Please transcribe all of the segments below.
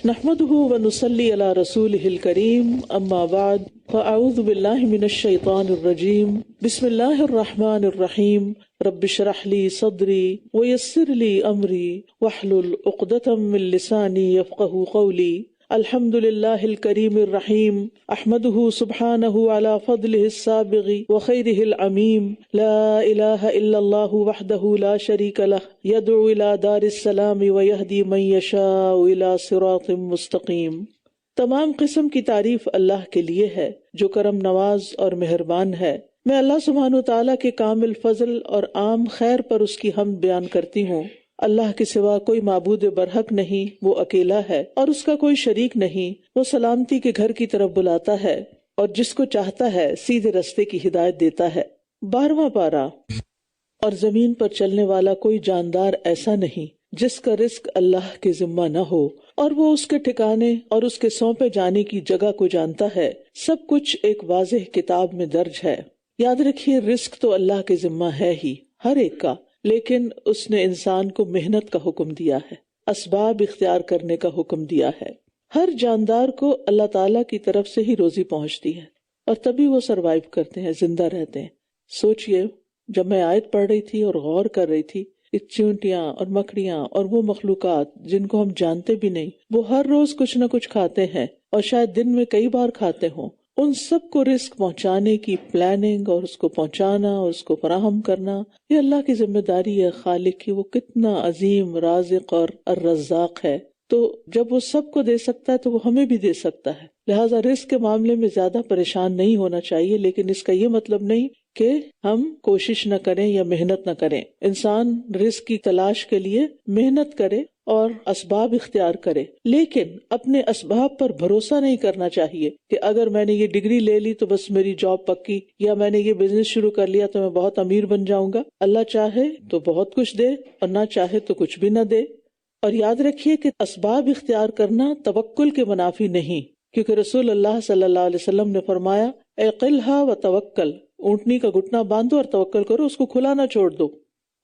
نحمده ونصلي على رسوله الكريم اما بعد فاعوذ بالله من الشيطان الرجيم بسم الله الرحمن الرحيم رب اشرح لي صدري ويسر لي امري واحلل عقدة من لساني يفقهوا قولي الحمد لله الكريم الرحيم احمده سبحانه على فضله السابغ وخيره العميم لا اله الا الله وحده لا شريك له يدعو الى دار السلام ويهدي من يشاء الى صراط مستقيم۔ تمام قسم کی تعریف اللہ کے لیے ہے جو کرم نواز اور مہربان ہے۔ میں اللہ سبحانہ وتعالیٰ کے کامل فضل اور عام خیر پر اس کی حمد بیان کرتی ہوں۔ اللہ کے سوا کوئی معبود برحق نہیں، وہ اکیلا ہے اور اس کا کوئی شریک نہیں۔ وہ سلامتی کے گھر کی طرف بلاتا ہے اور جس کو چاہتا ہے سیدھے رستے کی ہدایت دیتا ہے۔ 12واں پارہ۔ اور زمین پر چلنے والا کوئی جاندار ایسا نہیں جس کا رزق اللہ کے ذمہ نہ ہو، اور وہ اس کے ٹھکانے اور اس کے سونپے جانے کی جگہ کو جانتا ہے۔ سب کچھ ایک واضح کتاب میں درج ہے۔ یاد رکھیے، رزق تو اللہ کے ذمہ ہے ہی، ہر ایک کا، لیکن اس نے انسان کو محنت کا حکم دیا ہے، اسباب اختیار کرنے کا حکم دیا ہے۔ ہر جاندار کو اللہ تعالیٰ کی طرف سے ہی روزی پہنچتی ہے اور تبھی وہ سروائیو کرتے ہیں، زندہ رہتے ہیں۔ سوچئے، جب میں آیت پڑھ رہی تھی اور غور کر رہی تھی، چیونٹیاں اور مکڑیاں اور وہ مخلوقات جن کو ہم جانتے بھی نہیں، وہ ہر روز کچھ نہ کچھ کھاتے ہیں اور شاید دن میں کئی بار کھاتے ہوں، ان سب کو رزق پہنچانے کی پلاننگ اور اس کو پہنچانا اور اس کو فراہم کرنا، یہ اللہ کی ذمہ داری ہے۔ خالق کی وہ کتنا عظیم رازق اور الرزاق ہے، تو جب وہ سب کو دے سکتا ہے تو وہ ہمیں بھی دے سکتا ہے۔ لہٰذا رزق کے معاملے میں زیادہ پریشان نہیں ہونا چاہیے، لیکن اس کا یہ مطلب نہیں کہ ہم کوشش نہ کریں یا محنت نہ کریں۔ انسان رزق کی تلاش کے لیے محنت کرے اور اسباب اختیار کرے، لیکن اپنے اسباب پر بھروسہ نہیں کرنا چاہیے کہ اگر میں نے یہ ڈگری لے لی تو بس میری جاب پکی، یا میں نے یہ بزنس شروع کر لیا تو میں بہت امیر بن جاؤں گا۔ اللہ چاہے تو بہت کچھ دے اور نہ چاہے تو کچھ بھی نہ دے۔ اور یاد رکھیے کہ اسباب اختیار کرنا توکل کے منافی نہیں، کیونکہ رسول اللہ صلی اللہ علیہ وسلم نے فرمایا، اعقلها وتوکل، اونٹنی کا گھٹنا باندھو اور توکل کرو، اس کو کھلا نہ چھوڑ دو۔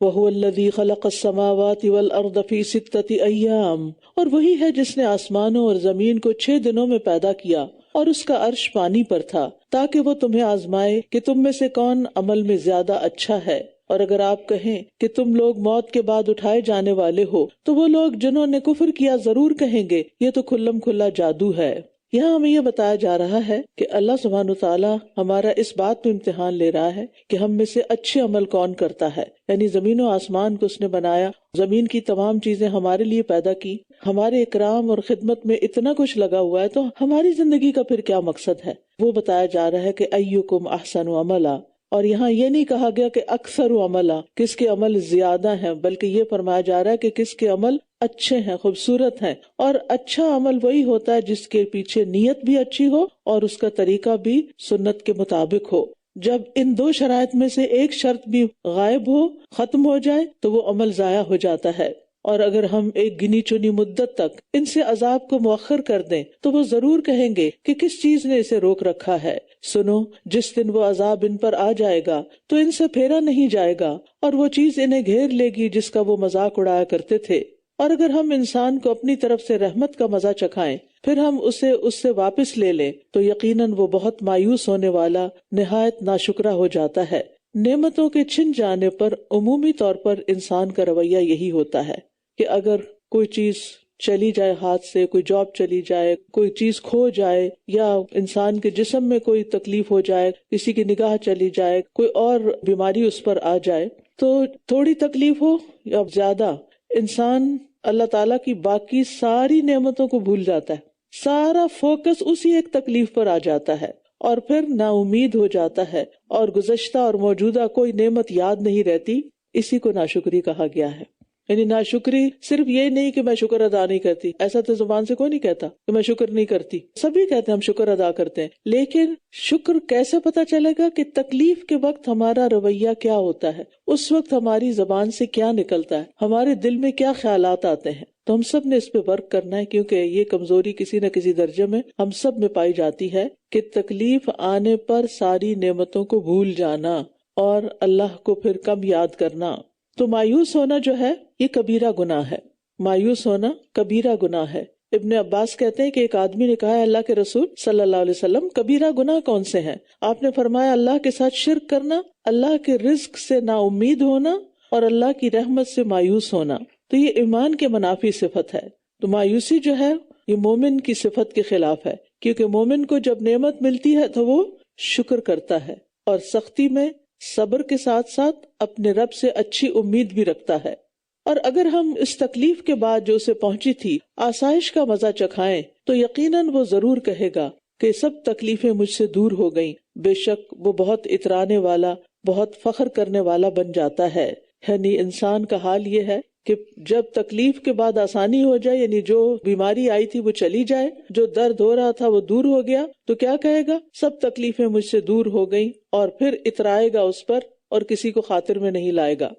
وَهُوَ الَّذِي خَلَقَ السَّمَاوَاتِ وَالْأَرْضَ فِي سِتَّةِ أَيَّامٍ، اور وہی ہے جس نے آسمانوں اور زمین کو 6 دنوں میں پیدا کیا، اور اس کا عرش پانی پر تھا، تاکہ وہ تمہیں آزمائے کہ تم میں سے کون عمل میں زیادہ اچھا ہے۔ اور اگر آپ کہیں کہ تم لوگ موت کے بعد اٹھائے جانے والے ہو، تو وہ لوگ جنہوں نے کفر کیا ضرور کہیں گے یہ تو کھلم کھلا جادو ہے۔ یہاں ہمیں یہ بتایا جا رہا ہے کہ اللہ سبحانہ وتعالیٰ ہمارا اس بات میں امتحان لے رہا ہے کہ ہم میں سے اچھے عمل کون کرتا ہے۔ یعنی زمین و آسمان کو اس نے بنایا، زمین کی تمام چیزیں ہمارے لیے پیدا کی، ہمارے اکرام اور خدمت میں اتنا کچھ لگا ہوا ہے، تو ہماری زندگی کا پھر کیا مقصد ہے؟ وہ بتایا جا رہا ہے کہ ایکم احسن عملا، اور یہاں یہ نہیں کہا گیا کہ اکثر عملا، کس کے عمل زیادہ ہیں، بلکہ یہ فرمایا جا رہا ہے کہ کس کے عمل اچھے ہیں، خوبصورت ہیں۔ اور اچھا عمل وہی ہوتا ہے جس کے پیچھے نیت بھی اچھی ہو اور اس کا طریقہ بھی سنت کے مطابق ہو۔ جب ان 2 شرائط میں سے ایک شرط بھی غائب ہو، ختم ہو جائے، تو وہ عمل ضائع ہو جاتا ہے۔ اور اگر ہم ایک گنی چنی مدت تک ان سے عذاب کو مؤخر کر دیں تو وہ ضرور کہیں گے کہ کس چیز نے اسے روک رکھا ہے۔ سنو، جس دن وہ عذاب ان پر آ جائے گا تو ان سے پھیرا نہیں جائے گا، اور وہ چیز انہیں گھیر لے گی جس کا وہ مذاق اڑایا کرتے تھے۔ اور اگر ہم انسان کو اپنی طرف سے رحمت کا مزہ چکھائیں، پھر ہم اسے اس سے واپس لے لیں، تو یقیناً وہ بہت مایوس ہونے والا، نہایت ناشکرا ہو جاتا ہے۔ نعمتوں کے چھن جانے پر عمومی طور پر انسان کا رویہ یہی ہوتا ہے کہ اگر کوئی چیز چلی جائے ہاتھ سے، کوئی جاب چلی جائے، کوئی چیز کھو جائے، یا انسان کے جسم میں کوئی تکلیف ہو جائے، کسی کی نگاہ چلی جائے، کوئی اور بیماری اس پر آ جائے، تو تھوڑی تکلیف ہو یا زیادہ، انسان اللہ تعالیٰ کی باقی ساری نعمتوں کو بھول جاتا ہے، سارا فوکس اسی ایک تکلیف پر آ جاتا ہے، اور پھر نا امید ہو جاتا ہے، اور گزشتہ اور موجودہ کوئی نعمت یاد نہیں رہتی۔ اسی کو ناشکری کہا گیا ہے۔ یعنی ناشکری صرف یہ نہیں کہ میں شکر ادا نہیں کرتی، ایسا تو زبان سے کوئی نہیں کہتا کہ میں شکر نہیں کرتی، سبھی کہتے ہیں ہم شکر ادا کرتے ہیں، لیکن شکر کیسے پتا چلے گا کہ تکلیف کے وقت ہمارا رویہ کیا ہوتا ہے، اس وقت ہماری زبان سے کیا نکلتا ہے، ہمارے دل میں کیا خیالات آتے ہیں۔ تو ہم سب نے اس پہ ورک کرنا ہے، کیونکہ یہ کمزوری کسی نہ کسی درجے میں ہم سب میں پائی جاتی ہے کہ تکلیف آنے پر ساری نعمتوں کو بھول جانا اور اللہ کو پھر کم یاد کرنا۔ تو مایوس ہونا جو ہے یہ کبیرہ گناہ ہے، مایوس ہونا کبیرہ گناہ ہے، ابن عباس کہتے ہیں کہ ایک آدمی نے کہا، اللہ کے رسول صلی اللہ علیہ وسلم، کبیرہ گناہ کون سے ہیں؟ آپ نے فرمایا، اللہ کے ساتھ شرک کرنا، اللہ کے رزق سے نا امید ہونا، اور اللہ کی رحمت سے مایوس ہونا۔ تو یہ ایمان کے منافی صفت ہے۔ تو مایوسی جو ہے یہ مومن کی صفت کے خلاف ہے، کیونکہ مومن کو جب نعمت ملتی ہے تو وہ شکر کرتا ہے، اور سختی میں صبر کے ساتھ ساتھ اپنے رب سے اچھی امید بھی رکھتا ہے۔ اور اگر ہم اس تکلیف کے بعد جو اسے پہنچی تھی آسائش کا مزہ چکھائیں تو یقیناً وہ ضرور کہے گا کہ سب تکلیفیں مجھ سے دور ہو گئیں۔ بے شک وہ بہت اترانے والا، بہت فخر کرنے والا بن جاتا ہے۔ یعنی انسان کا حال یہ ہے کہ جب تکلیف کے بعد آسانی ہو جائے، یعنی جو بیماری آئی تھی وہ چلی جائے، جو درد ہو رہا تھا وہ دور ہو گیا، تو کیا کہے گا؟ سب تکلیفیں مجھ سے دور ہو گئیں، اور پھر اترائے گا اس پر اور کسی کو خاطر میں نہیں لائے گا۔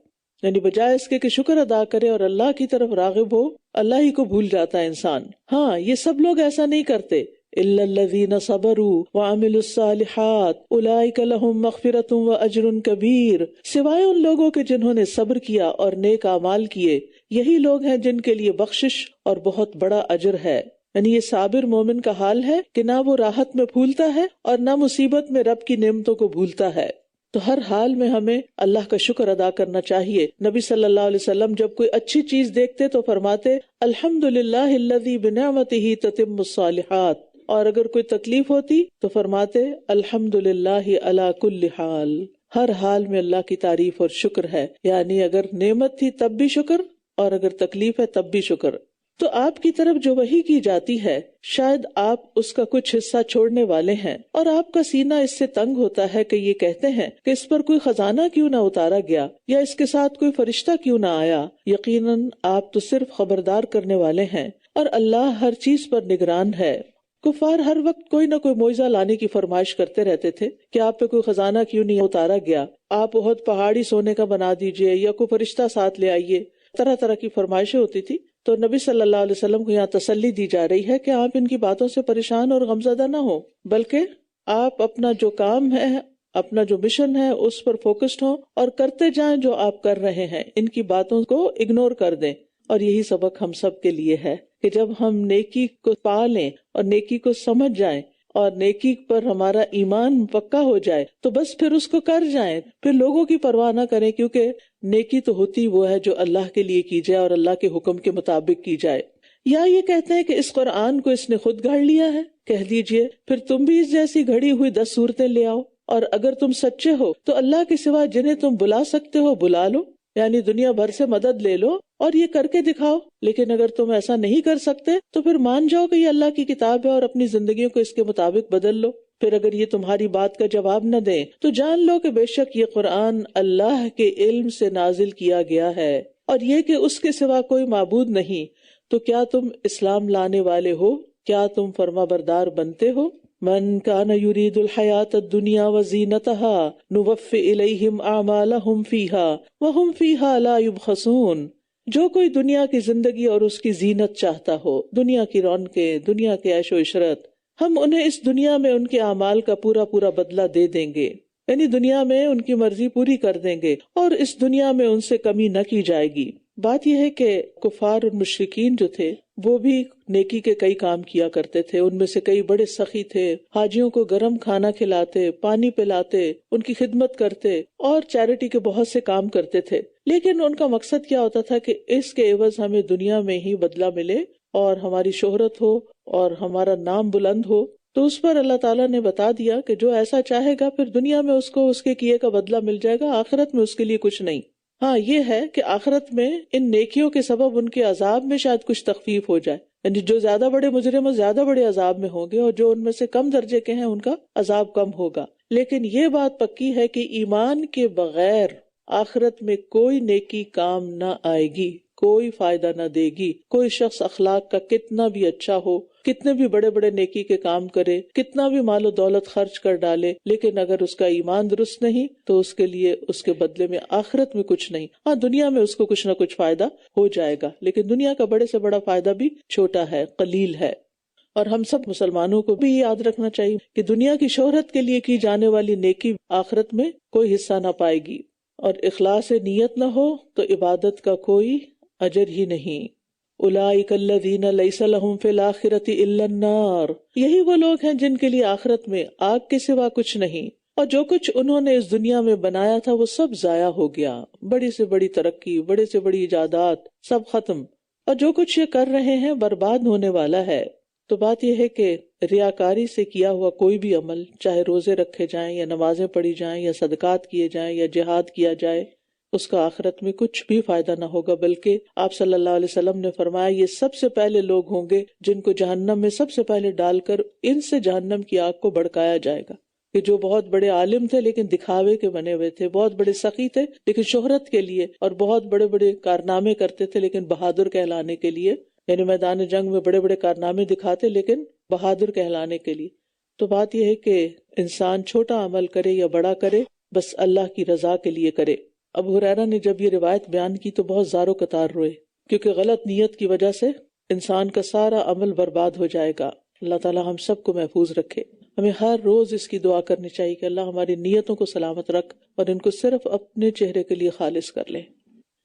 یعنی بجائے اس کے کہ شکر ادا کرے اور اللہ کی طرف راغب ہو، اللہ ہی کو بھول جاتا ہے انسان۔ ہاں، یہ سب لوگ ایسا نہیں کرتے۔ الا الذین صبروا وعملوا الصالحات اولئک لهم مغفرۃ واجر کبیر، سوائے ان لوگوں کے جنہوں نے صبر کیا اور نیک اعمال کیے، یہی لوگ ہیں جن کے لیے بخشش اور بہت بڑا اجر ہے۔ یعنی یہ صابر مومن کا حال ہے کہ نہ وہ راحت میں پھولتا ہے اور نہ مصیبت میں رب کی نعمتوں کو بھولتا ہے۔ تو ہر حال میں ہمیں اللہ کا شکر ادا کرنا چاہیے۔ نبی صلی اللہ علیہ وسلم جب کوئی اچھی چیز دیکھتے تو فرماتے، الحمدللہ الذی بنعمتہ تتم الصالحات، اور اگر کوئی تکلیف ہوتی تو فرماتے الحمدللہ علی کل حال، ہر حال میں اللہ کی تعریف اور شکر ہے۔ یعنی اگر نعمت تھی تب بھی شکر، اور اگر تکلیف ہے تب بھی شکر۔ تو آپ کی طرف جو وحی کی جاتی ہے شاید آپ اس کا کچھ حصہ چھوڑنے والے ہیں، اور آپ کا سینہ اس سے تنگ ہوتا ہے کہ یہ کہتے ہیں کہ اس پر کوئی خزانہ کیوں نہ اتارا گیا، یا اس کے ساتھ کوئی فرشتہ کیوں نہ آیا۔ یقیناً آپ تو صرف خبردار کرنے والے ہیں، اور اللہ ہر چیز پر نگران ہے۔ کفار ہر وقت کوئی نہ کوئی معجزہ لانے کی فرمائش کرتے رہتے تھے کہ آپ پہ کوئی خزانہ کیوں نہیں اتارا گیا، آپ بہت پہاڑی سونے کا بنا دیجئے، یا کوئی فرشتہ ساتھ لے آئیے، طرح طرح کی فرمائشیں ہوتی تھی۔ تو نبی صلی اللہ علیہ وسلم کو یہاں تسلی دی جا رہی ہے کہ آپ ان کی باتوں سے پریشان اور غمزدہ نہ ہو، بلکہ آپ اپنا جو کام ہے، اپنا جو مشن ہے اس پر فوکسڈ ہوں اور کرتے جائیں جو آپ کر رہے ہیں، ان کی باتوں کو اگنور کر دیں۔ اور یہی سبق ہم سب کے لیے ہے کہ جب ہم نیکی کو پا لیں اور نیکی کو سمجھ جائیں اور نیکی پر ہمارا ایمان پکا ہو جائے تو بس پھر اس کو کر جائیں، پھر لوگوں کی پرواہ نہ کریں، کیونکہ نیکی تو ہوتی وہ ہے جو اللہ کے لیے کی جائے اور اللہ کے حکم کے مطابق کی جائے۔ یا یہ کہتے ہیں کہ اس قرآن کو اس نے خود گھڑ لیا ہے، کہہ دیجئے پھر تم بھی اس جیسی گھڑی ہوئی 10 صورتیں لے آؤ، اور اگر تم سچے ہو تو اللہ کے سوا جنہیں تم بلا سکتے ہو بلا لو، یعنی دنیا بھر سے مدد لے لو اور یہ کر کے دکھاؤ۔ لیکن اگر تم ایسا نہیں کر سکتے تو پھر مان جاؤ کہ یہ اللہ کی کتاب ہے اور اپنی زندگیوں کو اس کے مطابق بدل لو۔ پھر اگر یہ تمہاری بات کا جواب نہ دیں تو جان لو کہ بے شک یہ قرآن اللہ کے علم سے نازل کیا گیا ہے، اور یہ کہ اس کے سوا کوئی معبود نہیں۔ تو کیا تم اسلام لانے والے ہو؟ کیا تم فرما بردار بنتے ہو؟ من کان یرید الحیات الدنیا وزینتها نوفی الیہم اعمالہم فیہا وہم فیہا لا یبخسون۔ جو کوئی دنیا کی زندگی اور اس کی زینت چاہتا ہو، دنیا کی رونقیں، دنیا کے عیش و عشرت، ہم انہیں اس دنیا میں ان کے اعمال کا پورا پورا بدلہ دے دیں گے، یعنی دنیا میں ان کی مرضی پوری کر دیں گے اور اس دنیا میں ان سے کمی نہ کی جائے گی۔ بات یہ ہے کہ کفار اور مشرکین جو تھے وہ بھی نیکی کے کئی کام کیا کرتے تھے، ان میں سے کئی بڑے سخی تھے، حاجیوں کو گرم کھانا کھلاتے، پانی پلاتے، ان کی خدمت کرتے اور چیریٹی کے بہت سے کام کرتے تھے۔ لیکن ان کا مقصد کیا ہوتا تھا کہ اس کے عوض ہمیں دنیا میں ہی بدلہ ملے اور ہماری شہرت ہو اور ہمارا نام بلند ہو۔ تو اس پر اللہ تعالیٰ نے بتا دیا کہ جو ایسا چاہے گا پھر دنیا میں اس کو اس کے کیے کا بدلہ مل جائے گا، آخرت میں اس کے لیے کچھ نہیں۔ ہاں یہ ہے کہ آخرت میں ان نیکیوں کے سبب ان کے عذاب میں شاید کچھ تخفیف ہو جائے، یعنی جو زیادہ بڑے مجرم وہ زیادہ بڑے عذاب میں ہوں گے اور جو ان میں سے کم درجے کے ہیں ان کا عذاب کم ہوگا۔ لیکن یہ بات پکی ہے کہ ایمان کے بغیر آخرت میں کوئی نیکی کام نہ آئے گی، کوئی فائدہ نہ دے گی۔ کوئی شخص اخلاق کا کتنا بھی اچھا ہو، کتنے بھی بڑے بڑے نیکی کے کام کرے، کتنا بھی مال و دولت خرچ کر ڈالے، لیکن اگر اس کا ایمان درست نہیں تو اس کے لیے اس کے بدلے میں آخرت میں کچھ نہیں۔ ہاں دنیا میں اس کو کچھ نہ کچھ فائدہ ہو جائے گا، لیکن دنیا کا بڑے سے بڑا فائدہ بھی چھوٹا ہے، قلیل ہے۔ اور ہم سب مسلمانوں کو بھی یاد رکھنا چاہیے کہ دنیا کی شہرت کے لیے کی جانے والی نیکی آخرت میں کوئی حصہ نہ پائے گی، اور اخلاص نیت نہ ہو تو عبادت کا کوئی اجر ہی نہیں۔ اولئک الذین لیس لہم فی الآخرۃ الا النار، یہی وہ لوگ ہیں جن کے لیے آخرت میں آگ کے سوا کچھ نہیں، اور جو کچھ انہوں نے اس دنیا میں بنایا تھا وہ سب ضائع ہو گیا، بڑی سے بڑی ترقی، بڑے سے بڑی ایجادات سب ختم، اور جو کچھ یہ کر رہے ہیں برباد ہونے والا ہے۔ تو بات یہ ہے کہ ریاکاری سے کیا ہوا کوئی بھی عمل، چاہے روزے رکھے جائیں یا نمازیں پڑھی جائیں یا صدقات کیے جائیں یا جہاد کیا جائے، اس کا آخرت میں کچھ بھی فائدہ نہ ہوگا، بلکہ آپ صلی اللہ علیہ وسلم نے فرمایا یہ سب سے پہلے لوگ ہوں گے جن کو جہنم میں سب سے پہلے ڈال کر ان سے جہنم کی آگ کو بھڑکایا جائے گا، کہ جو بہت بڑے عالم تھے لیکن دکھاوے کے بنے ہوئے تھے، بہت بڑے سخی تھے لیکن شہرت کے لیے، اور بہت بڑے بڑے کارنامے کرتے تھے لیکن بہادر کہلانے کے لیے، یعنی میدان جنگ میں بڑے بڑے کارنامے دکھاتے لیکن بہادر کہلانے کے لیے۔ تو بات یہ ہے کہ انسان چھوٹا عمل کرے یا بڑا کرے، بس اللہ کی رضا کے لیے کرے۔ ابو ہریرہ نے جب یہ روایت بیان کی تو بہت زار و قطار روئے، کیونکہ غلط نیت کی وجہ سے انسان کا سارا عمل برباد ہو جائے گا۔ اللہ تعالی ہم سب کو محفوظ رکھے۔ ہمیں ہر روز اس کی دعا کرنی چاہیے کہ اللہ ہماری نیتوں کو سلامت رکھ اور ان کو صرف اپنے چہرے کے لیے خالص کر لے۔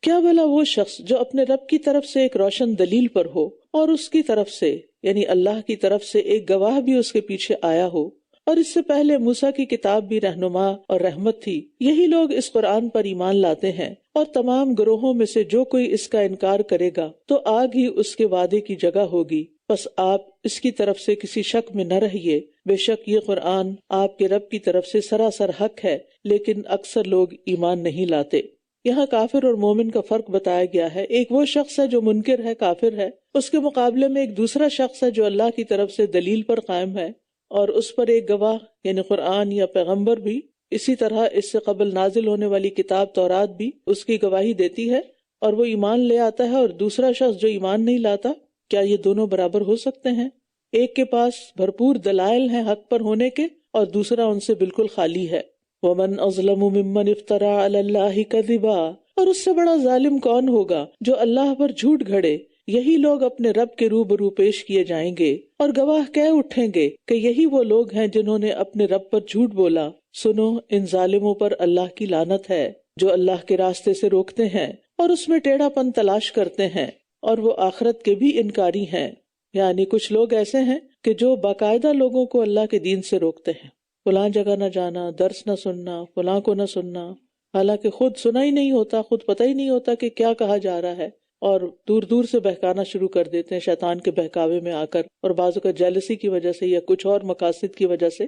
کیا بھلا وہ شخص جو اپنے رب کی طرف سے ایک روشن دلیل پر ہو اور اس کی طرف سے یعنی اللہ کی طرف سے ایک گواہ بھی اس کے پیچھے آیا ہو، اور اس سے پہلے موسیٰ کی کتاب بھی رہنما اور رحمت تھی، یہی لوگ اس قرآن پر ایمان لاتے ہیں، اور تمام گروہوں میں سے جو کوئی اس کا انکار کرے گا تو آگ ہی اس کے وعدے کی جگہ ہوگی، بس آپ اس کی طرف سے کسی شک میں نہ رہیے، بے شک یہ قرآن آپ کے رب کی طرف سے سراسر حق ہے، لیکن اکثر لوگ ایمان نہیں لاتے۔ یہاں کافر اور مومن کا فرق بتایا گیا ہے۔ ایک وہ شخص ہے جو منکر ہے، کافر ہے، اس کے مقابلے میں ایک دوسرا شخص ہے جو اللہ کی طرف سے دلیل پر قائم ہے، اور اس پر ایک گواہ یعنی قرآن یا پیغمبر بھی، اسی طرح اس سے قبل نازل ہونے والی کتاب تورات بھی اس کی گواہی دیتی ہے، اور وہ ایمان لے آتا ہے، اور دوسرا شخص جو ایمان نہیں لاتا۔ کیا یہ دونوں برابر ہو سکتے ہیں؟ ایک کے پاس بھرپور دلائل ہیں حق پر ہونے کے، اور دوسرا ان سے بالکل خالی ہے۔ وَمَنْ أَظْلَمُ مِمَّنِ افْتَرَىٰ عَلَى اللَّهِ كَذِبًا، اور اس سے بڑا ظالم کون ہوگا جو اللہ پر جھوٹ گھڑے۔ یہی لوگ اپنے رب کے روبرو پیش کیے جائیں گے، اور گواہ کہہ اٹھیں گے کہ یہی وہ لوگ ہیں جنہوں نے اپنے رب پر جھوٹ بولا۔ سنو، ان ظالموں پر اللہ کی لعنت ہے جو اللہ کے راستے سے روکتے ہیں اور اس میں ٹیڑھا پن تلاش کرتے ہیں، اور وہ آخرت کے بھی انکاری ہیں۔ یعنی کچھ لوگ ایسے ہیں کہ جو باقاعدہ لوگوں کو اللہ کے دین سے روکتے ہیں، فلاں جگہ نہ جانا، درس نہ سننا، فلاں کو نہ سننا، حالانکہ خود سنا ہی نہیں ہوتا، خود پتہ ہی نہیں ہوتا کہ کیا کہا جا رہا ہے، اور دور دور سے بہکانا شروع کر دیتے ہیں شیطان کے بہکاوے میں آ کر، اور بعضوں کا جیلسی کی وجہ سے یا کچھ اور مقاصد کی وجہ سے۔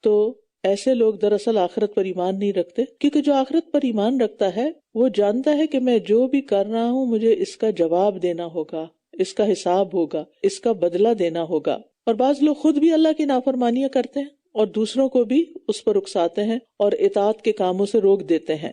تو ایسے لوگ دراصل آخرت پر ایمان نہیں رکھتے، کیونکہ جو آخرت پر ایمان رکھتا ہے وہ جانتا ہے کہ میں جو بھی کر رہا ہوں مجھے اس کا جواب دینا ہوگا، اس کا حساب ہوگا، اس کا بدلہ دینا ہوگا۔ اور بعض لوگ خود بھی اللہ کی نافرمانیاں کرتے ہیں اور دوسروں کو بھی اس پر اکساتے ہیں اور اطاعت کے کاموں سے روک دیتے ہیں۔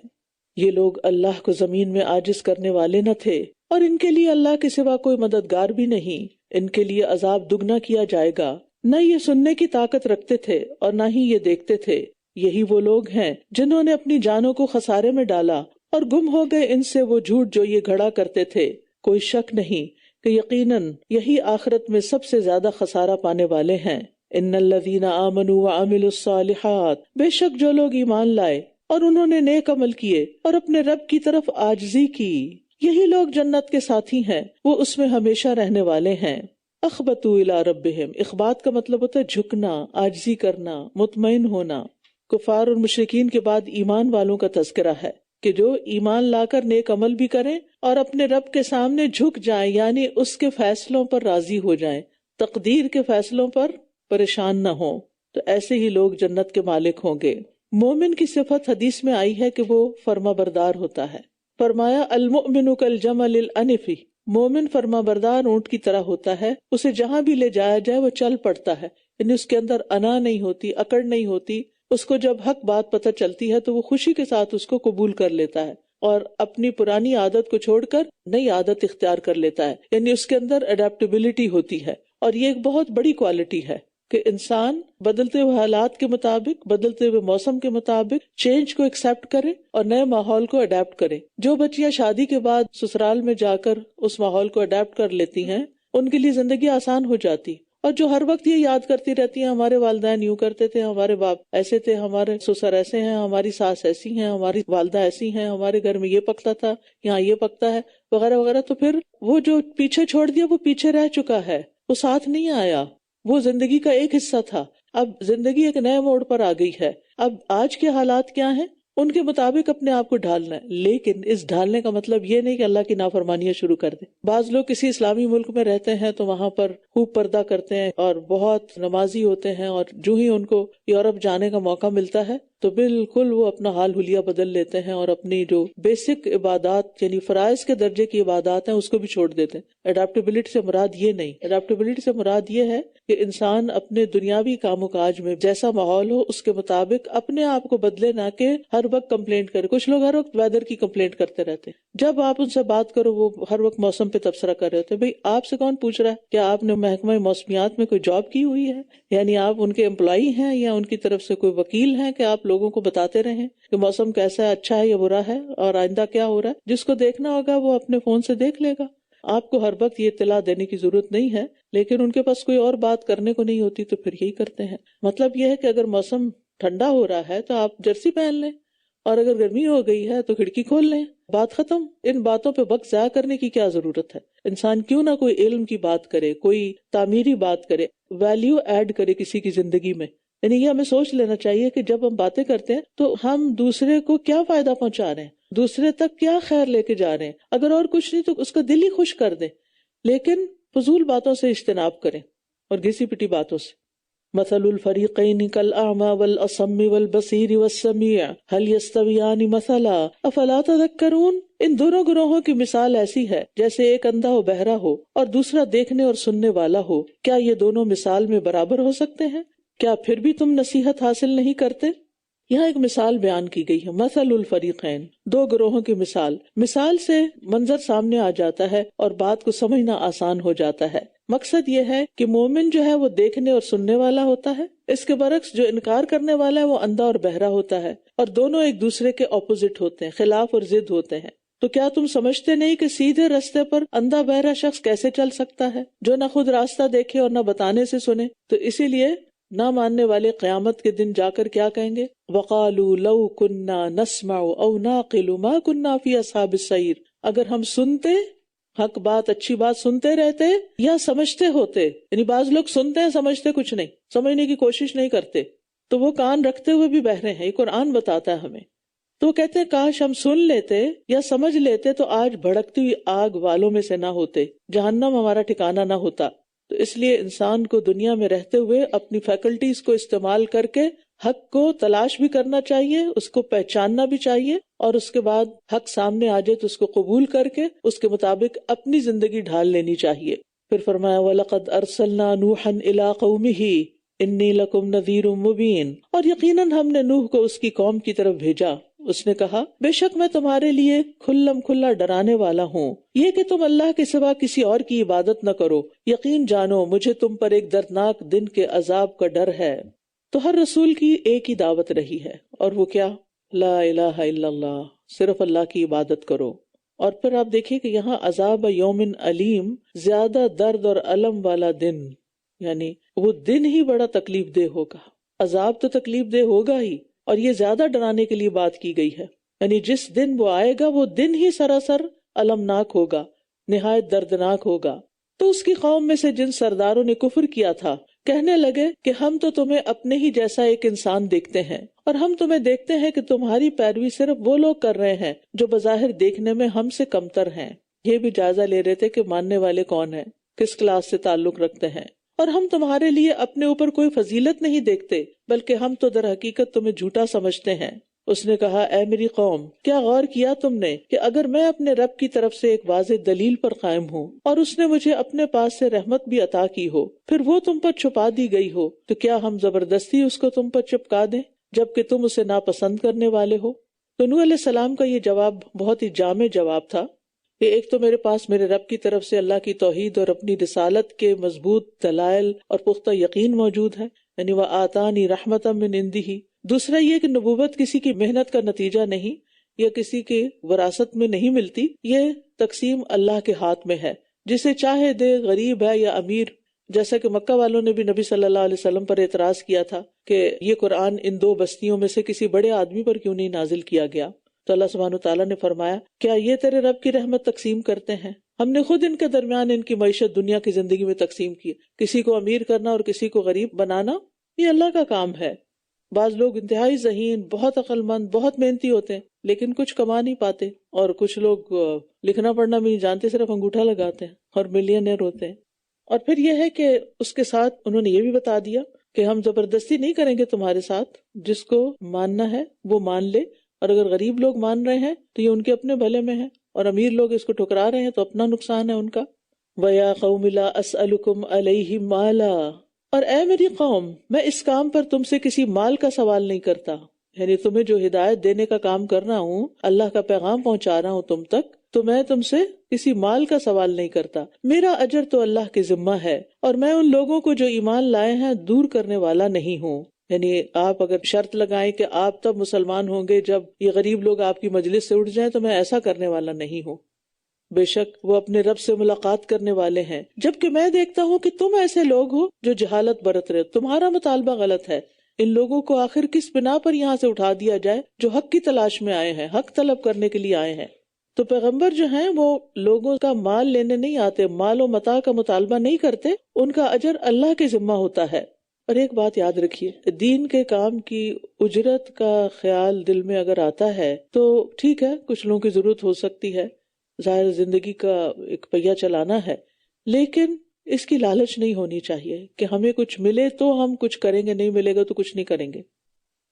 یہ لوگ اللہ کو زمین میں عاجز کرنے والے نہ تھے، اور ان کے لیے اللہ کے سوا کوئی مددگار بھی نہیں۔ ان کے لیے عذاب دگنا کیا جائے گا، نہ یہ سننے کی طاقت رکھتے تھے اور نہ ہی یہ دیکھتے تھے۔ یہی وہ لوگ ہیں جنہوں نے اپنی جانوں کو خسارے میں ڈالا، اور گم ہو گئے ان سے وہ جھوٹ جو یہ گھڑا کرتے تھے۔ کوئی شک نہیں کہ یقیناً یہی آخرت میں سب سے زیادہ خسارہ پانے والے ہیں۔ ان الذین آمنوا وعملوا الصالحات، بے شک جو لوگ ایمان لائے اور انہوں نے نیک عمل کیے اور اپنے رب کی طرف عاجزی کی، یہی لوگ جنت کے ساتھی ہیں، وہ اس میں ہمیشہ رہنے والے ہیں۔ اخبتوا الی ربہم، اخبات کا مطلب ہوتا ہے جھکنا، عاجزی کرنا، مطمئن ہونا۔ کفار اور مشرکین کے بعد ایمان والوں کا تذکرہ ہے کہ جو ایمان لا کر نیک عمل بھی کریں اور اپنے رب کے سامنے جھک جائیں، یعنی اس کے فیصلوں پر راضی ہو جائیں، تقدیر کے فیصلوں پر پریشان نہ ہوں، تو ایسے ہی لوگ جنت کے مالک ہوں گے۔ مومن کی صفت حدیث میں آئی ہے کہ وہ فرما بردار ہوتا ہے۔ فرمایا المؤمن کالجمل الانف، مومن فرما بردار اونٹ کی طرح ہوتا ہے، اسے جہاں بھی لے جایا جائے وہ چل پڑتا ہے، یعنی اس کے اندر انا نہیں ہوتی، اکڑ نہیں ہوتی۔ اس کو جب حق بات پتہ چلتی ہے تو وہ خوشی کے ساتھ اس کو قبول کر لیتا ہے اور اپنی پرانی عادت کو چھوڑ کر نئی عادت اختیار کر لیتا ہے، یعنی اس کے اندر اڈیپٹیبلٹی ہوتی ہے۔ اور یہ ایک بہت بڑی کوالٹی ہے کہ انسان بدلتے ہوئے حالات کے مطابق، بدلتے ہوئے موسم کے مطابق چینج کو ایکسیپٹ کرے اور نئے ماحول کو اڈیپٹ کرے۔ جو بچیاں شادی کے بعد سسرال میں جا کر اس ماحول کو اڈیپٹ کر لیتی ہیں، ان کے لیے زندگی آسان ہو جاتی، اور جو ہر وقت یہ یاد کرتی رہتی ہیں ہمارے والدین یوں کرتے تھے، ہمارے باپ ایسے تھے، ہمارے سسر ایسے ہیں، ہماری ساس ایسی ہیں، ہماری والدہ ایسی ہیں، ہمارے گھر میں یہ پکتا تھا، یہاں یہ پکتا ہے، وغیرہ وغیرہ، تو پھر وہ جو پیچھے چھوڑ دیا وہ پیچھے رہ چکا ہے، وہ ساتھ نہیں آیا، وہ زندگی کا ایک حصہ تھا۔ اب زندگی ایک نئے موڑ پر آ گئی ہے، اب آج کے حالات کیا ہیں ان کے مطابق اپنے آپ کو ڈھالنا ہے، لیکن اس ڈھالنے کا مطلب یہ نہیں کہ اللہ کی نافرمانیاں شروع کر دیں۔ بعض لوگ کسی اسلامی ملک میں رہتے ہیں تو وہاں پر خوب پردہ کرتے ہیں اور بہت نمازی ہوتے ہیں، اور جو ہی ان کو یورپ جانے کا موقع ملتا ہے تو بالکل وہ اپنا حال حلیہ بدل لیتے ہیں اور اپنی جو بیسک عبادات یعنی فرائض کے درجے کی عبادات ہیں اس کو بھی چھوڑ دیتے ہیں۔ اڈیپٹیبلٹی سے مراد یہ نہیں، اڈیپٹیبلٹی سے مراد یہ ہے کہ انسان اپنے دنیاوی کام و کاج میں جیسا ماحول ہو اس کے مطابق اپنے آپ کو بدلے، نہ کہ ہر وقت کمپلینٹ کرے۔ کچھ لوگ ہر وقت ویدر کی کمپلینٹ کرتے رہتے ہیں، جب آپ ان سے بات کرو وہ ہر وقت موسم پہ تبصرہ کر رہے ہوتے ہیں۔ بھئی آپ سے کون پوچھ رہا ہے کیا آپ نے محکمہ موسمیات میں کوئی جاب کی ہوئی ہے؟ یعنی آپ ان کے امپلائی ہیں یا ان کی طرف سے کوئی وکیل ہیں کہ آپ لوگوں کو بتاتے رہیں کہ موسم کیسا ہے، اچھا ہے یا برا ہے، اور آئندہ کیا ہو رہا ہے؟ جس کو دیکھنا ہوگا وہ اپنے فون سے دیکھ لے گا، آپ کو ہر وقت یہ اطلاع دینے کی ضرورت نہیں ہے، لیکن ان کے پاس کوئی اور بات کرنے کو نہیں ہوتی تو پھر یہی کرتے ہیں۔ مطلب یہ ہے کہ اگر موسم ٹھنڈا ہو رہا ہے تو آپ جرسی پہن لیں، اور اگر گرمی ہو گئی ہے تو کھڑکی کھول لیں، بات ختم۔ ان باتوں پہ وقت ضائع کرنے کی کیا ضرورت ہے؟ انسان کیوں نہ کوئی علم کی بات کرے، کوئی تعمیری بات کرے، ویلیو ایڈ کرے کسی کی زندگی میں۔ یعنی یہ ہمیں سوچ لینا چاہیے کہ جب ہم باتیں کرتے ہیں تو ہم دوسرے کو کیا فائدہ پہنچا رہے ہیں، دوسرے تک کیا خیر لے کے جا رہے ہیں۔ اگر اور کچھ نہیں تو اس کا دل ہی خوش کر دیں، لیکن فضول باتوں سے اجتناب کریں اور گھسی پٹی باتوں سے۔ مثل الفریقین کالاعمی والاصم والبصیر والسمیع هل یستویان مثلا افلا تذکرون۔ ان دونوں گروہوں کی مثال ایسی ہے جیسے ایک اندھا و بہرا ہو اور دوسرا دیکھنے اور سننے والا ہو، کیا یہ دونوں مثال میں برابر ہو سکتے ہیں؟ کیا پھر بھی تم نصیحت حاصل نہیں کرتے؟ یہاں ایک مثال بیان کی گئی ہے، مثل الفریقین، دو گروہوں کی مثال۔ مثال سے منظر سامنے آ جاتا ہے اور بات کو سمجھنا آسان ہو جاتا ہے۔ مقصد یہ ہے کہ مومن جو ہے وہ دیکھنے اور سننے والا ہوتا ہے، اس کے برعکس جو انکار کرنے والا ہے وہ اندھا اور بہرا ہوتا ہے، اور دونوں ایک دوسرے کے اپوزٹ ہوتے ہیں، خلاف اور ضد ہوتے ہیں۔ تو کیا تم سمجھتے نہیں کہ سیدھے راستے پر اندھا بہرا شخص کیسے چل سکتا ہے جو نہ خود راستہ دیکھے اور نہ بتانے سے سنے؟ تو اسی لیے نہ ماننے والے قیامت کے دن جا کر کیا کہیں گے؟ وَقَالُوا لَوْ كُنَّا نَسْمَعُ أَوْ نَعْقِلُ مَا كُنَّا فِي أَصْحَابِ السَّعِيرِ۔ اگر ہم سنتے، حق بات، اچھی بات سنتے رہتے یا سمجھتے ہوتے، یعنی بعض لوگ سنتے ہیں سمجھتے کچھ نہیں، سمجھنے کی کوشش نہیں کرتے، تو وہ کان رکھتے ہوئے بھی بہرے ہیں۔ یہ قرآن بتاتا ہے ہمیں۔ تو وہ کہتے ہیں کاش ہم سن لیتے یا سمجھ لیتے تو آج بھڑکتی ہوئی آگ والوں میں سے نہ ہوتے، جہنم ہمارا ٹھکانہ نہ ہوتا۔ تو اس لیے انسان کو دنیا میں رہتے ہوئے اپنی فیکلٹیز کو استعمال کر کے حق کو تلاش بھی کرنا چاہیے، اس کو پہچاننا بھی چاہیے، اور اس کے بعد حق سامنے آ جائے تو اس کو قبول کر کے اس کے مطابق اپنی زندگی ڈھال لینی چاہیے۔ پھر فرمایا وَلَقَدْ أَرْسَلْنَا نُوحًا إِلَىٰ قَوْمِهِ إِنِّي لَكُمْ نَذِيرٌ مُبِينٌ۔ اور یقیناً ہم نے نوح کو اس کی قوم کی طرف بھیجا، اس نے کہا بے شک میں تمہارے لیے کھلم کھلا ڈرانے والا ہوں، یہ کہ تم اللہ کے سوا کسی اور کی عبادت نہ کرو، یقین جانو مجھے تم پر ایک دردناک دن کے عذاب کا ڈر ہے۔ تو ہر رسول کی ایک ہی دعوت رہی ہے، اور وہ کیا؟ لا الہ الا اللہ، صرف اللہ کی عبادت کرو۔ اور پھر آپ دیکھیے کہ یہاں عذاب یوم علیم، زیادہ درد اور علم والا دن، یعنی وہ دن ہی بڑا تکلیف دہ ہوگا۔ عذاب تو تکلیف دہ ہوگا ہی، اور یہ زیادہ ڈرانے کے لیے بات کی گئی ہے، یعنی جس دن وہ آئے گا وہ دن ہی سراسر المناک ہوگا، نہایت دردناک ہوگا۔ تو اس کی قوم میں سے جن سرداروں نے کفر کیا تھا کہنے لگے کہ ہم تو تمہیں اپنے ہی جیسا ایک انسان دیکھتے ہیں، اور ہم تمہیں دیکھتے ہیں کہ تمہاری پیروی صرف وہ لوگ کر رہے ہیں جو بظاہر دیکھنے میں ہم سے کمتر ہیں۔ یہ بھی جائزہ لے رہے تھے کہ ماننے والے کون ہیں، کس کلاس سے تعلق رکھتے ہیں، اور ہم تمہارے لیے اپنے اوپر کوئی فضیلت نہیں دیکھتے، بلکہ ہم تو در حقیقت تمہیں جھوٹا سمجھتے ہیں۔ اس نے کہا اے میری قوم، کیا غور کیا تم نے کہ اگر میں اپنے رب کی طرف سے ایک واضح دلیل پر قائم ہوں اور اس نے مجھے اپنے پاس سے رحمت بھی عطا کی ہو، پھر وہ تم پر چھپا دی گئی ہو، تو کیا ہم زبردستی اس کو تم پر چپکا دیں جبکہ تم اسے ناپسند کرنے والے ہو؟ تو نوح علیہ السلام کا یہ جواب بہت ہی جامع جواب تھا کہ ایک تو میرے پاس میرے رب کی طرف سے اللہ کی توحید اور اپنی رسالت کے مضبوط دلائل اور پختہ یقین موجود ہے، یعنی وَآتَانِي رَحْمَةً مِّنْ عِندِهِ۔ دوسرا یہ کہ نبوت کسی کی محنت کا نتیجہ نہیں یا کسی کے وراثت میں نہیں ملتی، یہ تقسیم اللہ کے ہاتھ میں ہے، جسے چاہے دے، غریب ہے یا امیر، جیسا کہ مکہ والوں نے بھی نبی صلی اللہ علیہ وسلم پر اعتراض کیا تھا کہ یہ قرآن ان دو بستیوں میں سے کسی بڑے آدمی پر کیوں نہیں نازل کیا گیا، تو اللہ سبحانہ وتعالیٰ نے فرمایا کیا یہ تیرے رب کی رحمت تقسیم کرتے ہیں؟ ہم نے خود ان کے درمیان ان کی معیشت دنیا کی زندگی میں تقسیم کی، کسی کو امیر کرنا اور کسی کو غریب بنانا یہ اللہ کا کام ہے۔ بعض لوگ انتہائی ذہین، بہت عقل مند، بہت محنتی ہوتے ہیں لیکن کچھ کما نہیں پاتے، اور کچھ لوگ لکھنا پڑھنا بھی نہیں جانتے، صرف انگوٹھا لگاتے ہیں اور ملینئر ہوتے ہیں۔ اور پھر یہ ہے کہ اس کے ساتھ انہوں نے یہ بھی بتا دیا کہ ہم زبردستی نہیں کریں گے تمہارے ساتھ، جس کو ماننا ہے وہ مان لے، اور اگر غریب لوگ مان رہے ہیں تو یہ ان کے اپنے بھلے میں ہے، اور امیر لوگ اس کو ٹھکرا رہے ہیں تو اپنا نقصان ہے ان کا۔ وَيَا قَوْمِ لَا أَسْأَلُكُمْ عَلَيْهِ مَالًا، اور اے میری قوم میں اس کام پر تم سے کسی مال کا سوال نہیں کرتا، یعنی تمہیں جو ہدایت دینے کا کام کرنا ہوں، اللہ کا پیغام پہنچا رہا ہوں تم تک، تو میں تم سے کسی مال کا سوال نہیں کرتا، میرا اجر تو اللہ کے ذمہ ہے، اور میں ان لوگوں کو جو ایمان لائے ہیں دور کرنے والا نہیں ہوں۔ یعنی آپ اگر شرط لگائیں کہ آپ تب مسلمان ہوں گے جب یہ غریب لوگ آپ کی مجلس سے اٹھ جائیں، تو میں ایسا کرنے والا نہیں ہوں، بے شک وہ اپنے رب سے ملاقات کرنے والے ہیں، جبکہ میں دیکھتا ہوں کہ تم ایسے لوگ ہو جو جہالت برت رہے، تمہارا مطالبہ غلط ہے۔ ان لوگوں کو آخر کس بنا پر یہاں سے اٹھا دیا جائے جو حق کی تلاش میں آئے ہیں، حق طلب کرنے کے لیے آئے ہیں؟ تو پیغمبر جو ہیں وہ لوگوں کا مال لینے نہیں آتے، مال و متاع کا مطالبہ نہیں کرتے، ان کا اجر اللہ کے ذمہ ہوتا ہے۔ اور ایک بات یاد رکھیے، دین کے کام کی اجرت کا خیال دل میں اگر آتا ہے تو ٹھیک ہے، کچھ لوگوں کی ضرورت ہو سکتی ہے، ظاہر زندگی کا ایک پہیہ چلانا ہے، لیکن اس کی لالچ نہیں ہونی چاہیے کہ ہمیں کچھ ملے تو ہم کچھ کریں گے، نہیں ملے گا تو کچھ نہیں کریں گے۔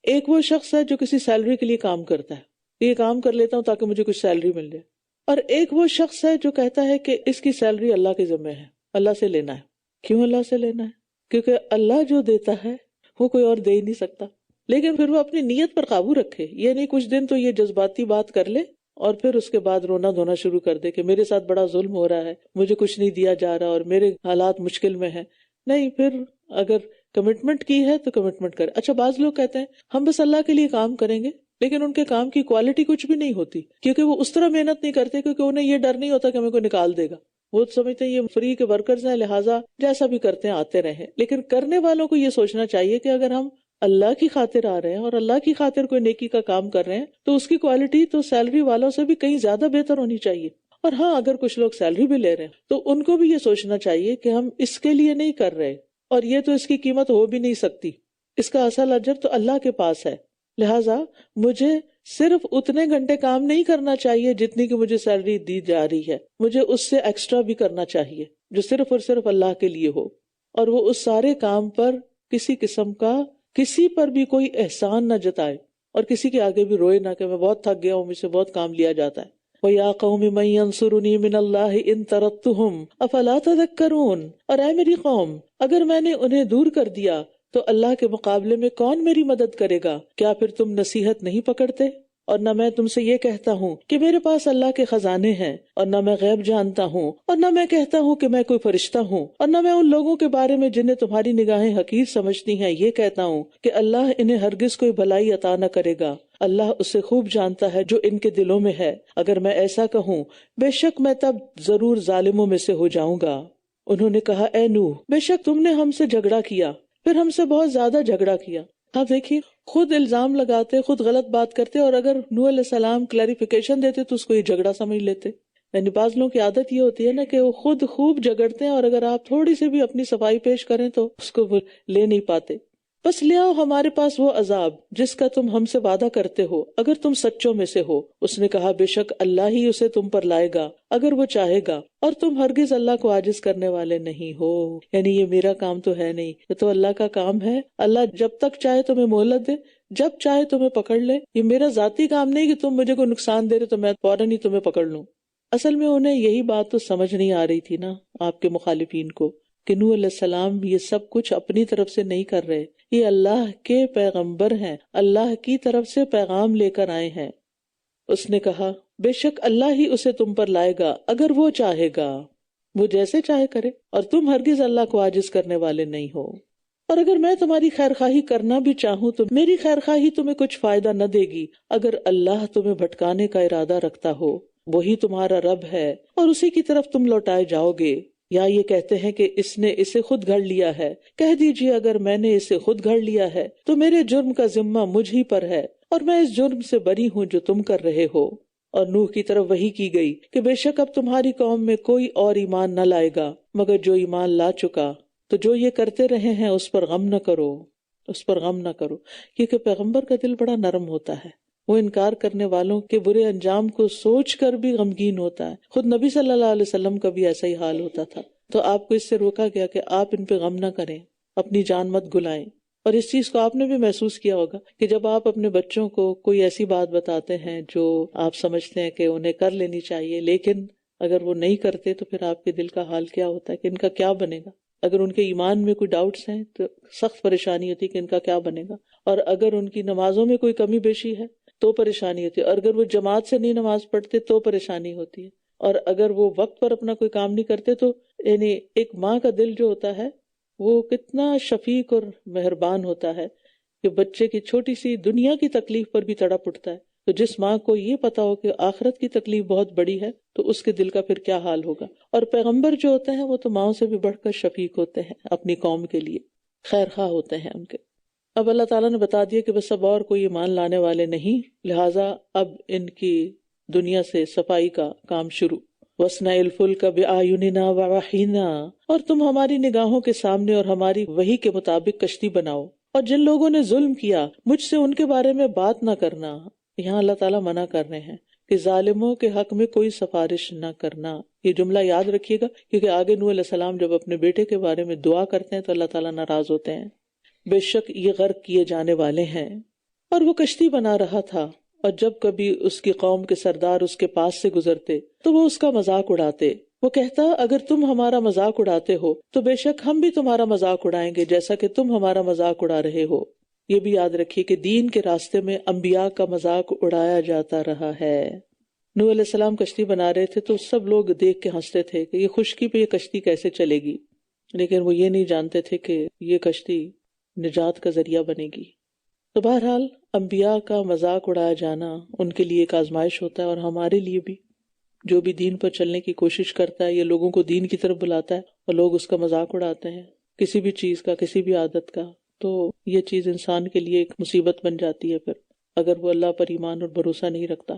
ایک وہ شخص ہے جو کسی سیلری کے لیے کام کرتا ہے، یہ کام کر لیتا ہوں تاکہ مجھے کچھ سیلری مل جائے، اور ایک وہ شخص ہے جو کہتا ہے کہ اس کی سیلری اللہ کے ذمہ ہے، اللہ سے لینا ہے۔ کیوں اللہ سے لینا ہے؟ کیونکہ اللہ جو دیتا ہے وہ کوئی اور دے ہی نہیں سکتا، لیکن پھر وہ اپنی نیت پر قابو رکھے، یہ نہیں کچھ دن تو یہ جذباتی بات کر لے اور پھر اس کے بعد رونا دھونا شروع کر دے کہ میرے ساتھ بڑا ظلم ہو رہا ہے، مجھے کچھ نہیں دیا جا رہا اور میرے حالات مشکل میں ہیں۔ نہیں، پھر اگر کمٹمنٹ کی ہے تو کمٹمنٹ کرے۔ اچھا، بعض لوگ کہتے ہیں ہم بس اللہ کے لیے کام کریں گے، لیکن ان کے کام کی کوالٹی کچھ بھی نہیں ہوتی، کیونکہ وہ اس طرح محنت نہیں کرتے، کیونکہ انہیں یہ ڈر نہیں ہوتا کہ ہمیں کوئی نکال دے گا۔ وہ سمجھتے ہیں یہ فری کے ورکرز ہیں، لہٰذا جیسا بھی کرتے ہیں آتے رہیں۔ لیکن کرنے والوں کو یہ سوچنا چاہیے کہ اگر ہم اللہ کی خاطر آ رہے ہیں اور اللہ کی خاطر کوئی نیکی کا کام کر رہے ہیں تو اس کی کوالٹی تو سیلری والوں سے بھی کہیں زیادہ بہتر ہونی چاہیے۔ اور ہاں، اگر کچھ لوگ سیلری بھی لے رہے ہیں تو ان کو بھی یہ سوچنا چاہیے کہ ہم اس کے لیے نہیں کر رہے، اور یہ تو اس کی قیمت ہو بھی نہیں سکتی، اس کا اصل اجر تو اللہ کے پاس ہے، لہٰذا مجھے صرف اتنے گھنٹے کام نہیں کرنا چاہیے جتنی کہ مجھے سیلری دی جا رہی ہے، مجھے اس سے ایکسٹرا بھی کرنا چاہیے جو صرف اور صرف اللہ کے لیے ہو، اور وہ اس سارے کام پر کسی قسم کا کسی پر بھی کوئی احسان نہ جتائے، اور کسی کے آگے بھی روئے نہ کہ میں بہت تھک گیا ہوں، مجھ سے بہت کام لیا جاتا ہے۔ وَيَا قَوْمِ مَن يَنصُرُنِي مِنَ اللَّهِ إِن طَرَدتُّهُمْ أَفَلَا تَذَكَّرُونَ، اور اے میری قوم اگر میں نے انہیں دور کر دیا تو اللہ کے مقابلے میں کون میری مدد کرے گا؟ کیا پھر تم نصیحت نہیں پکڑتے؟ اور نہ میں تم سے یہ کہتا ہوں کہ میرے پاس اللہ کے خزانے ہیں، اور نہ میں غیب جانتا ہوں، اور نہ میں کہتا ہوں کہ میں کوئی فرشتہ ہوں، اور نہ میں ان لوگوں کے بارے میں جنہیں تمہاری نگاہیں حقیر سمجھتی ہیں یہ کہتا ہوں کہ اللہ انہیں ہرگز کوئی بھلائی عطا نہ کرے گا۔ اللہ اسے خوب جانتا ہے جو ان کے دلوں میں ہے، اگر میں ایسا کہوں بے شک میں تب ضرور ظالموں میں سے ہو جاؤں گا۔ انہوں نے کہا اے نوح، بے شک تم نے ہم سے جھگڑا کیا، پھر ہم سے بہت زیادہ جھگڑا کیا۔ آپ دیکھیے، خود الزام لگاتے، خود غلط بات کرتے، اور اگر نوح علیہ السلام کلیریفیکیشن دیتے تو اس کو یہ جھگڑا سمجھ لیتے۔ یعنی بعض لوگوں کی عادت یہ ہوتی ہے نا کہ وہ خود خوب جھگڑتے ہیں، اور اگر آپ تھوڑی سی بھی اپنی صفائی پیش کریں تو اس کو وہ لے نہیں پاتے۔ بس لے آؤ ہمارے پاس وہ عذاب جس کا تم ہم سے وعدہ کرتے ہو اگر تم سچوں میں سے ہو۔ اس نے کہا بے شک اللہ ہی اسے تم پر لائے گا اگر وہ چاہے گا، اور تم ہرگز اللہ کو عاجز کرنے والے نہیں ہو۔ یعنی یہ میرا کام تو ہے نہیں، یہ تو اللہ کا کام ہے۔ اللہ جب تک چاہے تمہیں مہلت دے، جب چاہے تمہیں پکڑ لے۔ یہ میرا ذاتی کام نہیں کہ تم مجھے کوئی نقصان دے رہے تو میں فوراً ہی تمہیں پکڑ لوں۔ اصل میں انہیں یہی بات تو سمجھ نہیں آ رہی تھی نا آپ کے مخالفین کو کہ نوح علیہ السلام یہ سب کچھ اپنی طرف سے نہیں کر رہے، یہ اللہ کے پیغمبر ہیں، اللہ کی طرف سے پیغام لے کر آئے ہیں۔ اس نے کہا بے شک اللہ ہی اسے تم پر لائے گا اگر وہ چاہے گا، وہ جیسے چاہے کرے، اور تم ہرگز اللہ کو عاجز کرنے والے نہیں ہو۔ اور اگر میں تمہاری خیر خواہی کرنا بھی چاہوں تو میری خیر خواہی تمہیں کچھ فائدہ نہ دے گی اگر اللہ تمہیں بھٹکانے کا ارادہ رکھتا ہو۔ وہی تمہارا رب ہے اور اسی کی طرف تم لوٹائے جاؤ گے۔ یا یہ کہتے ہیں کہ اس نے اسے خود گھڑ لیا ہے، کہہ دیجیے اگر میں نے اسے خود گھڑ لیا ہے تو میرے جرم کا ذمہ مجھ ہی پر ہے، اور میں اس جرم سے بری ہوں جو تم کر رہے ہو۔ اور نوح کی طرف وحی کی گئی کہ بے شک اب تمہاری قوم میں کوئی اور ایمان نہ لائے گا مگر جو ایمان لا چکا، تو جو یہ کرتے رہے ہیں اس پر غم نہ کرو، اس پر غم نہ کرو، کیونکہ پیغمبر کا دل بڑا نرم ہوتا ہے، وہ انکار کرنے والوں کے برے انجام کو سوچ کر بھی غمگین ہوتا ہے۔ خود نبی صلی اللہ علیہ وسلم کا بھی ایسا ہی حال ہوتا تھا، تو آپ کو اس سے روکا گیا کہ آپ ان پہ غم نہ کریں، اپنی جان مت گلائیں۔ اور اس چیز کو آپ نے بھی محسوس کیا ہوگا کہ جب آپ اپنے بچوں کو کوئی ایسی بات بتاتے ہیں جو آپ سمجھتے ہیں کہ انہیں کر لینی چاہیے، لیکن اگر وہ نہیں کرتے تو پھر آپ کے دل کا حال کیا ہوتا ہے کہ ان کا کیا بنے گا۔ اگر ان کے ایمان میں کوئی ڈاؤٹس ہیں تو سخت پریشانی ہوتی ہے کہ ان کا کیا بنے گا، اور اگر ان کی نمازوں میں کوئی کمی بیشی ہے تو پریشانی ہوتی ہے، اور اگر وہ جماعت سے نہیں نماز پڑھتے تو پریشانی ہوتی ہے، اور اگر وہ وقت پر اپنا کوئی کام نہیں کرتے تو یعنی ایک ماں کا دل جو ہوتا ہے وہ کتنا شفیق اور مہربان ہوتا ہے کہ بچے کی چھوٹی سی دنیا کی تکلیف پر بھی تڑپ اٹھتا ہے۔ تو جس ماں کو یہ پتا ہو کہ آخرت کی تکلیف بہت بڑی ہے تو اس کے دل کا پھر کیا حال ہوگا۔ اور پیغمبر جو ہوتے ہیں وہ تو ماؤں سے بھی بڑھ کر شفیق ہوتے ہیں، اپنی قوم کے لیے خیر خواہ ہوتے ہیں ان کے۔ اب اللہ تعالیٰ نے بتا دیا کہ بس اب اور کوئی ایمان لانے والے نہیں، لہٰذا اب ان کی دنیا سے صفائی کا کام شروع۔ وَاصْنَعِ الْفُلْكَ بِأَعْيُنِنَا وَوَحْيِنَا، اور تم ہماری نگاہوں کے سامنے اور ہماری وحی کے مطابق کشتی بناؤ، اور جن لوگوں نے ظلم کیا مجھ سے ان کے بارے میں بات نہ کرنا۔ یہاں اللہ تعالیٰ منع کر رہے ہیں کہ ظالموں کے حق میں کوئی سفارش نہ کرنا۔ یہ جملہ یاد رکھیے گا کیونکہ آگے نوح علیہ السلام جب اپنے بیٹے کے بارے میں دعا کرتے ہیں تو اللہ تعالیٰ ناراض ہوتے ہیں۔ بے شک یہ غرق کیے جانے والے ہیں۔ اور وہ کشتی بنا رہا تھا، اور جب کبھی اس کی قوم کے سردار اس کے پاس سے گزرتے تو وہ اس کا مذاق اڑاتے۔ وہ کہتا اگر تم ہمارا مذاق اڑاتے ہو تو بے شک ہم بھی تمہارا مذاق اڑائیں گے جیسا کہ تم ہمارا مذاق اڑا رہے ہو۔ یہ بھی یاد رکھیے کہ دین کے راستے میں انبیاء کا مذاق اڑایا جاتا رہا ہے۔ نوح علیہ السلام کشتی بنا رہے تھے تو سب لوگ دیکھ کے ہنستے تھے کہ یہ خشکی پہ یہ کشتی کیسے چلے گی، لیکن وہ یہ نہیں جانتے تھے کہ یہ کشتی نجات کا ذریعہ بنے گی۔ تو بہرحال انبیاء کا مذاق اڑایا جانا ان کے لیے ایک آزمائش ہوتا ہے، اور ہمارے لیے بھی۔ جو بھی دین پر چلنے کی کوشش کرتا ہے یا لوگوں کو دین کی طرف بلاتا ہے اور لوگ اس کا مذاق اڑاتے ہیں کسی بھی چیز کا، کسی بھی عادت کا، تو یہ چیز انسان کے لیے ایک مصیبت بن جاتی ہے پھر اگر وہ اللہ پر ایمان اور بھروسہ نہیں رکھتا۔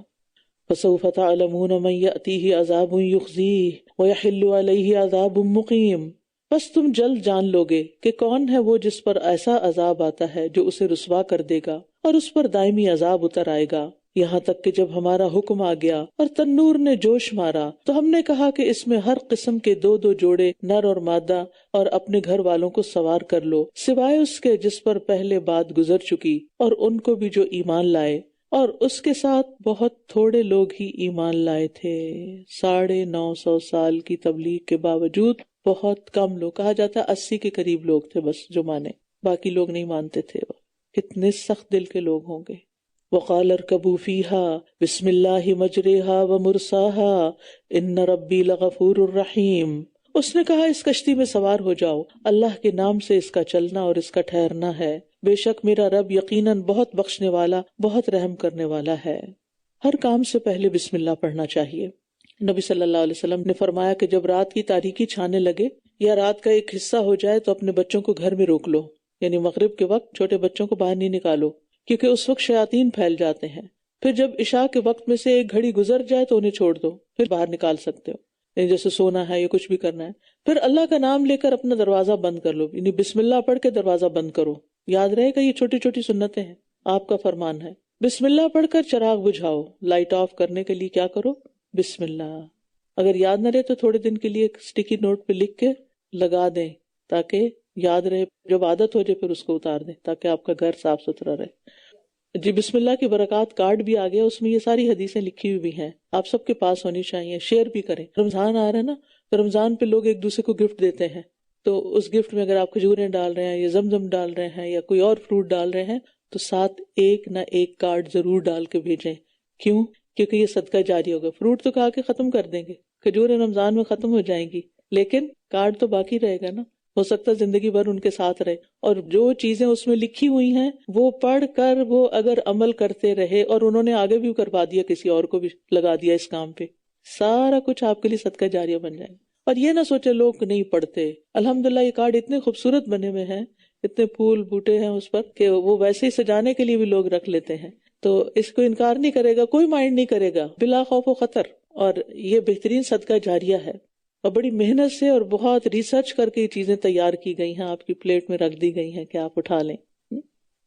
فَسَوْفَ تَعْلَمُونَ مَن يَأْتِيهِ عَذَابٌ يُخْزِيهِ وَيَحِلُّ عَلَيْهِ عَذَابٌ مُقِيمٌ، بس تم جلد جان لوگے کہ کون ہے وہ جس پر ایسا عذاب آتا ہے جو اسے رسوا کر دے گا اور اس پر دائمی عذاب اتر آئے گا، یہاں تک کہ جب ہمارا حکم آ گیا اور تنور نے جوش مارا تو ہم نے کہا کہ اس میں ہر قسم کے 2 جوڑے نر اور مادہ اور اپنے گھر والوں کو سوار کر لو، سوائے اس کے جس پر پہلے بات گزر چکی، اور ان کو بھی جو ایمان لائے، اور اس کے ساتھ بہت تھوڑے لوگ ہی ایمان لائے تھے۔ 950 سال کی تبلیغ کے باوجود بہت کم لوگ، کہا جاتا ہے 80 کے قریب لوگ تھے بس جو مانے، باقی لوگ نہیں مانتے تھے۔ کتنے سخت دل کے لوگ ہوں گے۔ وَقَالَ ارْكَبُوا فِيهَا بِسْمِ اللَّهِ مَجْرَاهَا وَمُرْسَاهَا إِنَّ رَبِّي لَغَفُورٌ رَحِيمٌ، اس نے کہا اس کشتی میں سوار ہو جاؤ، اللہ کے نام سے اس کا چلنا اور اس کا ٹھہرنا ہے، بے شک میرا رب یقیناً بہت بخشنے والا، بہت رحم کرنے والا ہے۔ ہر کام سے پہلے بسم اللہ پڑھنا چاہیے۔ نبی صلی اللہ علیہ وسلم نے فرمایا کہ جب رات کی تاریکی چھانے لگے یا رات کا ایک حصہ ہو جائے تو اپنے بچوں کو گھر میں روک لو، یعنی مغرب کے وقت چھوٹے بچوں کو باہر نہیں نکالو، کیونکہ اس وقت شیاطین پھیل جاتے ہیں۔ پھر جب عشاء کے وقت میں سے ایک گھڑی گزر جائے تو انہیں چھوڑ دو، پھر باہر نکال سکتے ہو، یعنی جیسے سونا ہے یا کچھ بھی کرنا ہے۔ پھر اللہ کا نام لے کر اپنا دروازہ بند کر لو، یعنی بسم اللہ پڑھ کے دروازہ بند کرو۔ یاد رہے گا یہ چھوٹی چھوٹی سنتیں ہیں، آپ کا فرمان ہے۔ بسم اللہ پڑھ کر چراغ بجھاؤ، لائٹ آف کرنے کے لیے کیا کرو؟ بسم اللہ۔ اگر یاد نہ رہے تو تھوڑے دن کے لیے ایک اسٹیکی نوٹ پہ لکھ کے لگا دیں تاکہ یاد رہے، جب عادت ہو جائے پھر اس کو اتار دیں تاکہ آپ کا گھر صاف ستھرا رہے۔ جی بسم اللہ کی برکات کارڈ بھی آ گیا، اس میں یہ ساری حدیثیں لکھی ہوئی بھی ہیں، آپ سب کے پاس ہونی چاہیے، شیئر بھی کریں۔ رمضان آ رہا ہے نا، تو رمضان پہ لوگ ایک دوسرے کو گفٹ دیتے ہیں، تو اس گفٹ میں اگر آپ کھجوریں ڈال رہے ہیں یا زمزم ڈال رہے ہیں یا کوئی اور فروٹ ڈال رہے ہیں تو ساتھ ایک نہ ایک کارڈ ضرور ڈال کے بھیجیں۔ کیوں؟ کیونکہ یہ صدقہ جاری ہوگا۔ فروٹ تو کھا کے ختم کر دیں گے، کھجوریں رمضان میں ختم ہو جائیں گی، لیکن کارڈ تو باقی رہے گا نا، ہو سکتا ہے زندگی بھر ان کے ساتھ رہے، اور جو چیزیں اس میں لکھی ہوئی ہیں وہ پڑھ کر وہ اگر عمل کرتے رہے، اور انہوں نے آگے بھی کروا دیا، کسی اور کو بھی لگا دیا اس کام پہ، سارا کچھ آپ کے لیے صدقہ جاریہ بن جائے گا۔ اور یہ نہ سوچے لوگ نہیں پڑھتے. الحمدللہ یہ کارڈ اتنے خوبصورت بنے ہوئے ہیں، اتنے پھول بوٹے ہیں اس پر کہ وہ ویسے ہی سجانے کے لیے بھی لوگ رکھ لیتے ہیں. تو اس کو انکار نہیں کرے گا، کوئی مائنڈ نہیں کرے گا بلا خوف و خطر. اور یہ بہترین صدقہ جاریہ ہے، اور بڑی محنت سے اور بہت ریسرچ کر کے یہ چیزیں تیار کی گئی ہیں، آپ کی پلیٹ میں رکھ دی گئی ہیں کہ آپ اٹھا لیں.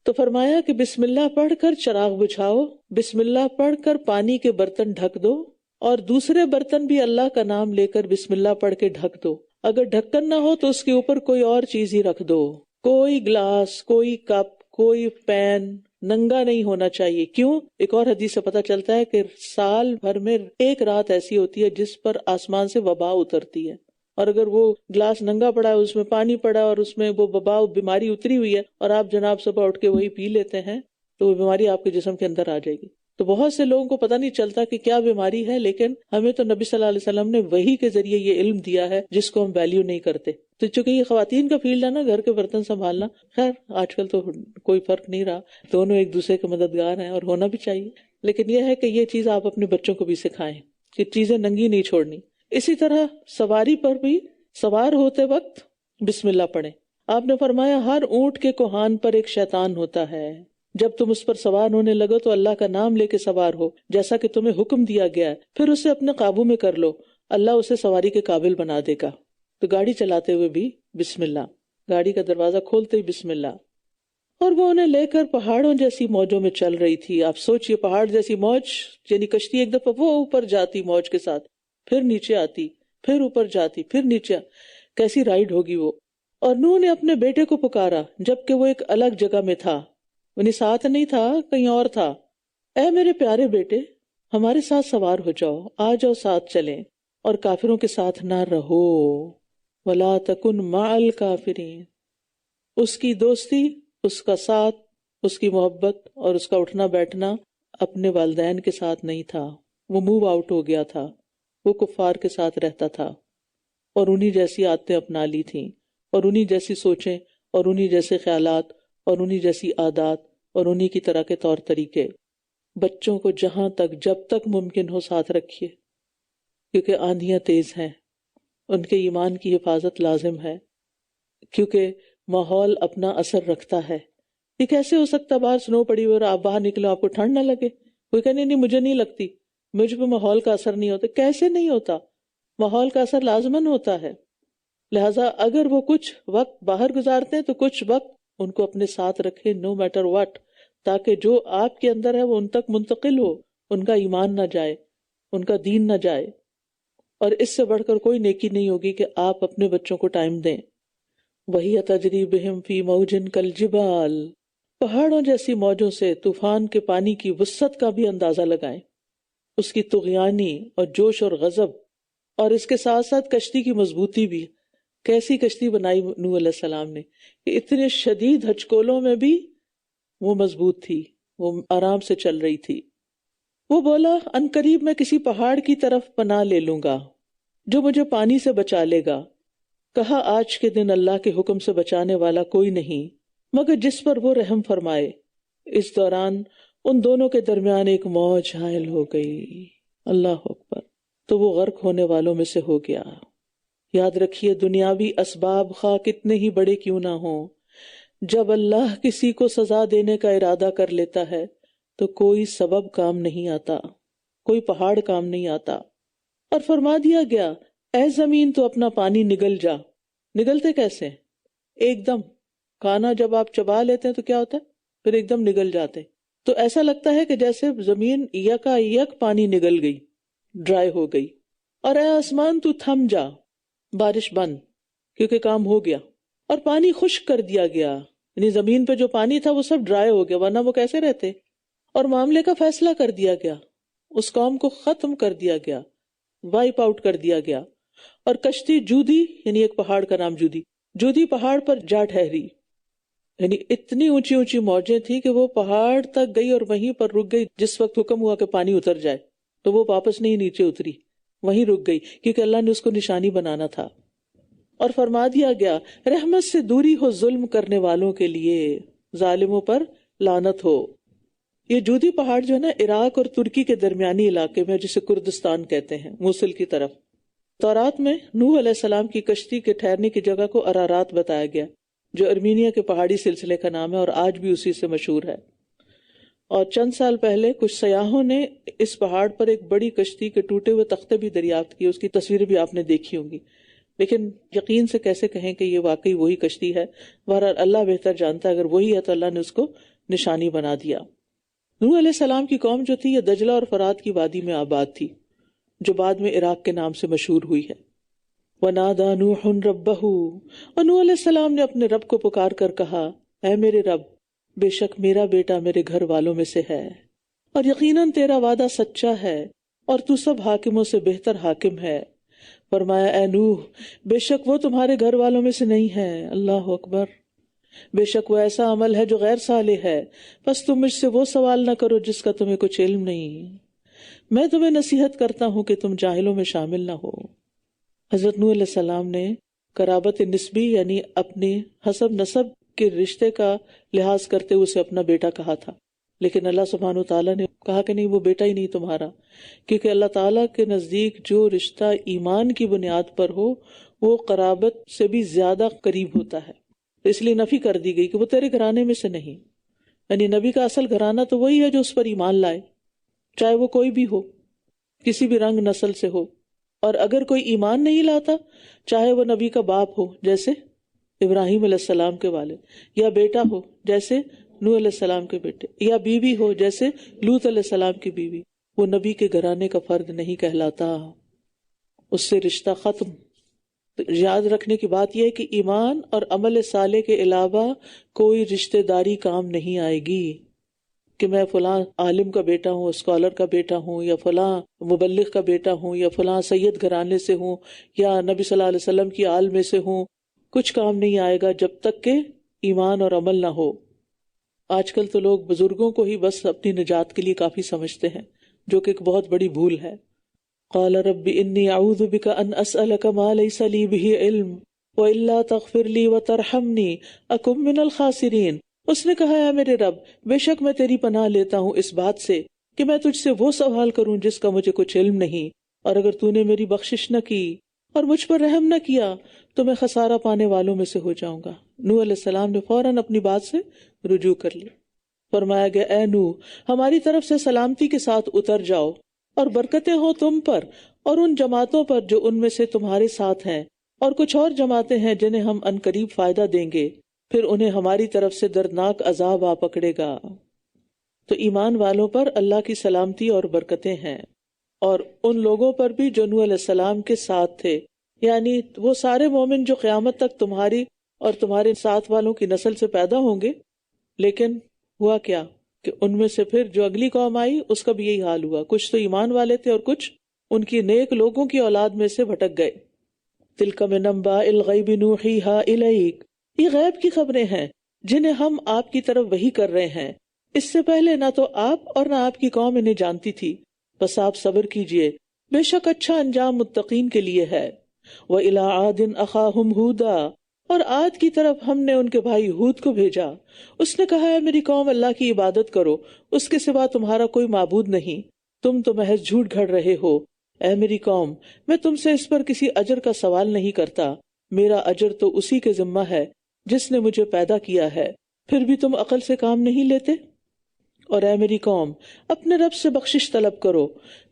تو فرمایا کہ بسم اللہ پڑھ کر چراغ بجھاؤ، بسم اللہ پڑھ کر پانی کے برتن ڈھک دو، اور دوسرے برتن بھی اللہ کا نام لے کر بسم اللہ پڑھ کے ڈھک دو. اگر ڈھکن نہ ہو تو اس کے اوپر کوئی اور چیز ہی رکھ دو. کوئی گلاس، کوئی کپ، کوئی پین ننگا نہیں ہونا چاہیے. کیوں؟ ایک اور حدیث سے پتہ چلتا ہے کہ سال بھر میں ایک رات ایسی ہوتی ہے جس پر آسمان سے وبا اترتی ہے، اور اگر وہ گلاس ننگا پڑا ہے، اس میں پانی پڑا ہے اور اس میں وہ وبا بیماری اتری ہوئی ہے، اور آپ جناب صبح اٹھ کے وہی پی لیتے ہیں، تو وہ بیماری آپ کے جسم کے اندر آ جائے گی. تو بہت سے لوگوں کو پتہ نہیں چلتا کہ کیا بیماری ہے، لیکن ہمیں تو نبی صلی اللہ علیہ وسلم نے وحی کے ذریعے یہ علم دیا ہے جس کو ہم ویلیو نہیں کرتے. تو چونکہ یہ خواتین کا فیلڈ ہے نا، گھر کے برتن سنبھالنا، خیر آج کل تو کوئی فرق نہیں رہا، دونوں ایک دوسرے کے مددگار ہیں اور ہونا بھی چاہیے. لیکن یہ ہے کہ یہ چیز آپ اپنے بچوں کو بھی سکھائیں کہ چیزیں ننگی نہیں چھوڑنی. اسی طرح سواری پر بھی سوار ہوتے وقت بسم اللہ پڑھیں. آپ نے فرمایا ہر اونٹ کے کوہان پر ایک شیطان ہوتا ہے، جب تم اس پر سوار ہونے لگو تو اللہ کا نام لے کے سوار ہو جیسا کہ تمہیں حکم دیا گیا ہے، پھر اسے اپنے قابو میں کر لو، اللہ اسے سواری کے قابل بنا دے گا. تو گاڑی چلاتے ہوئے بھی بسم اللہ، گاڑی کا دروازہ کھولتے ہی بسم اللہ. اور وہ انہیں لے کر پہاڑوں جیسی موجوں میں چل رہی تھی. آپ سوچئے پہاڑ جیسی موج، یعنی کشتی ایک دفعہ وہ اوپر جاتی موج کے ساتھ، پھر نیچے آتی، پھر اوپر جاتی، پھر نیچے، کیسی رائڈ ہوگی وہ. اور نوح نے اپنے بیٹے کو پکارا جبکہ وہ ایک الگ جگہ میں تھا، یعنی ساتھ نہیں تھا، کہیں اور تھا. اے میرے پیارے بیٹے، ہمارے ساتھ سوار ہو جاؤ، آ جاؤ ساتھ چلیں، اور کافروں کے ساتھ نہ رہو. وَلَا تَكُن مَعَ الْكَافِرِينَ. اس کی دوستی، اس کا ساتھ، اس کی محبت اور اس کا اٹھنا بیٹھنا اپنے والدین کے ساتھ نہیں تھا. وہ موو آؤٹ ہو گیا تھا، وہ کفار کے ساتھ رہتا تھا، اور انہی جیسی عادتیں اپنا لی تھیں، اور انہی جیسی سوچیں، اور انہی جیسے خیالات، اور انہی جیسی عادات، اور انہی کی طرح کے طور طریقے. بچوں کو جہاں تک جب تک ممکن ہو ساتھ رکھیے، کیونکہ آندھیاں تیز ہیں، ان کے ایمان کی حفاظت لازم ہے، کیونکہ ماحول اپنا اثر رکھتا ہے. یہ کیسے ہو سکتا باہر سنو پڑی ہوئی اور آپ باہر نکلو آپ کو ٹھنڈ نہ لگے؟ کوئی کہنے نہیں مجھے نہیں لگتی، مجھ پہ ماحول کا اثر نہیں ہوتا. کیسے نہیں ہوتا؟ ماحول کا اثر لازماً ہوتا ہے. لہٰذا اگر وہ کچھ وقت باہر گزارتے ہیں تو کچھ وقت ان کو اپنے ساتھ رکھے، نو میٹر واٹ، تاکہ جو آپ کے اندر ہے وہ ان تک منتقل ہو، ان کا ایمان نہ جائے، ان کا دین نہ جائے. اور اس سے بڑھ کر کوئی نیکی نہیں ہوگی کہ آپ اپنے بچوں کو ٹائم دیں. وَهِيَ تَجْرِي بِهِمْ فِي مَوْجٍ كَالْجِبَالِ. پہاڑوں جیسی موجوں سے طوفان کے پانی کی وسعت کا بھی اندازہ لگائیں، اس کی طغیانی اور جوش اور غضب، اور اس کے ساتھ ساتھ کشتی کی مضبوطی بھی. کیسی کشتی بنائی نوح علیہ السلام نے کہ اتنے شدید ہچکولوں میں بھی وہ مضبوط تھی، وہ آرام سے چل رہی تھی. وہ بولا ان قریب میں کسی پہاڑ کی طرف پناہ لے لوں گا جو مجھے پانی سے بچا لے گا. کہا آج کے دن اللہ کے حکم سے بچانے والا کوئی نہیں مگر جس پر وہ رحم فرمائے. اس دوران ان دونوں کے درمیان ایک موج حائل ہو گئی. اللہ اکبر. تو وہ غرق ہونے والوں میں سے ہو گیا. یاد رکھیے دنیاوی اسباب خواہ کتنے ہی بڑے کیوں نہ ہوں، جب اللہ کسی کو سزا دینے کا ارادہ کر لیتا ہے تو کوئی سبب کام نہیں آتا، کوئی پہاڑ کام نہیں آتا. اور فرما دیا گیا اے زمین تو اپنا پانی نگل جا. نگلتے کیسے؟ ایک دم. کھانا جب آپ چبا لیتے ہیں تو کیا ہوتا ہے؟ پھر ایک دم نگل جاتے. تو ایسا لگتا ہے کہ جیسے زمین یکا یک پانی نگل گئی، ڈرائی ہو گئی. اور اے آسمان تو تھم جا، بارش بند، کیونکہ کام ہو گیا. اور پانی خشک کر دیا گیا، یعنی زمین پہ جو پانی تھا وہ سب ڈرائی ہو گیا، ورنہ وہ کیسے رہتے. اور معاملے کا فیصلہ کر دیا گیا، اس قوم کو ختم کر دیا گیا، وائپ آؤٹ کر دیا گیا. اور کشتی جودی، یعنی ایک پہاڑ کا نام جودی پہاڑ پر جا ٹھہری. یعنی اتنی اونچی اونچی موجیں تھی کہ وہ پہاڑ تک گئی اور وہیں پر رک گئی. جس وقت حکم ہوا کہ پانی اتر جائے تو وہ واپس نہیں نیچے اتری، وہیں رک گئی، کیونکہ اللہ نے اس کو نشانی بنانا تھا. اور فرما دیا گیا رحمت سے دوری ہو ظلم کرنے والوں کے لیے، ظالموں پر لعنت ہو. یہ جودی پہاڑ جو ہے نا عراق اور ترکی کے درمیانی علاقے میں، جسے کردستان کہتے ہیں، موصل کی طرف. تورات میں نوح علیہ السلام کی کشتی کے ٹھہرنے کی جگہ کو ارارات بتایا گیا، جو ارمینیا کے پہاڑی سلسلے کا نام ہے اور آج بھی اسی سے مشہور ہے۔ اور چند سال پہلے کچھ سیاحوں نے اس پہاڑ پر ایک بڑی کشتی کے ٹوٹے ہوئے تختے بھی دریافت کیے، اس کی تصویریں بھی آپ نے دیکھی ہوں گی، لیکن یقین سے کیسے کہیں کہ یہ واقعی وہی کشتی ہے؟ بہرحال اللہ بہتر جانتا ہے، اگر وہی ہے تو اللہ نے اس کو نشانی بنا دیا۔ نوح علیہ السلام کی قوم جو تھی یہ دجلہ اور فرات کی وادی میں آباد تھی، جو بعد میں عراق کے نام سے مشہور ہوئی ہے۔ وَنَادَى نُوحٌ رَبَّهُ، اور نوح علیہ السلام نے اپنے رب کو پکار کر کہا، اے میرے رب، بے شک میرا بیٹا میرے گھر والوں میں سے ہے، اور یقیناً تیرا وعدہ سچا ہے، اور تو سب حاکموں سے بہتر حاکم ہے۔ فرمایا، اے نوح، بے شک وہ تمہارے گھر والوں میں سے نہیں ہے۔ اللہ اکبر۔ بے شک وہ ایسا عمل ہے جو غیر صالح ہے، بس تم مجھ سے وہ سوال نہ کرو جس کا تمہیں کچھ علم نہیں، میں تمہیں نصیحت کرتا ہوں کہ تم جاہلوں میں شامل نہ ہو۔ حضرت نوح علیہ السلام نے قرابت نسبی یعنی اپنی حسب نسب کے رشتے کا لحاظ کرتے ہوئے اسے اپنا بیٹا کہا تھا، لیکن اللہ سبحانہ وتعالیٰ نے کہا کہ نہیں، وہ بیٹا ہی نہیں تمہارا، کیونکہ اللہ تعالیٰ کے نزدیک جو رشتہ ایمان کی بنیاد پر ہو وہ قرابت سے بھی زیادہ قریب ہوتا ہے، اس لیے نفی کر دی گئی کہ وہ تیرے گھرانے میں سے نہیں۔ یعنی نبی کا اصل گھرانہ تو وہی ہے جو اس پر ایمان لائے، چاہے وہ کوئی بھی ہو، کسی بھی رنگ نسل سے ہو، اور اگر کوئی ایمان نہیں لاتا، چاہے وہ نبی کا باپ ہو جیسے ابراہیم علیہ السلام کے والد، یا بیٹا ہو جیسے نوح علیہ السلام کے بیٹے، یا بیوی ہو جیسے لوط علیہ السلام کی بیوی، وہ نبی کے گھرانے کا فرد نہیں کہلاتا، اس سے رشتہ ختم۔ تو یاد رکھنے کی بات یہ ہے کہ ایمان اور عمل صالح کے علاوہ کوئی رشتہ داری کام نہیں آئے گی، کہ میں فلاں عالم کا بیٹا ہوں، اسکالر کا بیٹا ہوں، یا فلاں مبلغ کا بیٹا ہوں، یا فلاں سید گھرانے سے ہوں، یا نبی صلی اللہ علیہ وسلم کی آل میں سے ہوں، کچھ کام نہیں آئے گا جب تک کہ ایمان اور عمل نہ ہو۔ آج کل تو لوگ بزرگوں کو ہی بس اپنی نجات کے لیے کافی سمجھتے ہیں، جو کہ ایک بہت بڑی بھول ہے۔ قال رب انی اعوذ بک ان اسألک ما لیس لی بہ علم والا تغفر لی وترحمنی اکن من الخاسرین۔ اس نے کہا، اے میرے رب، بے شک میں تیری پناہ لیتا ہوں اس بات سے کہ میں تجھ سے وہ سوال کروں جس کا مجھے کچھ علم نہیں، اور اگر تو نے میری بخشش نہ کی اور مجھ پر رحم نہ کیا تو میں خسارہ پانے والوں میں سے ہو جاؤں گا۔ نوح علیہ السلام نے فوراً اپنی بات سے رجوع کر لی۔ فرمایا گیا، اے نوح، ہماری طرف سے سلامتی کے ساتھ اتر جاؤ، اور برکتیں ہوں تم پر اور ان جماعتوں پر جو ان میں سے تمہارے ساتھ ہیں، اور کچھ اور جماعتیں ہیں جنہیں ہم عنقریب فائدہ دیں گے، پھر انہیں ہماری طرف سے دردناک عذاب آ پکڑے گا۔ تو ایمان والوں پر اللہ کی سلامتی اور برکتیں ہیں، اور ان لوگوں پر بھی جو نوح علیہ السلام کے ساتھ تھے، یعنی وہ سارے مومن جو قیامت تک تمہاری اور تمہارے ساتھ والوں کی نسل سے پیدا ہوں گے۔ لیکن ہوا کیا کہ ان میں سے پھر جو اگلی قوم آئی اس کا بھی یہی حال ہوا، کچھ تو ایمان والے تھے اور کچھ ان کی نیک لوگوں کی اولاد میں سے بھٹک گئے۔ تلک من انباء الغیب نوحیھا الیک، یہ غیب کی خبریں ہیں جنہیں ہم آپ کی طرف وحی کر رہے ہیں، اس سے پہلے نہ تو آپ اور نہ آپ کی قوم انہیں جانتی تھی، بس آپ صبر کیجئے، بے شک اچھا انجام متقین کے لیے ہے۔ وَإِلَىٰ عَادٍ أَخَاهُمْ هُودًا، اور عاد کی طرف ہم نے ان کے بھائی ہود کو بھیجا، اس نے کہا، ہے میری قوم اللہ کی عبادت کرو، اس کے سوا تمہارا کوئی معبود نہیں، تم تو محض جھوٹ گھڑ رہے ہو۔ اے میری قوم، میں تم سے اس پر کسی اجر کا سوال نہیں کرتا، میرا اجر تو اسی کے ذمہ ہے جس نے مجھے پیدا کیا ہے، پھر بھی تم عقل سے کام نہیں لیتے۔ اور اے میری قوم، اپنے رب سے بخشش طلب کرو،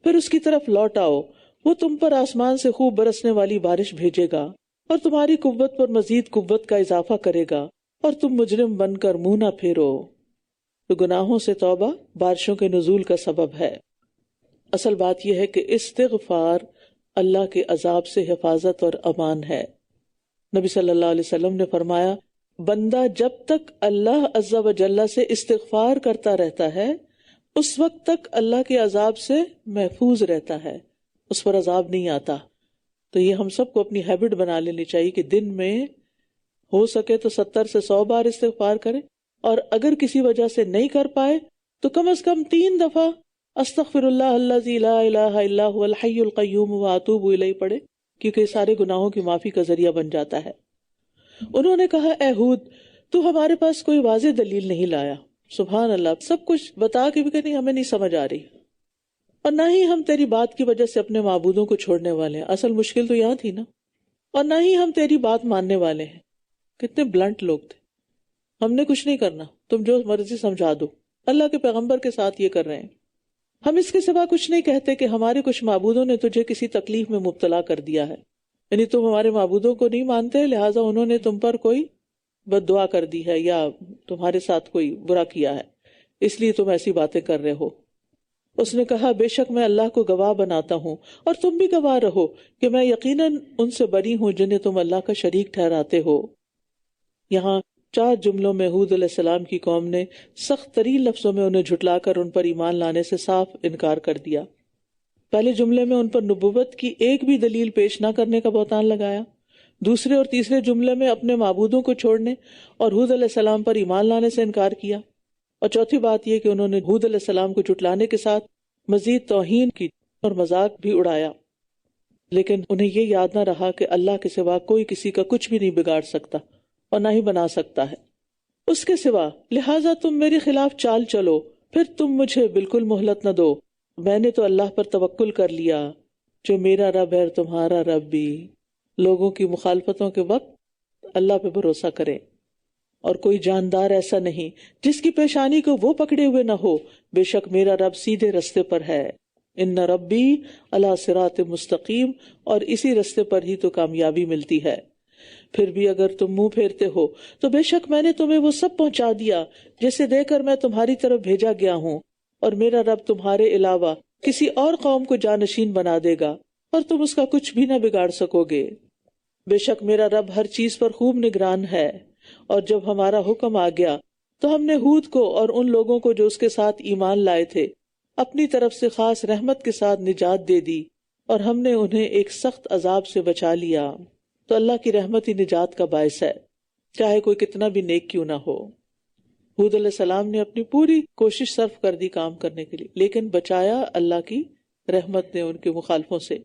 پھر اس کی طرف لوٹ آؤ، وہ تم پر آسمان سے خوب برسنے والی بارش بھیجے گا، اور تمہاری قوت پر مزید قوت کا اضافہ کرے گا، اور تم مجرم بن کر منہ نہ پھیرو۔ تو گناہوں سے توبہ بارشوں کے نزول کا سبب ہے۔ اصل بات یہ ہے کہ استغفار اللہ کے عذاب سے حفاظت اور امان ہے۔ نبی صلی اللہ علیہ وسلم نے فرمایا، بندہ جب تک اللہ عز و جل سے استغفار کرتا رہتا ہے اس وقت تک اللہ کے عذاب سے محفوظ رہتا ہے، اس پر عذاب نہیں آتا۔ تو یہ ہم سب کو اپنی ہیبٹ بنا لینی چاہیے کہ دن میں ہو سکے تو 70 سے 100 بار استغفار کرے، اور اگر کسی وجہ سے نہیں کر پائے تو کم از کم 3 دفعہ استغفر اللہ الذی لا الہ الا هو الحی القیوم واتوب الیہ پڑھے، کیونکہ یہ سارے گناہوں کی معافی کا ذریعہ بن جاتا ہے۔ انہوں نے کہا، اے ہود، تو ہمارے پاس کوئی واضح دلیل نہیں لایا۔ سبحان اللہ، سب کچھ بتا کے بھی کہ نہیں ہمیں نہیں سمجھ آ رہی۔ اور نہ ہی ہم تیری بات کی وجہ سے اپنے معبودوں کو چھوڑنے والے ہیں. اصل مشکل تو یہاں تھی نا. اور نہ ہی ہم تیری بات ماننے والے ہیں. کتنے بلنٹ لوگ تھے. ہم نے کچھ نہیں کرنا، تم جو مرضی سمجھا دو. اللہ کے پیغمبر کے ساتھ یہ کر رہے ہیں. ہم اس کے سوا کچھ نہیں کہتے کہ ہمارے کچھ معبودوں نے تجھے کسی تکلیف میں مبتلا کر دیا ہے، یعنی تم ہمارے معبودوں کو نہیں مانتے، لہٰذا انہوں نے تم پر کوئی بد دعا کر دی ہے یا تمہارے ساتھ کوئی برا کیا ہے، اس لیے تم ایسی باتیں کر رہے ہو. اس نے کہا بے شک میں اللہ کو گواہ بناتا ہوں اور تم بھی گواہ رہو کہ میں یقیناً ان سے بری ہوں جنہیں تم اللہ کا شریک ٹھہراتے ہو. یہاں 4 جملوں میں ہود علیہ السلام کی قوم نے سخت ترین لفظوں میں انہیں جھٹلا کر ان پر ایمان لانے سے صاف انکار کر دیا. پہلے جملے میں ان پر نبوت کی ایک بھی دلیل پیش نہ کرنے کا بہتان لگایا. دوسرے اور تیسرے جملے میں اپنے معبودوں کو چھوڑنے اور ہود علیہ السلام پر ایمان لانے سے انکار کیا. اور چوتھی بات یہ کہ انہوں نے ہود علیہ السلام کو جھٹلانے کے ساتھ مزید توہین کی اور مذاق بھی اڑایا. لیکن انہیں یہ یاد نہ رہا کہ اللہ کے سوا کوئی کسی کا کچھ بھی نہیں بگاڑ سکتا اور نہ ہی بنا سکتا ہے اس کے سوا، لہٰذا تم میرے خلاف چال چلو، پھر تم مجھے بالکل مہلت نہ دو. میں نے تو اللہ پر توکل کر لیا جو میرا رب ہے اور تمہارا رب بھی. لوگوں کی مخالفتوں کے وقت اللہ پہ بھروسہ کریں، اور کوئی جاندار ایسا نہیں جس کی پیشانی کو وہ پکڑے ہوئے نہ ہو. بے شک میرا رب سیدھے رستے پر ہے. ان ربی علی صراط مستقیم، اور اسی رستے پر ہی تو کامیابی ملتی ہے. پھر بھی اگر تم منہ پھیرتے ہو تو بے شک میں نے تمہیں وہ سب پہنچا دیا جسے دے کر میں تمہاری طرف بھیجا گیا ہوں، اور میرا رب تمہارے علاوہ کسی اور قوم کو جانشین بنا دے گا اور تم اس کا کچھ بھی نہ بگاڑ سکو گے. بے شک میرا رب ہر چیز پر خوب نگران ہے. اور جب ہمارا حکم آ گیا تو ہم نے ہود کو اور ان لوگوں کو جو اس کے ساتھ ایمان لائے تھے اپنی طرف سے خاص رحمت کے ساتھ نجات دے دی، اور ہم نے انہیں ایک سخت عذاب سے بچا لیا. تو اللہ کی رحمت ہی نجات کا باعث ہے، چاہے کوئی کتنا بھی نیک کیوں نہ ہو. ہود علیہ السلام نے اپنی پوری کوشش صرف کر دی کام کرنے کے لیے، لیکن بچایا اللہ کی رحمت نے ان کے مخالفوں سے.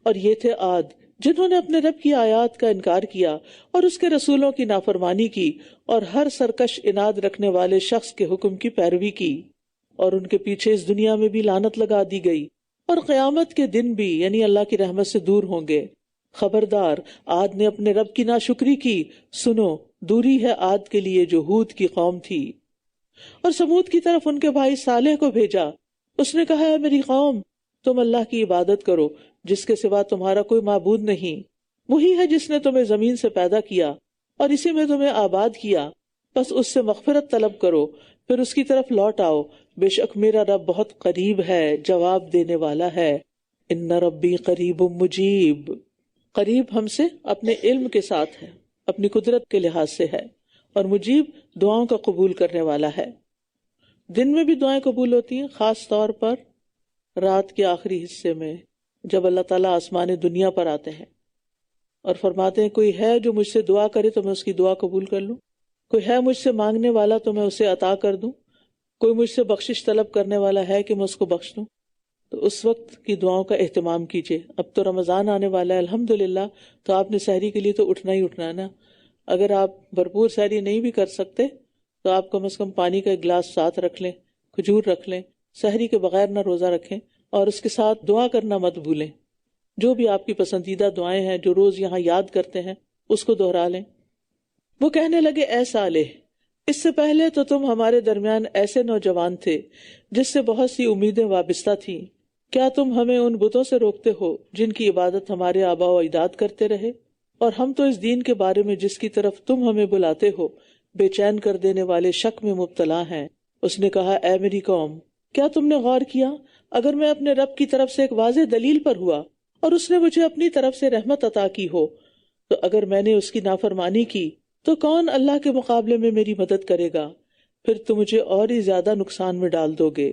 اور یہ تھے عاد جنہوں نے اپنے رب کی آیات کا انکار کیا اور اس کے رسولوں کی نافرمانی کی، اور ہر سرکش اناد رکھنے والے شخص کے حکم کی پیروی کی، اور ان کے پیچھے اس دنیا میں بھی لعنت لگا دی گئی، اور قیامت کے دن بھی یعنی اللہ کی رحمت سے دور ہوں گے. خبردار، عاد نے اپنے رب کی ناشکری کی، سنو دوری ہے عاد کے لیے جو ہود کی قوم تھی. اور سمود کی طرف ان کے بھائی صالح کو بھیجا. اس نے کہا ہے میری قوم، تم اللہ کی عبادت کرو جس کے سوا تمہارا کوئی معبود نہیں. وہی ہے جس نے تمہیں زمین سے پیدا کیا اور اسی میں تمہیں آباد کیا. بس اس سے مغفرت طلب کرو، پھر اس کی طرف لوٹ آؤ. بے شک میرا رب بہت قریب ہے، جواب دینے والا ہے. ان ربی قریب مجیب. قریب ہم سے اپنے علم کے ساتھ ہے، اپنی قدرت کے لحاظ سے ہے، اور مجیب دعاؤں کا قبول کرنے والا ہے. دن میں بھی دعائیں قبول ہوتی ہیں، خاص طور پر رات کے آخری حصے میں جب اللہ تعالیٰ آسمان دنیا پر آتے ہیں اور فرماتے ہیں کوئی ہے جو مجھ سے دعا کرے تو میں اس کی دعا قبول کر لوں، کوئی ہے مجھ سے مانگنے والا تو میں اسے عطا کر دوں، کوئی مجھ سے بخشش طلب کرنے والا ہے کہ میں اس کو بخش دوں. تو اس وقت کی دعاؤں کا اہتمام کیجیے. اب تو رمضان آنے والا ہے الحمدللہ، تو آپ نے سحری کے لیے تو اٹھنا ہی اٹھنا ہے نا. اگر آپ بھرپور سحری نہیں بھی کر سکتے تو آپ کم از کم پانی کا ایک گلاس ساتھ رکھ لیں، کھجور رکھ لیں. سحری کے بغیر نہ روزہ رکھیں، اور اس کے ساتھ دعا کرنا مت بھولیں. جو بھی آپ کی پسندیدہ دعائیں ہیں جو روز یہاں یاد کرتے ہیں اس کو دہرا لیں. وہ کہنے لگے اے صالح، اس سے پہلے تو تم ہمارے درمیان ایسے نوجوان تھے جس سے بہت سی امیدیں وابستہ تھیں. کیا تم ہمیں ان بتوں سے روکتے ہو جن کی عبادت ہمارے آبا و اجداد کرتے رہے؟ اور ہم تو اس دین کے بارے میں جس کی طرف تم ہمیں بلاتے ہو بے چین کر دینے والے شک میں مبتلا ہیں. اس نے کہا اے میری قوم، کیا تم نے غور کیا اگر میں اپنے رب کی طرف سے ایک واضح دلیل پر ہوا اور اس نے مجھے اپنی طرف سے رحمت عطا کی ہو، تو اگر میں نے اس کی نافرمانی کی تو کون اللہ کے مقابلے میں میری مدد کرے گا؟ پھر تم مجھے اور ہی زیادہ نقصان میں ڈال دو گے.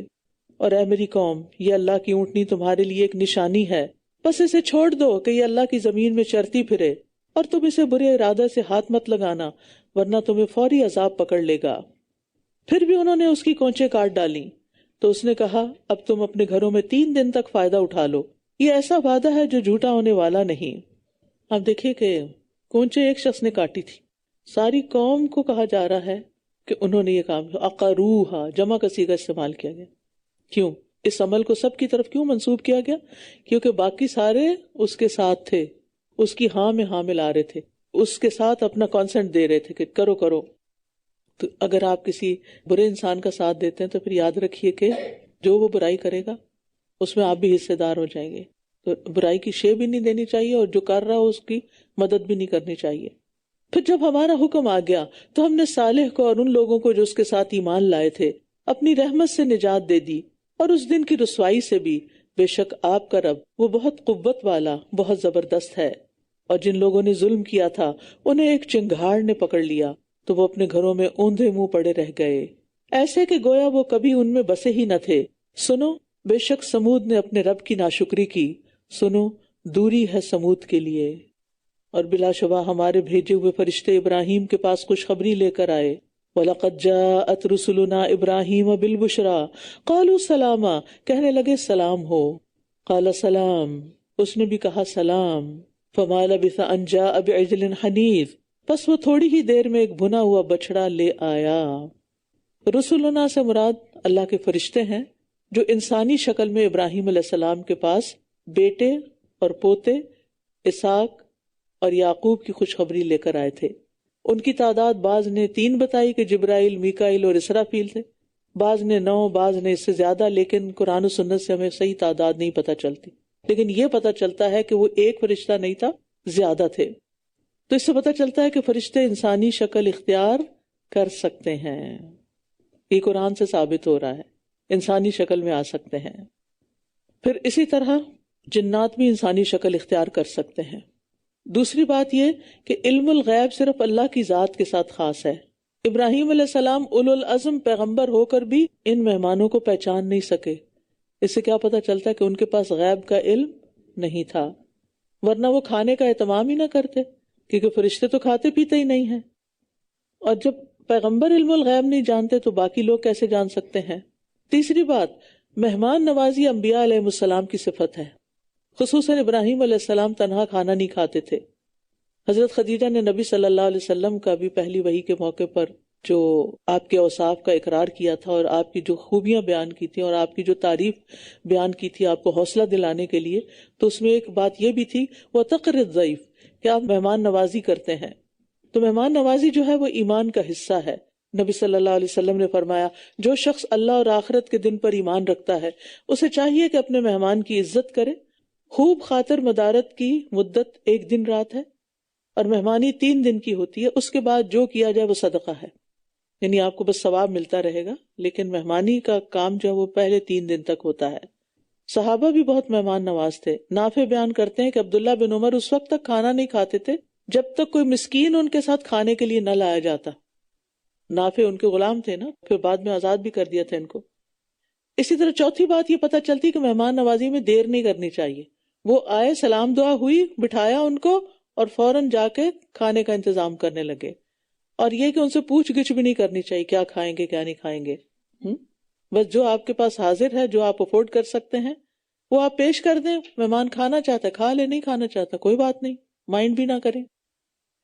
اور اے میری قوم، یہ اللہ کی اونٹنی تمہارے لیے ایک نشانی ہے، بس اسے چھوڑ دو کہ یہ اللہ کی زمین میں چرتی پھرے، اور تم اسے برے ارادے سے ہاتھ مت لگانا ورنہ تمہیں فوری عذاب پکڑ لے گا. پھر بھی انہوں نے اس کی کونچیں کاٹ ڈالیں. تو اس نے کہا اب تم اپنے گھروں میں 3 دن تک فائدہ اٹھا لو، یہ ایسا وعدہ ہے جو جھوٹا ہونے والا نہیں. اب دیکھیے کہ کونچیں ایک شخص نے کاٹی تھی، ساری قوم کو کہا جا رہا ہے کہ انہوں نے یہ کام عقروہا جمع کا صیغہ استعمال کیا گیا. کیوں؟ اس عمل کو سب کی طرف کیوں منسوب کیا گیا؟ کیونکہ باقی سارے اس کے ساتھ تھے، اس کی ہاں میں ہاں ملا رہے تھے، اس کے ساتھ اپنا کانسنٹ دے رہے تھے کہ کرو کرو. تو اگر آپ کسی برے انسان کا ساتھ دیتے ہیں تو پھر یاد رکھیے کہ جو وہ برائی کرے گا اس میں آپ بھی حصے دار ہو جائیں گے. تو برائی کی شے بھی نہیں دینی چاہیے اور جو کر رہا ہو اس کی مدد بھی نہیں کرنی چاہیے. پھر جب ہمارا حکم آ گیا تو ہم نے صالح کو اور ان لوگوں کو جو اس کے ساتھ ایمان لائے تھے اپنی رحمت سے نجات دے دی، اور اس دن کی رسوائی سے بھی. بے شک آپ کا رب وہ بہت قوت والا، بہت زبردست ہے. اور جن لوگوں نے ظلم کیا تھا انہیں ایک چنگھاڑ نے پکڑ لیا تو وہ اپنے گھروں میں اوندھے منہ پڑے رہ گئے، ایسے کہ گویا وہ کبھی ان میں بسے ہی نہ تھے. سنو، بے شک سمود نے اپنے رب کی ناشکری کی، سنو دوری ہے سمود کے لیے. اور بلا شبہ ہمارے بھیجے ہوئے فرشتے ابراہیم کے پاس خوشخبری لے کر آئے. وَلَقَدْ جَاءَتْ رُسُلُنَا إِبْرَاهِيمَ بِالْبُشْرَى قَالُوا سَلَامًا، کہنے لگے سلام ہو. قَالَ سلام، اس نے بھی کہا سلام. فَمَا لَبِثَ أَنْ جَاءَ بِعِجْلٍ حَنِيذٍ، بس وہ تھوڑی ہی دیر میں ایک بھنا ہوا بچڑا لے آیا. رسولنا سے مراد اللہ کے فرشتے ہیں جو انسانی شکل میں ابراہیم علیہ السلام کے پاس بیٹے اور پوتے اسحاق اور یعقوب کی خوشخبری لے کر آئے تھے. ان کی تعداد بعض نے 3 بتائی کہ جبرائیل، میکائیل اور اسرافیل تھے، بعض نے 9، بعض نے اس سے زیادہ، لیکن قرآن و سنت سے ہمیں صحیح تعداد نہیں پتہ چلتی. لیکن یہ پتہ چلتا ہے کہ وہ ایک فرشتہ نہیں تھا، زیادہ تھے. تو اس سے پتہ چلتا ہے کہ فرشتے انسانی شکل اختیار کر سکتے ہیں. یہ قرآن سے ثابت ہو رہا ہے، انسانی شکل میں آ سکتے ہیں. پھر اسی طرح جنات بھی انسانی شکل اختیار کر سکتے ہیں. دوسری بات یہ کہ علم الغیب صرف اللہ کی ذات کے ساتھ خاص ہے. ابراہیم علیہ السلام اولو العزم پیغمبر ہو کر بھی ان مہمانوں کو پہچان نہیں سکے. اس سے کیا پتہ چلتا ہے کہ ان کے پاس غیب کا علم نہیں تھا، ورنہ وہ کھانے کا اہتمام ہی نہ کرتے، کیونکہ فرشتے تو کھاتے پیتے ہی نہیں ہیں. اور جب پیغمبر علم الغیب نہیں جانتے تو باقی لوگ کیسے جان سکتے ہیں؟ تیسری بات، مہمان نوازی انبیاء علیہ السلام کی صفت ہے. خصوصاً ابراہیم علیہ السلام تنہا کھانا نہیں کھاتے تھے. حضرت خدیجہ نے نبی صلی اللہ علیہ وسلم کا بھی پہلی وحی کے موقع پر جو آپ کے اوصاف کا اقرار کیا تھا اور آپ کی جو خوبیاں بیان کی تھی اور آپ کی جو تعریف بیان کی تھی آپ کو حوصلہ دلانے کے لیے، تو اس میں ایک بات یہ بھی تھی وَتَقْرِ الضَّيْفِ، کہ آپ مہمان نوازی کرتے ہیں. تو مہمان نوازی جو ہے وہ ایمان کا حصہ ہے. نبی صلی اللہ علیہ وسلم نے فرمایا جو شخص اللہ اور آخرت کے دن پر ایمان رکھتا ہے اسے چاہیے کہ اپنے مہمان کی عزت کرے. خوب خاطر مدارت کی مدت 1 دن رات ہے اور مہمانی 3 دن کی ہوتی ہے. اس کے بعد جو کیا جائے وہ صدقہ ہے، یعنی آپ کو بس ثواب ملتا رہے گا، لیکن مہمانی کا کام جو ہے وہ پہلے 3 دن تک ہوتا ہے. صحابہ بھی بہت مہمان نواز تھے. نافع بیان کرتے ہیں کہ عبداللہ بن عمر اس وقت تک کھانا نہیں کھاتے تھے جب تک کوئی مسکین ان کے ساتھ کھانے کے لیے نہ لایا جاتا. نافع ان کے غلام تھے نا، پھر بعد میں آزاد بھی کر دیا تھا ان کو. اسی طرح چوتھی بات یہ پتہ چلتی کہ مہمان نوازی میں دیر نہیں کرنی چاہیے. وہ آئے، سلام دعا ہوئی، بٹھایا ان کو اور فوراً جا کے کھانے کا انتظام کرنے لگے. اور یہ کہ ان سے پوچھ گچھ بھی نہیں کرنی چاہیے کیا کھائیں گے کیا نہیں کھائیں گے. بس جو آپ کے پاس حاضر ہے، جو آپ افورڈ کر سکتے ہیں وہ آپ پیش کر دیں. مہمان کھانا چاہتا ہے کھا لے، نہیں کھانا چاہتا کوئی بات نہیں، مائنڈ بھی نہ کریں.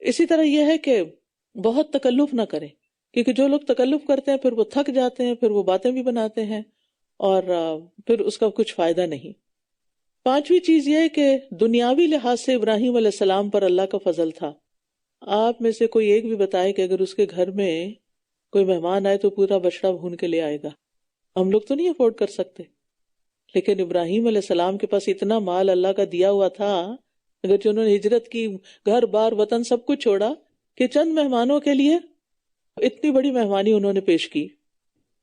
اسی طرح یہ ہے کہ بہت تکلف نہ کریں، کیونکہ جو لوگ تکلف کرتے ہیں پھر وہ تھک جاتے ہیں، پھر وہ باتیں بھی بناتے ہیں اور پھر اس کا کچھ فائدہ نہیں. پانچویں چیز یہ ہے کہ دنیاوی لحاظ سے ابراہیم علیہ السلام پر اللہ کا فضل تھا. آپ میں سے کوئی ایک بھی بتائے کہ اگر اس کے گھر میں کوئی مہمان آئے تو پورا بچڑا بھون کے لے آئے گا. ہم لوگ تو نہیں افورڈ کر سکتے، لیکن ابراہیم علیہ السلام کے پاس اتنا مال اللہ کا دیا ہوا تھا، اگر جو انہوں نے ہجرت کی، گھر بار وطن سب کچھ چھوڑا کہ چند مہمانوں کے لیے اتنی بڑی مہمانی انہوں نے پیش کی.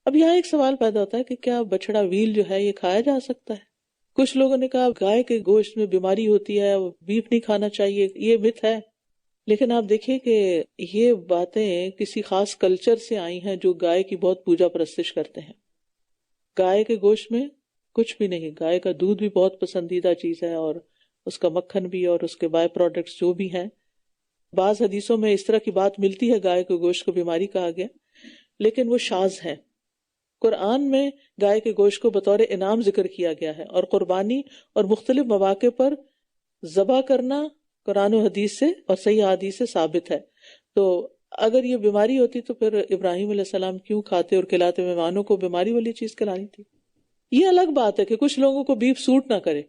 اب یہاں ایک سوال پیدا ہوتا ہے کہ کیا بچڑا ویل جو ہے یہ کھایا جا سکتا ہے؟ کچھ لوگوں نے کہا گائے کے گوشت میں بیماری ہوتی ہے، بیف نہیں کھانا چاہیے، یہ مت ہے. لیکن آپ دیکھیں کہ یہ باتیں کسی خاص کلچر سے آئی ہیں جو گائے کی بہت پوجا پرستش کرتے ہیں. گائے کے گوشت میں کچھ بھی نہیں. گائے کا دودھ بھی بہت پسندیدہ چیز ہے اور اس کا مکھن بھی اور اس کے بائی پروڈکٹس جو بھی ہیں. بعض حدیثوں میں اس طرح کی بات ملتی ہے گائے کے گوشت کو بیماری کہا گیا، لیکن وہ شاذ ہیں. قرآن میں گائے کے گوشت کو بطور انعام ذکر کیا گیا ہے اور قربانی اور مختلف مواقع پر ذبح کرنا قرآن و حدیث سے اور صحیح حدیث سے ثابت ہے. تو اگر یہ بیماری ہوتی تو پھر ابراہیم علیہ السلام کیوں کھاتے اور کھلاتے؟ مہمانوں کو بیماری والی چیز کھلانی تھی. یہ الگ بات ہے کہ کچھ لوگوں کو بیف سوٹ نہ کرے،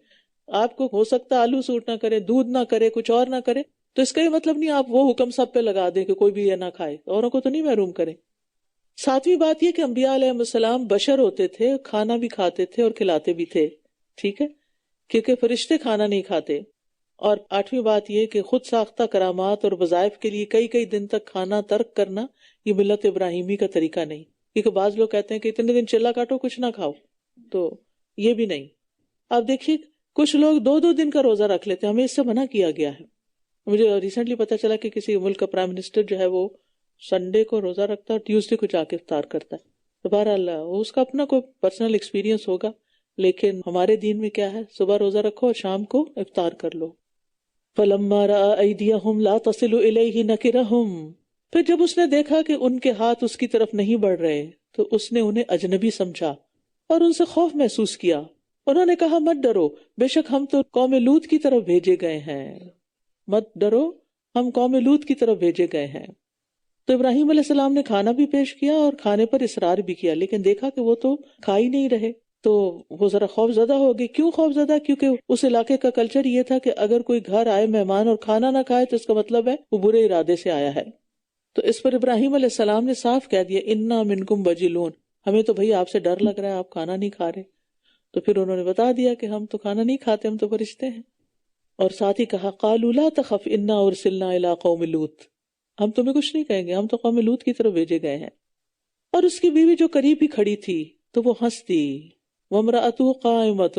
آپ کو ہو سکتا ہے آلو سوٹ نہ کرے، دودھ نہ کرے، کچھ اور نہ کرے، تو اس کا یہ مطلب نہیں آپ وہ حکم سب پہ لگا دیں کہ کوئی بھی یہ نہ کھائے، اوروں کو تو نہیں محروم کریں۔ ساتویں بات یہ کہ انبیاء علیہ السلام بشر ہوتے تھے، کھانا بھی کھاتے تھے اور کھلاتے بھی تھے، ٹھیک ہے، کیونکہ فرشتے کھانا نہیں کھاتے۔ اور آٹھویں بات یہ کہ خود ساختہ کرامات اور وظائف کے لیے کئی کئی دن تک کھانا ترک کرنا یہ ملت ابراہیمی کا طریقہ نہیں، کیونکہ بعض لوگ کہتے ہیں کہ اتنے دن چلا کاٹو کچھ نہ کھاؤ، تو یہ بھی نہیں۔ آپ دیکھیے کچھ لوگ دو دو دن کا روزہ رکھ لیتے ہیں، ہمیں اس سے منع کیا گیا ہے۔ مجھے ریسنٹلی پتا چلا کہ کسی ملک کا پرائم منسٹر جو ہے وہ سنڈے کو روزہ رکھتا ہے اور ٹیوزڈے کو جا کے افطار کرتا ہے۔ تو بہرحال وہ اس کا اپنا کوئی پرسنل ایکسپیرینس ہوگا، لیکن ہمارے دین میں کیا ہے، صبح روزہ رکھو اور شام کو افطار کر لو۔ فَلَمَّا رَأَىٰ أَيْدِيَهُمْ لَا تَصِلُ إِلَيْهِ نَكِرَهُمْ، پھر جب اس نے دیکھا کہ ان کے ہاتھ اس کی طرف نہیں بڑھ رہے تو اس نے انہیں اجنبی سمجھا اور ان سے خوف محسوس کیا۔ انہوں نے کہا مت ڈرو، بے شک ہم تو قوم لوط کی طرف بھیجے گئے ہیں، مت ڈرو ہم قوم لوط کی طرف بھیجے گئے ہیں۔ تو ابراہیم علیہ السلام نے کھانا بھی پیش کیا اور کھانے پر اصرار بھی کیا، لیکن دیکھا کہ وہ تو کھا ہی نہیں رہے، تو وہ ذرا خوف زدہ ہو گئی۔ کیوں خوف زدہ؟ کیونکہ اس علاقے کا کلچر یہ تھا کہ اگر کوئی گھر آئے مہمان اور کھانا نہ کھائے تو اس کا مطلب ہے وہ برے ارادے سے آیا ہے۔ تو اس پر ابراہیم علیہ السلام نے صاف کہہ دیا انا منکم وجلون، ہمیں تو بھئی آپ سے ڈر لگ رہا ہے، آپ کھانا نہیں کھا رہے۔ تو پھر انہوں نے بتا دیا کہ ہم تو کھانا نہیں کھاتے، ہم تو فرشتے ہیں۔ اور ساتھ ہی کہا قالوا لا تخف انا ارسلنا الی قوم لوط، ہم تمہیں کچھ نہیں کہیں گے، ہم تو قوم لوط کی طرف بھیجے گئے ہیں۔ اور اس کی بیوی جو قریب ہی کھڑی تھی تو وہ ہنس دی، وامرأتہ قائمۃ،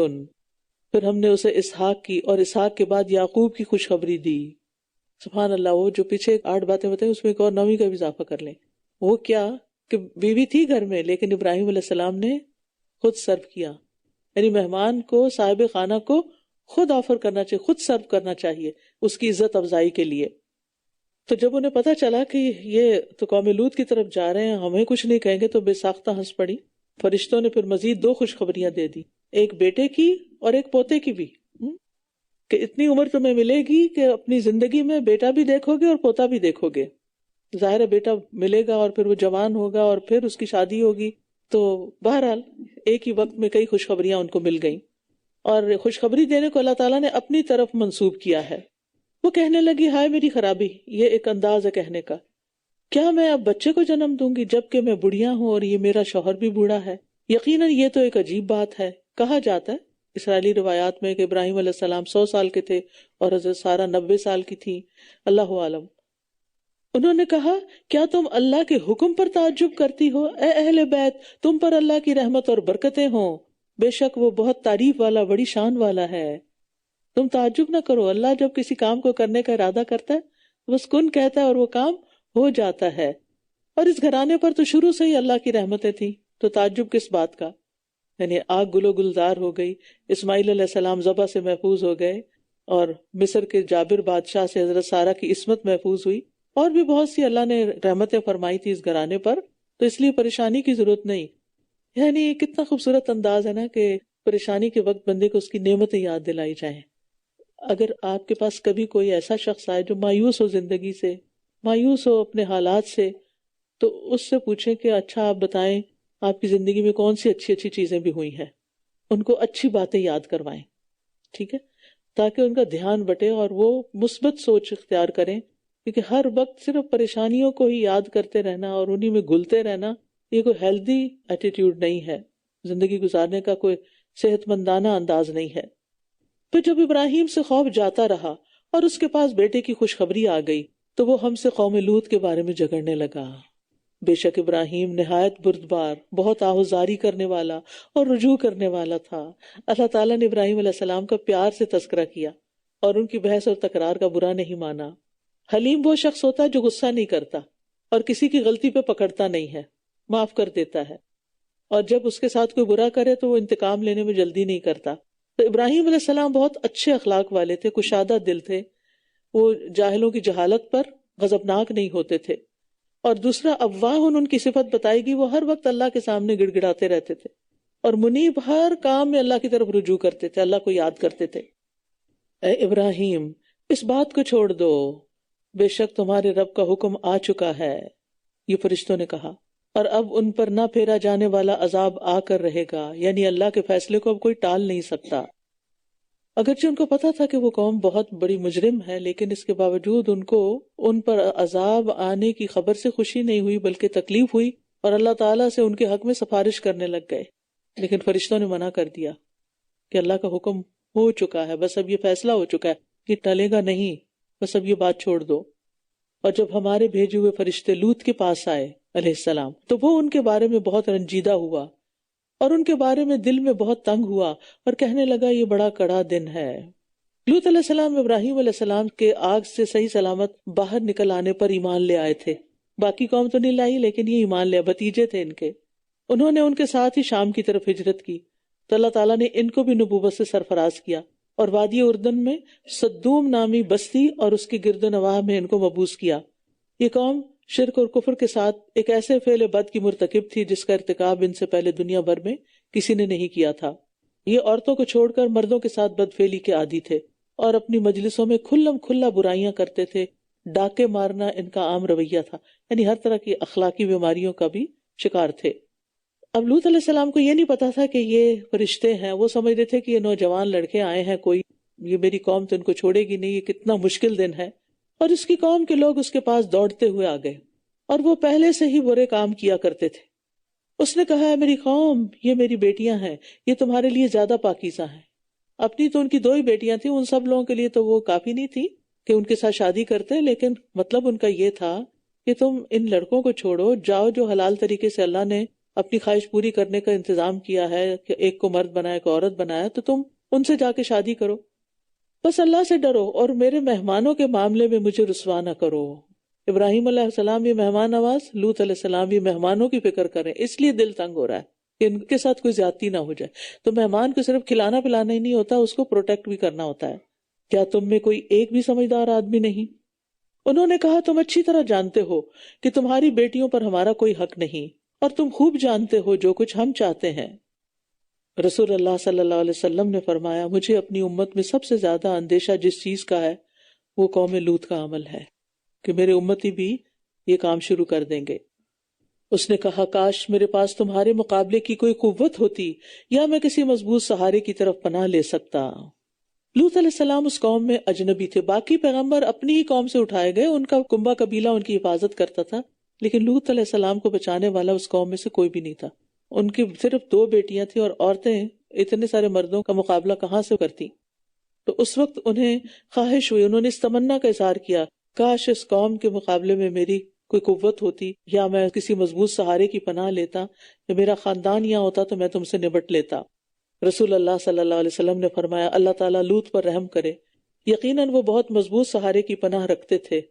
پھر ہم نے اسے اسحاق کی اور اسحاق کے بعد یعقوب کی خوشخبری دی۔ سبحان اللہ، وہ جو پیچھے 8 باتیں بتائیں اس میں ایک اور 9ویں کا بھی اضافہ کر لیں۔ وہ کیا کہ بیوی تھی گھر میں لیکن ابراہیم علیہ السلام نے خود سرو کیا، یعنی مہمان کو، صاحب خانہ کو خود آفر کرنا چاہیے، خود سرو کرنا چاہیے اس کی عزت افزائی کے لیے۔ تو جب انہیں پتا چلا کہ یہ تو قوم لوط کی طرف جا رہے ہیں، ہمیں کچھ نہیں کہیں گے، تو بے ساختہ ہنس پڑی۔ فرشتوں نے پھر مزید 2 خوشخبریاں دے دی، ایک بیٹے کی اور ایک پوتے کی بھی، کہ اتنی عمر تمہیں ملے گی کہ اپنی زندگی میں بیٹا بھی دیکھو گے اور پوتا بھی دیکھو گے۔ ظاہر ہے بیٹا ملے گا اور پھر وہ جوان ہوگا اور پھر اس کی شادی ہوگی، تو بہرحال ایک ہی وقت میں کئی خوشخبریاں ان کو مل گئیں، اور خوشخبری دینے کو اللہ تعالیٰ نے اپنی طرف منسوب کیا ہے۔ وہ کہنے لگی ہائے میری خرابی، یہ ایک انداز ہے کہنے کا، کیا میں اب بچے کو جنم دوں گی جبکہ میں بڑھیا ہوں اور یہ میرا شوہر بھی بوڑھا ہے؟ یقیناً یہ تو ایک عجیب بات ہے۔ کہا جاتا ہے اسرائیلی روایات میں کہ ابراہیم علیہ السلام 100 سال کے تھے اور حضرت سارہ 90 سال کی تھی، اللہ عالم۔ انہوں نے کہا کیا تم اللہ کے حکم پر تعجب کرتی ہو؟ اے اہل بیت، تم پر اللہ کی رحمت اور برکتیں ہوں، بے شک وہ بہت تعریف والا، بڑی شان والا ہے۔ تم تعجب نہ کرو، اللہ جب کسی کام کو کرنے کا ارادہ کرتا ہے بس کن کہتا ہے اور وہ کام ہو جاتا ہے۔ اور اس گھرانے پر تو شروع سے ہی اللہ کی رحمتیں تھیں، تو تعجب کس بات کا؟ یعنی آگ گلو گلزار ہو گئی، اسماعیل علیہ السلام ذبح سے محفوظ ہو گئے، اور مصر کے جابر بادشاہ سے حضرت سارہ کی عصمت محفوظ ہوئی، اور بھی بہت سی اللہ نے رحمتیں فرمائی تھی اس گھرانے پر، تو اس لیے پریشانی کی ضرورت نہیں۔ یعنی کتنا خوبصورت انداز ہے نا کہ پریشانی کے وقت بندے کو اس کی نعمتیں یاد دلائی جائیں۔ اگر آپ کے پاس کبھی کوئی ایسا شخص آئے جو مایوس ہو زندگی سے، مایوس ہو اپنے حالات سے، تو اس سے پوچھیں کہ اچھا آپ بتائیں آپ کی زندگی میں کون سی اچھی اچھی چیزیں بھی ہوئی ہیں، ان کو اچھی باتیں یاد کروائیں، ٹھیک ہے، تاکہ ان کا دھیان بٹے اور وہ مثبت سوچ اختیار کریں، کیونکہ ہر وقت صرف پریشانیوں کو ہی یاد کرتے رہنا اور انہی میں گھلتے رہنا یہ کوئی ہیلدی ایٹیٹیوڈ نہیں ہے، زندگی گزارنے کا کوئی صحت مندانہ انداز نہیں ہے۔ پھر جب ابراہیم سے خوف جاتا رہا اور اس کے پاس بیٹے کی خوشخبری آ گئی تو وہ ہم سے قوم لوط کے بارے میں جھگڑنے لگا۔ بے شک ابراہیم نہایت بردبار، بہت آہوزاری کرنے والا اور رجوع کرنے والا تھا۔ اللہ تعالیٰ نے ابراہیم علیہ السلام کا پیار سے تذکرہ کیا اور ان کی بحث اور تکرار کا برا نہیں مانا۔ حلیم وہ شخص ہوتا ہے جو غصہ نہیں کرتا اور کسی کی غلطی پہ پکڑتا نہیں ہے، معاف کر دیتا ہے، اور جب اس کے ساتھ کوئی برا کرے تو وہ انتقام لینے میں جلدی نہیں کرتا۔ تو ابراہیم علیہ السلام بہت اچھے اخلاق والے تھے، کشادہ دل تھے، وہ جاہلوں کی جہالت پر غضبناک نہیں ہوتے تھے۔ اور دوسرا اواہ ان کی صفت بتائی گئی، وہ ہر وقت اللہ کے سامنے گڑ گڑاتے رہتے تھے، اور منیب ہر کام میں اللہ کی طرف رجوع کرتے تھے، اللہ کو یاد کرتے تھے۔ اے ابراہیم اس بات کو چھوڑ دو، بے شک تمہارے رب کا حکم آ چکا ہے، یہ فرشتوں نے کہا، اور اب ان پر نہ پھیرا جانے والا عذاب آ کر رہے گا، یعنی اللہ کے فیصلے کو اب کوئی ٹال نہیں سکتا۔ اگرچہ ان کو پتا تھا کہ وہ قوم بہت بڑی مجرم ہے، لیکن اس کے باوجود ان کو ان پر عذاب آنے کی خبر سے خوشی نہیں ہوئی بلکہ تکلیف ہوئی، اور اللہ تعالیٰ سے ان کے حق میں سفارش کرنے لگ گئے۔ لیکن فرشتوں نے منع کر دیا کہ اللہ کا حکم ہو چکا ہے، بس اب یہ فیصلہ ہو چکا ہے، یہ ٹلے گا نہیں، بس اب یہ بات چھوڑ دو۔ اور جب ہمارے بھیجے ہوئے فرشتے لوط کے پاس آئے علیہ السلام تو وہ ان کے بارے میں بہت رنجیدہ ہوا اور ان کے بارے میں دل میں بہت تنگ ہوا اور کہنے لگا یہ بڑا کڑا دن ہے۔ لوط علیہ السلام ابراہیم علیہ السلام کے آگ سے صحیح سلامت باہر نکل آنے پر ایمان لے آئے تھے، باقی قوم تو نہیں لائی لیکن یہ ایمان لے، بھتیجے تھے ان کے۔ انہوں نے ان کے ساتھ ہی شام کی طرف ہجرت کی تو اللہ تعالیٰ نے ان کو بھی نبوت سے سرفراز کیا اور وادی اردن میں صدوم نامی بستی اور اس کی گرد و نواح میں ان کو مبعوث کیا۔ یہ قوم شرک اور کفر کے ساتھ ایک ایسے فعل بد کی مرتکب تھی جس کا ارتکاب ان سے پہلے دنیا بھر میں کسی نے نہیں کیا تھا۔ یہ عورتوں کو چھوڑ کر مردوں کے ساتھ بدفعلی کے عادی تھے اور اپنی مجلسوں میں کھلم کھلا برائیاں کرتے تھے۔ ڈاکے مارنا ان کا عام رویہ تھا، یعنی ہر طرح کی اخلاقی بیماریوں کا بھی شکار تھے۔ اب لوط علیہ السلام کو یہ نہیں پتا تھا کہ یہ فرشتے ہیں، وہ سمجھتے تھے کہ یہ نوجوان لڑکے آئے ہیں، کوئی یہ میری قوم تو ان کو چھوڑے گی نہیں، یہ کتنا مشکل دن ہے۔ اور اس کی قوم کے لوگ اس کے پاس دوڑتے ہوئے آ گئے اور وہ پہلے سے ہی برے کام کیا کرتے تھے۔ اس نے کہا ہے میری قوم، یہ میری بیٹیاں ہیں، یہ تمہارے لیے زیادہ پاکیزہ ہیں۔ اپنی تو ان کی 2 ہی بیٹیاں تھیں، ان سب لوگوں کے لیے تو وہ کافی نہیں تھی کہ ان کے ساتھ شادی کرتے، لیکن مطلب ان کا یہ تھا کہ تم ان لڑکوں کو چھوڑو، جاؤ جو حلال طریقے سے اللہ نے اپنی خواہش پوری کرنے کا انتظام کیا ہے کہ ایک کو مرد بنایا، ایک کو عورت بنایا، تو تم ان سے جا کے شادی کرو، بس اللہ سے ڈرو اور میرے مہمانوں کے معاملے میں مجھے رسوا نہ کرو۔ ابراہیم علیہ السلام بھی مہمان نواز، لوط علیہ السلام بھی مہمانوں کی فکر کریں، اس لیے دل تنگ ہو رہا ہے کہ ان کے ساتھ کوئی زیادتی نہ ہو جائے۔ تو مہمان کو صرف کھلانا پلانا ہی نہیں ہوتا، اس کو پروٹیکٹ بھی کرنا ہوتا ہے۔ کیا تم میں کوئی ایک بھی سمجھدار آدمی نہیں؟ انہوں نے کہا تم اچھی طرح جانتے ہو کہ تمہاری بیٹیوں پر ہمارا کوئی حق نہیں، اور تم خوب جانتے ہو جو کچھ ہم چاہتے ہیں۔ رسول اللہ صلی اللہ علیہ وسلم نے فرمایا مجھے اپنی امت میں سب سے زیادہ اندیشہ جس چیز کا ہے وہ قوم لوط کا عمل ہے، کہ میرے امتی بھی یہ کام شروع کر دیں گے۔ اس نے کہا کاش میرے پاس تمہارے مقابلے کی کوئی قوت ہوتی یا میں کسی مضبوط سہارے کی طرف پناہ لے سکتا۔ لوط علیہ السلام اس قوم میں اجنبی تھے، باقی پیغمبر اپنی ہی قوم سے اٹھائے گئے، ان کا کنبہ قبیلہ ان کی حفاظت کرتا تھا، لیکن لوط علیہ السلام کو بچانے والا اس قوم میں سے کوئی بھی نہیں تھا۔ ان کی صرف 2 بیٹیاں تھیں اور عورتیں اتنے سارے مردوں کا مقابلہ کہاں سے کرتی۔ تو اس وقت انہیں خواہش ہوئی، انہوں نے اس تمنا کا اظہار کیا کاش اس قوم کے مقابلے میں میری کوئی قوت ہوتی یا میں کسی مضبوط سہارے کی پناہ لیتا یا میرا خاندان یہاں ہوتا تو میں تم سے نبٹ لیتا۔ رسول اللہ صلی اللہ علیہ وسلم نے فرمایا اللہ تعالیٰ لوط پر رحم کرے، یقیناً وہ بہت مضبوط سہارے کی پناہ رکھتے تھے،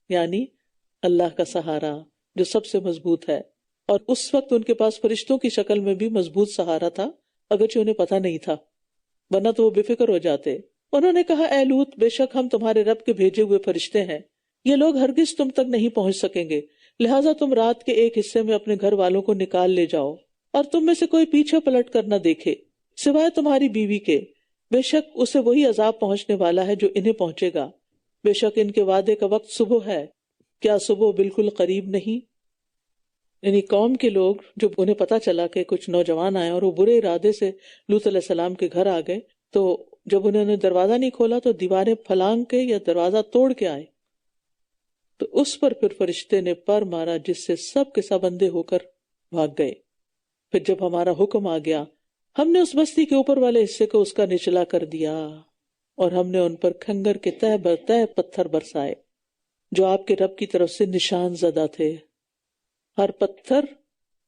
یعنی اللہ کا سہارا جو سب سے مضبوط ہے، اور اس وقت ان کے پاس فرشتوں کی شکل میں بھی مضبوط سہارا تھا، اگرچہ انہیں پتہ نہیں تھا، ورنہ تو وہ بے فکر ہو جاتے۔ انہوں نے کہا اے لوط بے شک ہم تمہارے رب کے بھیجے ہوئے فرشتے ہیں، یہ لوگ ہرگز تم تک نہیں پہنچ سکیں گے، لہٰذا تم رات کے ایک حصے میں اپنے گھر والوں کو نکال لے جاؤ اور تم میں سے کوئی پیچھے پلٹ کر نہ دیکھے سوائے تمہاری بیوی کے، بے شک اسے وہی عذاب پہنچنے والا ہے جو انہیں پہنچے گا، بے شک ان کے وعدے کا وقت صبح ہے، کیا صبح بالکل قریب نہیں؟ یعنی قوم کے لوگ جب انہیں پتا چلا کہ کچھ نوجوان آئے اور وہ برے ارادے سے لوط علیہ السلام کے گھر آ گئے، تو جب انہوں نے دروازہ نہیں کھولا تو دیواریں پھلانگ کے یا دروازہ توڑ کے آئے، تو اس پر پھر فرشتے نے پر مارا جس سے سب کے سب اندھے ہو کر بھاگ گئے۔ پھر جب ہمارا حکم آ گیا ہم نے اس بستی کے اوپر والے حصے کو اس کا نچلا کر دیا اور ہم نے ان پر کھنگر کے تہ بر تہ پتھر برسائے جو آپ کے رب کی طرف سے نشان زدہ تھے۔ ہر پتھر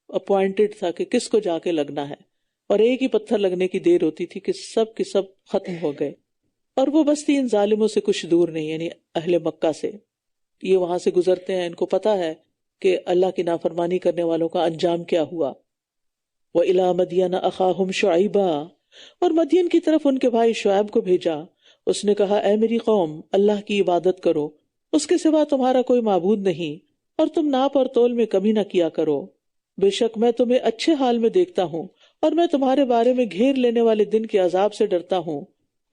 اپوائنٹڈ تھا کہ کس کو جا کے لگنا ہے، اور ایک ہی پتھر لگنے کی دیر ہوتی تھی کہ سب کے سب ختم ہو گئے۔ اور وہ بستی ان ظالموں سے کچھ دور نہیں، یعنی اہل مکہ سے، یہ وہاں سے گزرتے ہیں، ان کو پتا ہے کہ اللہ کی نافرمانی کرنے والوں کا انجام کیا ہوا۔ وَإِلَىٰ مَدْيَنَ أَخَاهُمْ شُعَيْبًا، اور مدین کی طرف ان کے بھائی شعیب کو بھیجا۔ اس نے کہا اے میری قوم اللہ کی عبادت کرو، اس کے سوا تمہارا کوئی معبود نہیں، اور تم ناپ اور تول میں کمی نہ کیا کرو، بے شک میں تمہیں اچھے حال میں دیکھتا ہوں اور میں تمہارے بارے میں گھیر لینے والے دن کے عذاب سے ڈرتا ہوں۔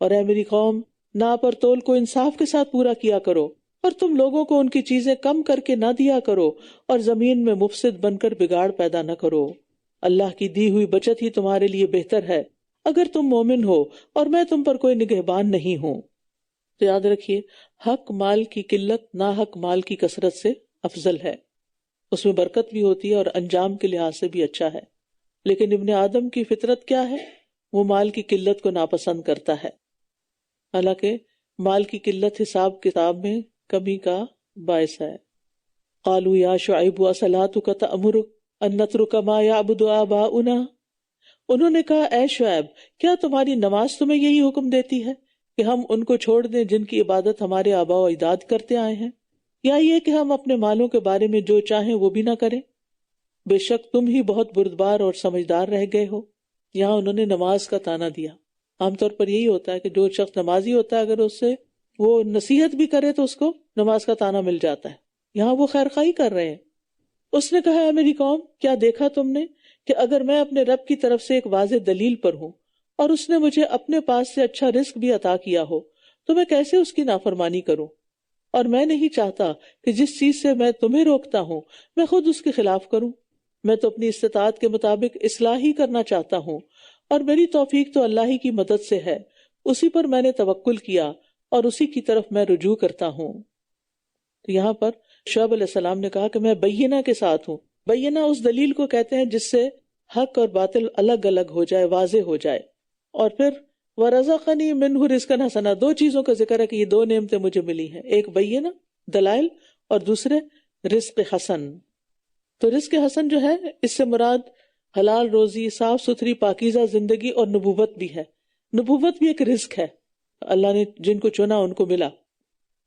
اور اے میری قوم ناپ اور تول کو انصاف کے ساتھ پورا کیا کرو، اور تم لوگوں کو ان کی چیزیں کم کر کے نہ دیا کرو اور زمین میں مفسد بن کر بگاڑ پیدا نہ کرو۔ اللہ کی دی ہوئی بچت ہی تمہارے لیے بہتر ہے اگر تم مومن ہو، اور میں تم پر کوئی نگہبان نہیں ہوں۔ تو یاد رکھیے، حق مال کی قلت ناحق مال کی کثرت سے افضل ہے، اس میں برکت بھی ہوتی ہے اور انجام کے لحاظ سے بھی اچھا ہے۔ لیکن ابن آدم کی فطرت کیا ہے؟ وہ مال کی قلت کو ناپسند کرتا ہے، حالانکہ مال کی قلت حساب کتاب میں کمی کا باعث ہے۔ قالوا یا شعیب اصلاتک تأمرک ان نترک ما یعبد آباؤنا، انہوں نے کہا اے شعیب، کیا تمہاری نماز تمہیں یہی حکم دیتی ہے کہ ہم ان کو چھوڑ دیں جن کی عبادت ہمارے آباء و اجداد کرتے آئے ہیں، یا یہ کہ ہم اپنے مالوں کے بارے میں جو چاہیں وہ بھی نہ کریں؟ بے شک تم ہی بہت بردبار اور سمجھدار رہ گئے ہو۔ یہاں انہوں نے نماز کا تانا دیا۔ عام طور پر یہی ہوتا ہے کہ جو شخص نمازی ہوتا ہے اگر اس سے وہ نصیحت بھی کرے تو اس کو نماز کا تانا مل جاتا ہے۔ یہاں وہ خیرخواہی کر رہے ہیں۔ اس نے کہا اے میری قوم، کیا دیکھا تم نے کہ اگر میں اپنے رب کی طرف سے ایک واضح دلیل پر ہوں اور اس نے مجھے اپنے پاس سے اچھا رزق بھی عطا کیا ہو تو میں کیسے اس کی نافرمانی کروں؟ اور میں نہیں چاہتا کہ جس چیز سے میں تمہیں روکتا ہوں میں خود اس کے خلاف کروں۔ میں تو اپنی استطاعت کے مطابق اصلاح ہی کرنا چاہتا ہوں، اور میری توفیق تو اللہ ہی کی مدد سے ہے، اسی پر میں نے توکل کیا اور اسی کی طرف میں رجوع کرتا ہوں۔ تو یہاں پر شعیب علیہ السلام نے کہا کہ میں بینہ کے ساتھ ہوں۔ بینہ اس دلیل کو کہتے ہیں جس سے حق اور باطل الگ الگ ہو جائے، واضح ہو جائے۔ اور پھر وَرَزَقَنِي مِنْهُ رِزْقًا حَسَنًا، دو چیزوں کا ذکر ہے کہ یہ دو نعمتیں مجھے ملی ہیں، ایک بینہ دلائل اور دوسرے رزق حسن۔ تو رزق حسن جو ہے اس سے مراد حلال روزی، صاف ستھری پاکیزہ زندگی اور نبوت بھی ہے۔ نبوت بھی ایک رزق ہے، اللہ نے جن کو چنا ان کو ملا۔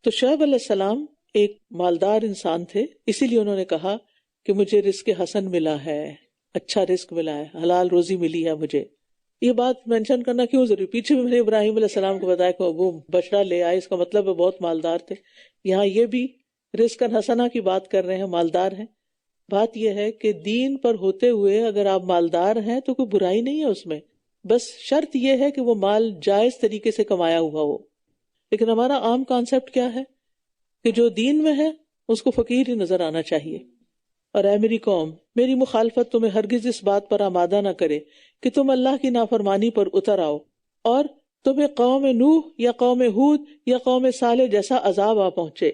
تو شعیب علیہ السلام ایک مالدار انسان تھے، اسی لیے انہوں نے کہا کہ مجھے رزق حسن ملا ہے، اچھا رزق ملا ہے، حلال روزی ملی ہے مجھے۔ یہ بات مینشن کرنا کیوں ضروری؟ پیچھے میں نے ابراہیم علیہ السلام کو بتایا کہ وہ بچڑا لے آئے، اس کا مطلب ہے بہت مالدار تھے۔ یہاں یہ بھی رزق حسنہ کی بات کر رہے ہیں، مالدار ہیں۔ بات یہ ہے کہ دین پر ہوتے ہوئے اگر آپ مالدار ہیں تو کوئی برائی نہیں ہے اس میں، بس شرط یہ ہے کہ وہ مال جائز طریقے سے کمایا ہوا ہو۔ لیکن ہمارا عام کانسیپٹ کیا ہے کہ جو دین میں ہے اس کو فقیر ہی نظر آنا چاہیے۔ اور اے میری قوم، میری مخالفت تمہیں ہرگز اس بات پر آمادہ نہ کرے کہ تم اللہ کی نافرمانی پر اتر آؤ اور تمہیں قوم نوح یا قوم ہود یا قوم صالح جیسا عذاب آ پہنچے،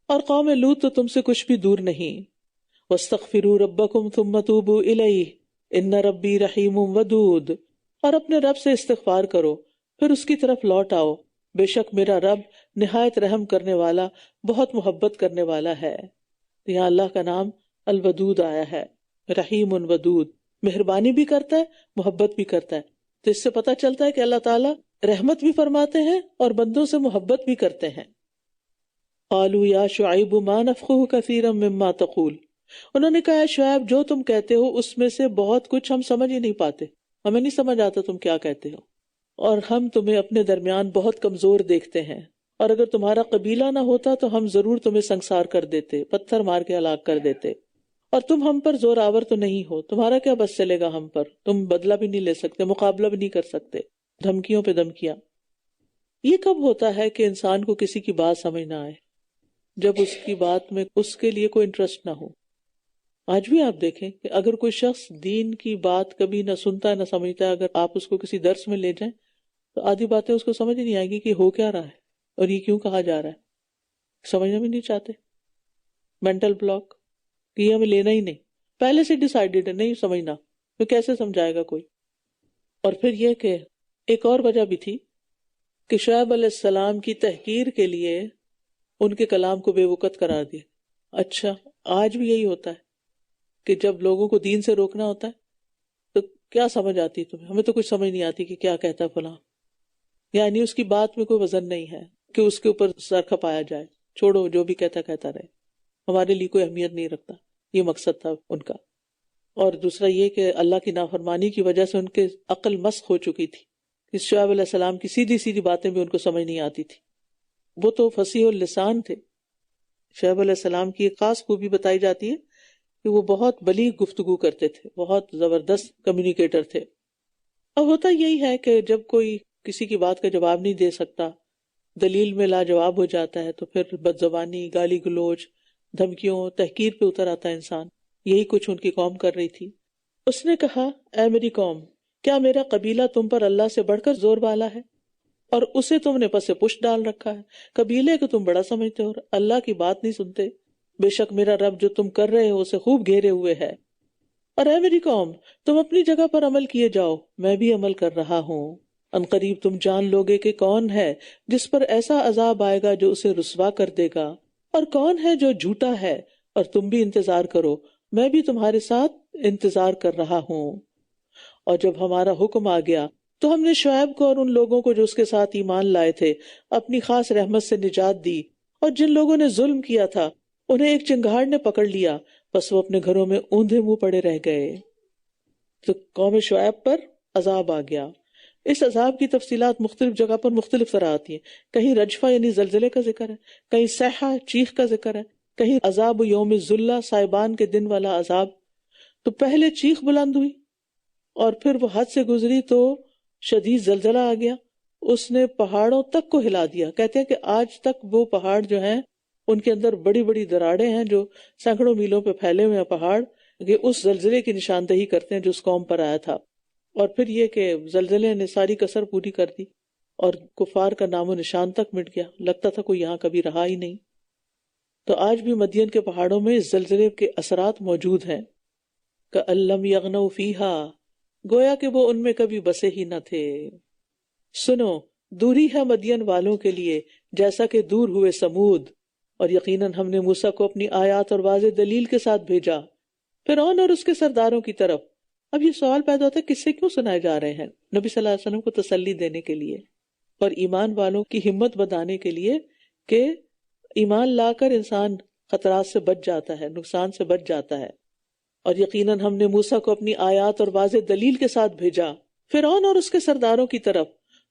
اور قوم لوط تو تم سے کچھ بھی دور نہیں۔ وَاسْتَغْفِرُوا رَبَّكُمْ ثُمَّ تُوبُوا إِلَيْهِ إِنَّ رَبِّي رَحِيمٌ وَدُودٌ، اور اپنے رب سے استغفار کرو پھر اس کی طرف لوٹ آؤ، بے شک میرا رب نہایت رحم کرنے والا، بہت محبت کرنے والا ہے۔ یہاں اللہ کا نام الودود آیا ہے، رحیم ودود، مہربانی بھی کرتا ہے، محبت بھی کرتا ہے۔ تو اس سے پتہ چلتا ہے کہ اللہ تعالیٰ رحمت بھی فرماتے ہیں اور بندوں سے محبت بھی کرتے ہیں۔ قالوا یا شعیب ما نفقہ کثیرا مما تقول، انہوں نے کہا شعیب جو تم کہتے ہو اس میں سے بہت کچھ ہم سمجھ ہی نہیں پاتے، ہمیں نہیں سمجھ آتا تم کیا کہتے ہو، اور ہم تمہیں اپنے درمیان بہت کمزور دیکھتے ہیں، اور اگر تمہارا قبیلہ نہ ہوتا تو ہم ضرور تمہیں سنگسار کر دیتے، پتھر مار کے ہلاک کر دیتے، اور تم ہم پر زور آور تو نہیں ہو، تمہارا کیا بس چلے گا ہم پر، تم بدلہ بھی نہیں لے سکتے، مقابلہ بھی نہیں کر سکتے، دھمکیوں پہ دھمکیاں۔ یہ کب ہوتا ہے کہ انسان کو کسی کی بات سمجھ نہ آئے؟ جب اس کی بات میں اس کے لیے کوئی انٹرسٹ نہ ہو۔ آج بھی آپ دیکھیں کہ اگر کوئی شخص دین کی بات کبھی نہ سنتا ہے نہ سمجھتا ہے، اگر آپ اس کو کسی درس میں لے جائیں تو آدھی باتیں اس کو سمجھ ہی نہیں آئے گی کہ ہو کیا رہا ہے اور یہ کیوں کہا جا رہا ہے، سمجھنا بھی نہیں چاہتے۔ مینٹل بلاک کہ یہ ہمیں لینا ہی نہیں، پہلے سے ڈیسائیڈڈ ہے نہیں سمجھنا، تو کیسے سمجھائے گا کوئی۔ اور پھر یہ کہ ایک اور وجہ بھی تھی کہ شعیب علیہ السلام کی تحقیر کے لیے ان کے کلام کو بے وقت قرار دیا۔ اچھا آج بھی یہی ہوتا ہے کہ جب لوگوں کو دین سے روکنا ہوتا ہے تو کیا سمجھ آتی تمہیں؟ ہمیں تو کچھ سمجھ نہیں آتی کہ کیا کہتا ہے فلاں، یعنی اس کی بات میں کوئی وزن نہیں ہے کہ اس کے اوپر سر کھپایا جائے، چھوڑو جو بھی کہتا رہے، ہمارے لیے کوئی اہمیت نہیں رکھتا، یہ مقصد تھا ان کا۔ اور دوسرا یہ کہ اللہ کی نافرمانی کی وجہ سے ان کے عقل مسخ ہو چکی تھی، اس شعیب علیہ السلام کی سیدھی سیدھی باتیں بھی ان کو سمجھ نہیں آتی تھی۔ وہ تو فصیح اللسان تھے، شعیب علیہ السلام کی ایک خاص خوبی بتائی جاتی ہے کہ وہ بہت بلیغ گفتگو کرتے تھے، بہت زبردست کمیونیکیٹر تھے۔ اب ہوتا یہی ہے کہ جب کوئی کسی کی بات کا جواب نہیں دے سکتا دلیل میں لاجواب ہو جاتا ہے تو پھر بدزبانی، گالی گلوچ، دھمکیوں، تحقیر پہ اتر آتا ہے انسان. یہی کچھ ان کی قوم کر رہی تھی. اس نے کہا اے میری قوم، کیا میرا قبیلہ تم پر اللہ سے بڑھ کر زور والا ہے اور اسے تم نے پس پشت ڈال رکھا ہے؟ قبیلے کو تم بڑا سمجھتے ہو اور اللہ کی بات نہیں سنتے. بے شک میرا رب جو تم کر رہے ہو اسے خوب گھیرے ہوئے ہے. اور اے میری قوم، تم اپنی جگہ پر عمل کیے جاؤ، میں بھی عمل کر رہا ہوں. عنقریب تم جان لوگے کہ کون ہے جس پر ایسا عذاب آئے گا جو اسے رسوا کر دے گا، اور کون ہے جو جھوٹا ہے. اور تم بھی انتظار کرو، میں بھی تمہارے ساتھ انتظار کر رہا ہوں. اور جب ہمارا حکم آ گیا تو ہم نے شعیب کو اور ان لوگوں کو جو اس کے ساتھ ایمان لائے تھے اپنی خاص رحمت سے نجات دی، اور جن لوگوں نے ظلم کیا تھا انہیں ایک چنگھاڑ نے پکڑ لیا، بس وہ اپنے گھروں میں اوندھے منہ پڑے رہ گئے. تو قوم شعیب پر عذاب آ گیا. اس عذاب کی تفصیلات مختلف جگہ پر مختلف طرح آتی ہیں. کہیں رجفہ یعنی زلزلے کا ذکر ہے، کہیں صیحہ چیخ کا ذکر ہے، کہیں عذاب یوم الذلہ صائبان کے دن والا عذاب. تو پہلے چیخ بلند ہوئی اور پھر وہ حد سے گزری تو شدید زلزلہ آ گیا، اس نے پہاڑوں تک کو ہلا دیا. کہتے ہیں کہ آج تک وہ پہاڑ جو ہیں ان کے اندر بڑی بڑی دراڑیں ہیں جو سینکڑوں میلوں پہ پھیلے ہوئے ہیں پہاڑ، یہ اس زلزلے کی نشاندہی کرتے ہیں جو اس قوم پر آیا تھا. اور پھر یہ کہ زلزلے نے ساری کسر پوری کر دی اور کفار کا نام و نشان تک مٹ گیا، لگتا تھا کوئی یہاں کبھی رہا ہی نہیں. تو آج بھی مدین کے پہاڑوں میں اس زلزلے کے اثرات موجود ہیں. کأن لم یغنوا فیہا، گویا کہ وہ ان میں کبھی بسے ہی نہ تھے. سنو، دوری ہے مدین والوں کے لیے جیسا کہ دور ہوئے سمود، اور یقیناً ہم نے موسیٰ کو اپنی آیات اور واضح دلیل کے ساتھ بھیجا فرعون اور اس کے سرداروں کی طرف. اب یہ سوال پیدا ہوتا ہے کس سے کیوں سنائے جا رہے ہیں؟ نبی صلی اللہ علیہ وسلم کو تسلی دینے کے لیے اور ایمان والوں کی ہمت بڑھانے کے لیے کہ ایمان لا کر انسان خطرات سے بچ جاتا ہے، نقصان سے بچ جاتا ہے. اور یقیناً ہم نے موسیٰ کو اپنی آیات اور واضح دلیل کے ساتھ بھیجا فرعون اور اس کے سرداروں کی طرف،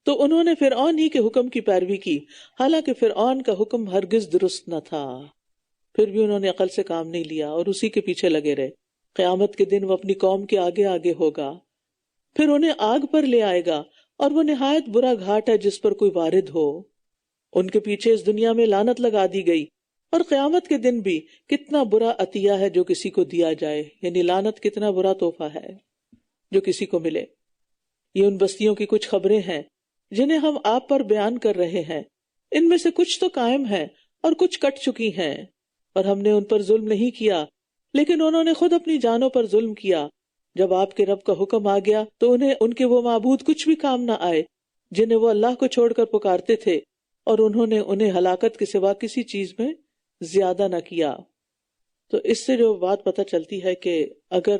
تو انہوں نے فرعون ہی کے حکم کی پیروی کی، حالانکہ فرعون کا حکم ہرگز درست نہ تھا. پھر بھی انہوں نے عقل سے کام نہیں لیا اور اسی کے پیچھے لگے رہے. قیامت کے دن وہ اپنی قوم کے آگے آگے ہوگا، پھر انہیں آگ پر لے آئے گا، اور وہ نہایت برا گھاٹ ہے جس پر کوئی وارد ہو. ان کے پیچھے اس دنیا میں لعنت لگا دی گئی، اور قیامت کے دن بھی کتنا برا عطیہ ہے جو کسی کو دیا جائے، یعنی لعنت کتنا برا تحفہ ہے جو کسی کو ملے. یہ ان بستیوں کی کچھ خبریں ہیں جنہیں ہم آپ پر بیان کر رہے ہیں. ان میں سے کچھ تو قائم ہیں اور کچھ کٹ چکی ہیں، اور ہم نے ان پر ظلم نہیں کیا لیکن انہوں نے خود اپنی جانوں پر ظلم کیا. جب آپ کے رب کا حکم آ گیا تو انہیں ان کے وہ معبود کچھ بھی کام نہ آئے جنہیں وہ اللہ کو چھوڑ کر پکارتے تھے، اور انہوں نے انہیں ہلاکت کے سوا کسی چیز میں زیادہ نہ کیا. تو اس سے جو بات پتہ چلتی ہے کہ اگر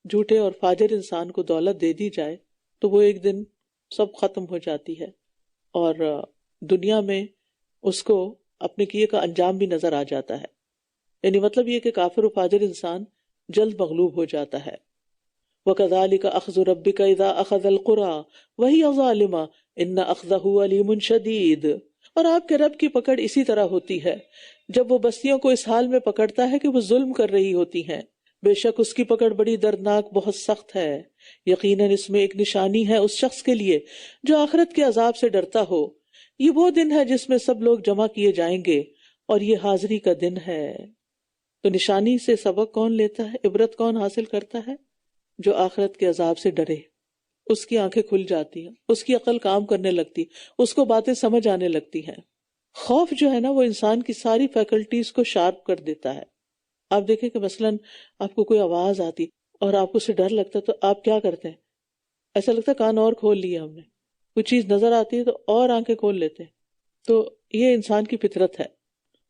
جھوٹے اور فاجر انسان کو دولت دے دی جائے تو وہ ایک دن سب ختم ہو جاتی ہے، اور دنیا میں اس کو اپنے کیے کا انجام بھی نظر آ جاتا ہے. یعنی مطلب یہ کہ کافر و فاجر انسان جلد مغلوب ہو جاتا ہے. وَكَذَلِكَ أَخْذُ رَبِّكَ إِذَا أَخَذَ الْقُرَىٰ وَهِيَ ظَالِمَةٌ إِنَّ أَخْذَهُ أَلِيمٌ شَدِيدٌ. اور آپ کے رب کی پکڑ اسی طرح ہوتی ہے جب وہ بستیوں کو اس حال میں پکڑتا ہے کہ وہ ظلم کر رہی ہوتی ہیں. بے شک اس کی پکڑ بڑی دردناک، بہت سخت ہے. یقیناً اس میں ایک نشانی ہے اس شخص کے لیے جو آخرت کے عذاب سے ڈرتا ہو. یہ وہ دن ہے جس میں سب لوگ جمع کیے جائیں گے، اور یہ حاضری کا دن ہے. تو نشانی سے سبق کون لیتا ہے، عبرت کون حاصل کرتا ہے؟ جو آخرت کے عذاب سے ڈرے. اس کی آنکھیں کھل جاتی ہیں، اس کی عقل کام کرنے لگتی، اس کو باتیں سمجھ آنے لگتی ہیں. خوف جو ہے نا وہ انسان کی ساری فیکلٹیز کو شارپ کر دیتا ہے. آپ دیکھیں کہ مثلاً آپ کو کوئی آواز آتی اور آپ کو اسے ڈر لگتا تو آپ کیا کرتے ہیں؟ ایسا لگتا ہے کان اور کھول لیے ہم نے. کوئی چیز نظر آتی ہے تو اور آنکھیں کھول لیتے ہیں. تو یہ انسان کی فطرت ہے.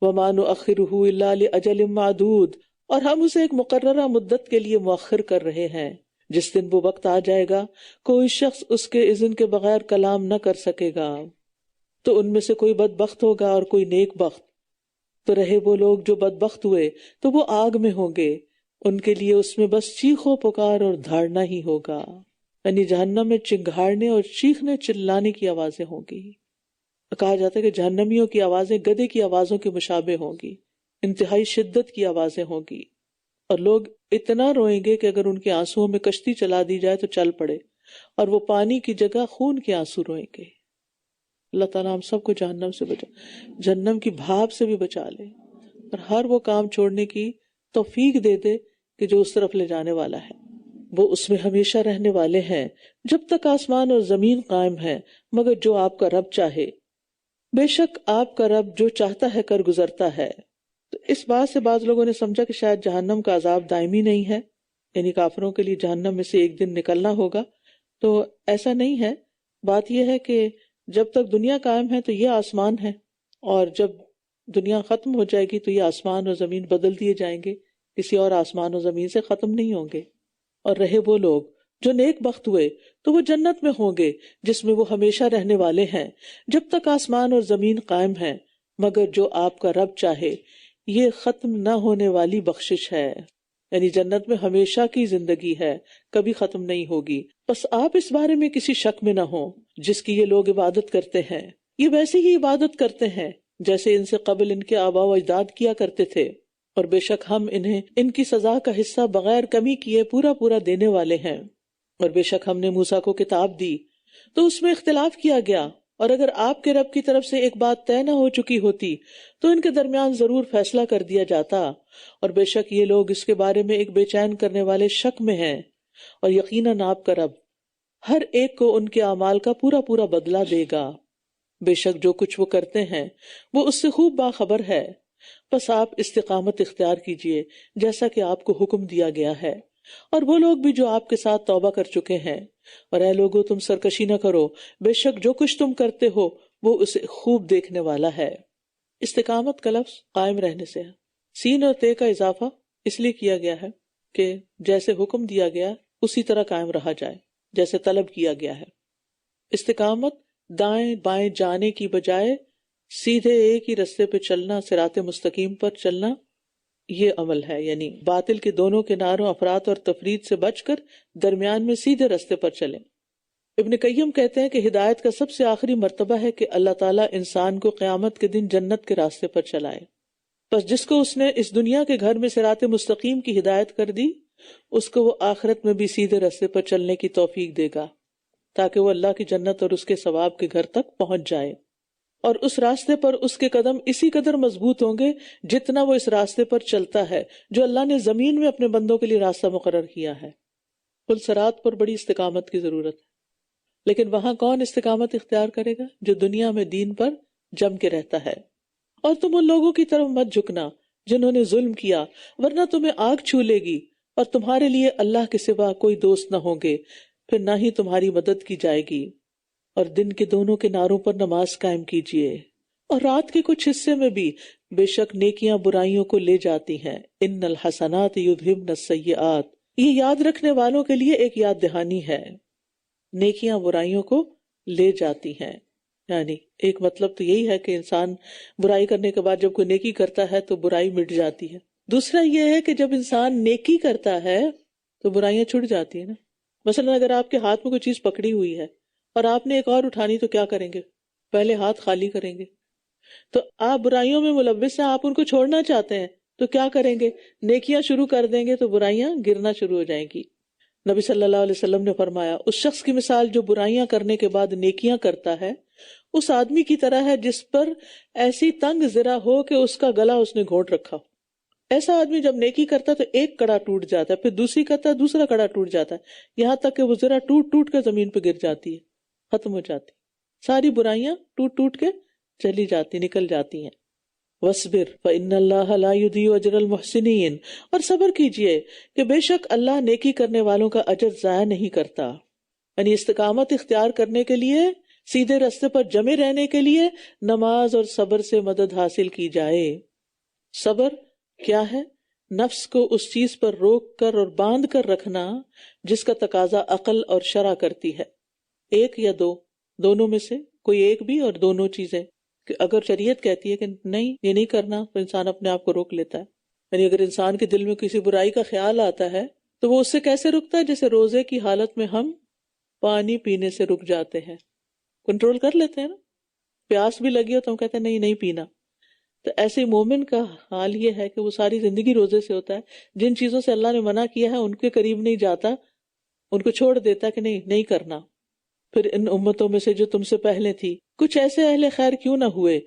وَمَا نُؤَخِّرُهُ إِلَّا لِأَجَلٍ مَّعْدُودٍ، اور ہم اسے ایک مقررہ مدت کے لیے مؤخر کر رہے ہیں. جس دن وہ وقت آ جائے گا کوئی شخص اس کے اذن کے بغیر کلام نہ کر سکے گا. تو ان میں سے کوئی بدبخت ہوگا اور کوئی نیک بخت. تو رہے وہ لوگ جو بدبخت ہوئے تو وہ آگ میں ہوں گے، ان کے لیے اس میں بس چیخ و پکار اور دھاڑنا ہی ہوگا. یعنی جہنم میں چنگھاڑنے اور چیخنے چلانے کی آوازیں ہوں گی. کہا جاتا ہے کہ جہنمیوں کی آوازیں گدھے کی آوازوں کے مشابہ ہوں گی، انتہائی شدت کی آوازیں ہوں گی، اور لوگ اتنا روئیں گے کہ اگر ان کے آنسوؤں میں کشتی چلا دی جائے تو چل پڑے، اور وہ پانی کی جگہ خون کے آنسو روئیں گے. اللہ تعالیٰ ہم سب کو جہنم سے بچا، جہنم کی بھاپ سے بھی بچا لے، اور ہر وہ کام چھوڑنے کی توفیق دے دے کہ جو اس طرف لے جانے والا ہے۔ وہ اس میں ہمیشہ رہنے والے ہیں جب تک آسمان اور زمین قائم ہے، مگر جو آپ کا رب چاہے، بے شک آپ کا رب جو چاہتا ہے کر گزرتا ہے۔ تو اس بات سے بعض لوگوں نے سمجھا کہ شاید جہنم کا عذاب دائمی نہیں ہے، یعنی کافروں کے لیے جہنم میں سے ایک دن نکلنا ہوگا، تو ایسا نہیں ہے۔ بات یہ ہے کہ جب تک دنیا قائم ہے تو یہ آسمان ہے، اور جب دنیا ختم ہو جائے گی تو یہ آسمان اور زمین بدل دیے جائیں گے، کسی اور آسمان اور زمین سے ختم نہیں ہوں گے۔ اور رہے وہ لوگ جو نیک بخت ہوئے تو وہ جنت میں ہوں گے جس میں وہ ہمیشہ رہنے والے ہیں جب تک آسمان اور زمین قائم ہیں، مگر جو آپ کا رب چاہے۔ یہ ختم نہ ہونے والی بخشش ہے، یعنی جنت میں ہمیشہ کی زندگی ہے، کبھی ختم نہیں ہوگی۔ بس آپ اس بارے میں کسی شک میں نہ ہوں جس کی یہ لوگ عبادت کرتے ہیں، یہ ویسے ہی عبادت کرتے ہیں جیسے ان سے قبل ان کے آباء و اجداد کیا کرتے تھے، اور بے شک ہم انہیں ان کی سزا کا حصہ بغیر کمی کیے پورا پورا دینے والے ہیں۔ اور بے شک ہم نے موسیٰ کو کتاب دی تو اس میں اختلاف کیا گیا، اور اگر آپ کے رب کی طرف سے ایک بات طے نہ ہو چکی ہوتی تو ان کے درمیان ضرور فیصلہ کر دیا جاتا، اور بے شک یہ لوگ اس کے بارے میں ایک بے چین کرنے والے شک میں ہیں، اور یقیناً آپ کا رب ہر ایک کو ان کے اعمال کا پورا پورا بدلہ دے گا۔ بے شک جو کچھ وہ کرتے ہیں وہ اس سے خوب باخبر ہے۔ بس آپ استقامت اختیار کیجئے جیسا کہ آپ کو حکم دیا گیا ہے، اور وہ لوگ بھی جو آپ کے ساتھ توبہ کر چکے ہیں، اور اے لوگو تم سرکشی نہ کرو، بے شک جو کچھ تم کرتے ہو وہ اسے خوب دیکھنے والا ہے۔ استقامت کا لفظ قائم رہنے سے ہے، سین اور تے کا اضافہ اس لیے کیا گیا ہے کہ جیسے حکم دیا گیا اسی طرح قائم رہا جائے، جیسے طلب کیا گیا ہے۔ استقامت دائیں بائیں جانے کی بجائے سیدھے ایک ہی رستے پہ چلنا، صراط مستقیم پر چلنا، یہ عمل ہے، یعنی باطل کے دونوں کناروں افراط اور تفرید سے بچ کر درمیان میں سیدھے رستے پر چلیں۔ ابن قیم کہتے ہیں کہ ہدایت کا سب سے آخری مرتبہ ہے کہ اللہ تعالیٰ انسان کو قیامت کے دن جنت کے راستے پر چلائے۔ بس جس کو اس نے اس دنیا کے گھر میں صراط مستقیم کی ہدایت کر دی، اس کو وہ آخرت میں بھی سیدھے راستے پر چلنے کی توفیق دے گا، تاکہ وہ اللہ کی جنت اور اس کے ثواب کے گھر تک پہنچ جائے۔ اور اس راستے پر اس کے قدم اسی قدر مضبوط ہوں گے جتنا وہ اس راستے پر چلتا ہے جو اللہ نے زمین میں اپنے بندوں کے لیے راستہ مقرر کیا ہے۔ پل صراط پر بڑی استقامت کی ضرورت ہے، لیکن وہاں کون استقامت اختیار کرے گا؟ جو دنیا میں دین پر جم کے رہتا ہے۔ اور تم ان لوگوں کی طرف مت جھکنا جنہوں نے ظلم کیا، ورنہ تمہیں آگ چھو لے گی، اور تمہارے لیے اللہ کے سوا کوئی دوست نہ ہوں گے، پھر نہ ہی تمہاری مدد کی جائے گی۔ اور دن کے دونوں کناروں پر نماز قائم کیجیے، اور رات کے کچھ حصے میں بھی، بے شک نیکیاں برائیوں کو لے جاتی ہیں۔ ان الحسنات یذہبن السیئات، یہ یاد رکھنے والوں کے لیے ایک یاد دہانی ہے، نیکیاں برائیوں کو لے جاتی ہیں۔ یعنی ایک مطلب تو یہی ہے کہ انسان برائی کرنے کے بعد جب کوئی نیکی کرتا ہے تو برائی مٹ جاتی ہے۔ دوسرا یہ ہے کہ جب انسان نیکی کرتا ہے تو برائیاں چھٹ جاتی ہیں نا۔ مثلا اگر آپ کے ہاتھ میں کوئی چیز پکڑی ہوئی ہے اور آپ نے ایک اور اٹھانی تو کیا کریں گے؟ پہلے ہاتھ خالی کریں گے۔ تو آپ برائیوں میں ملوث ہیں، آپ ان کو چھوڑنا چاہتے ہیں تو کیا کریں گے؟ نیکیاں شروع کر دیں گے تو برائیاں گرنا شروع ہو جائیں گی۔ نبی صلی اللہ علیہ وسلم نے فرمایا، اس شخص کی مثال جو برائیاں کرنے کے بعد نیکیاں کرتا ہے اس آدمی کی طرح ہے جس پر ایسی تنگ زرہ ہو کہ اس کا گلا اس نے گھونٹ رکھا۔ ایسا آدمی جب نیکی کرتا تو ایک کڑا ٹوٹ جاتا ہے، پھر دوسری کرتا ہے، دوسرا کڑا ٹوٹ جاتا ہے، یہاں تک کہ وہ زرہ ٹوٹ ٹوٹ کے زمین پہ گر جاتی ہے، ختم ہو جاتی، ساری برائیاں ٹوٹ ٹوٹ کے چلی جاتی، نکل جاتی ہیں۔ وَاصْبِرْ فَإِنَّ اللَّهَ لَا يُضِيعُ أَجْرَ الْمُحْسِنِينَ، اور صبر کیجئے کہ بے شک اللہ نیکی کرنے والوں کا اجر ضائع نہیں کرتا۔ یعنی استقامت اختیار کرنے کے لیے، سیدھے راستے پر جمے رہنے کے لیے نماز اور صبر سے مدد حاصل کی جائے۔ صبر کیا ہے؟ نفس کو اس چیز پر روک کر اور باندھ کر رکھنا جس کا تقاضا عقل اور شرع کرتی ہے، ایک یا دو، دونوں میں سے کوئی ایک بھی، اور دونوں چیزیں۔ کہ اگر شریعت کہتی ہے کہ نہیں یہ نہیں کرنا تو انسان اپنے آپ کو روک لیتا ہے۔ یعنی اگر انسان کے دل میں کسی برائی کا خیال آتا ہے تو وہ اس سے کیسے رکتا ہے؟ جیسے روزے کی حالت میں ہم پانی پینے سے رک جاتے ہیں، کنٹرول کر لیتے ہیں نا، پیاس بھی لگی ہو تو ہم کہتے ہیں نہیں نہیں پینا۔ تو ایسے مومن کا حال یہ ہے کہ وہ ساری زندگی روزے سے ہوتا ہے، جن چیزوں سے اللہ نے منع کیا ہے ان کے قریب نہیں جاتا، ان کو چھوڑ دیتا کہ نہیں نہیں کرنا۔ پھر ان امتوں میں سے جو تم سے پہلے تھی کچھ ایسے اہل خیر کیوں نہ ہوئے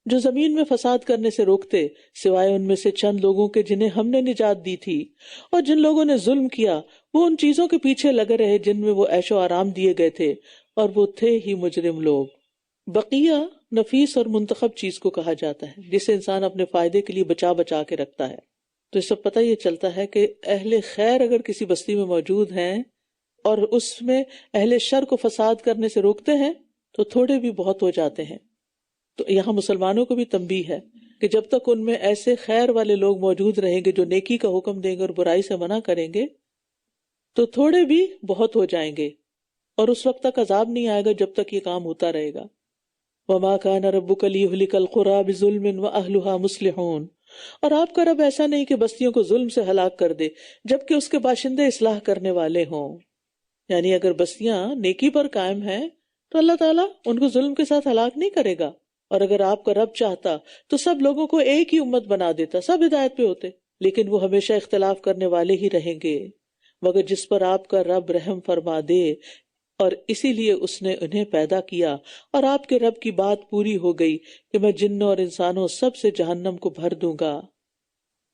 جو زمین میں فساد کرنے سے روکتے، سوائے ان میں سے چند لوگوں کے جنہیں ہم نے نجات دی تھی، اور جن لوگوں نے ظلم کیا وہ ان چیزوں کے پیچھے لگے رہے جن میں وہ عیش و آرام دیے گئے تھے، اور وہ تھے ہی مجرم لوگ۔ بقیہ نفیس اور منتخب چیز کو کہا جاتا ہے جسے انسان اپنے فائدے کے لیے بچا بچا کے رکھتا ہے۔ تو اس سے پتہ یہ چلتا ہے کہ اہل خیر اگر کسی بستی میں موجود ہیں اور اس میں اہل شر کو فساد کرنے سے روکتے ہیں تو تھوڑے بھی بہت ہو جاتے ہیں۔ تو یہاں مسلمانوں کو بھی تنبیہ ہے کہ جب تک ان میں ایسے خیر والے لوگ موجود رہیں گے جو نیکی کا حکم دیں گے اور برائی سے منع کریں گے تو تھوڑے بھی بہت ہو جائیں گے، اور اس وقت تک عذاب نہیں آئے گا جب تک یہ کام ہوتا رہے گا۔ وَمَا كَانَ رَبُّكَ لِيُهْلِكَ الْقُرَىٰ بِظُلْمٍ وَأَهْلُهَا مُصْلِحُونَ، اور آپ کا رب ایسا نہیں کہ بستیوں کو ظلم سے ہلاک کر دے جبکہ اس کے باشندے اصلاح کرنے والے ہوں۔ یعنی اگر بستیاں نیکی پر قائم ہیں تو اللہ تعالیٰ ان کو ظلم کے ساتھ ہلاک نہیں کرے گا، اور اگر آپ کا رب چاہتا تو سب لوگوں کو ایک ہی امت بنا دیتا، سب ہدایت پہ ہوتے، لیکن وہ ہمیشہ اختلاف کرنے والے ہی رہیں گے، مگر جس پر آپ کا رب رحم فرما دے، اور اسی لیے اس نے انہیں پیدا کیا، اور آپ کے رب کی بات پوری ہو گئی کہ میں جنوں اور انسانوں سب سے جہنم کو بھر دوں گا۔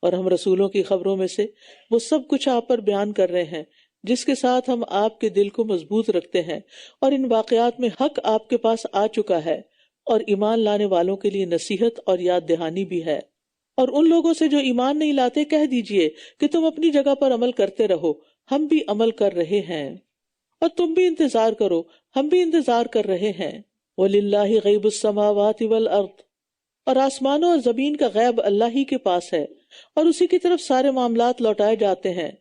اور ہم رسولوں کی خبروں میں سے وہ سب کچھ آپ پر بیان کر رہے ہیں جس کے ساتھ ہم آپ کے دل کو مضبوط رکھتے ہیں، اور ان واقعات میں حق آپ کے پاس آ چکا ہے، اور ایمان لانے والوں کے لیے نصیحت اور یاد دہانی بھی ہے۔ اور ان لوگوں سے جو ایمان نہیں لاتے کہہ دیجئے کہ تم اپنی جگہ پر عمل کرتے رہو، ہم بھی عمل کر رہے ہیں، اور تم بھی انتظار کرو، ہم بھی انتظار کر رہے ہیں۔ وَلِلَّهِ غَيْبُ السَّمَاوَاتِ وَالْأَرْضِ، اور آسمانوں اور زمین کا غیب اللہ ہی کے پاس ہے، اور اسی کی طرف سارے معاملات لوٹائے جاتے ہیں،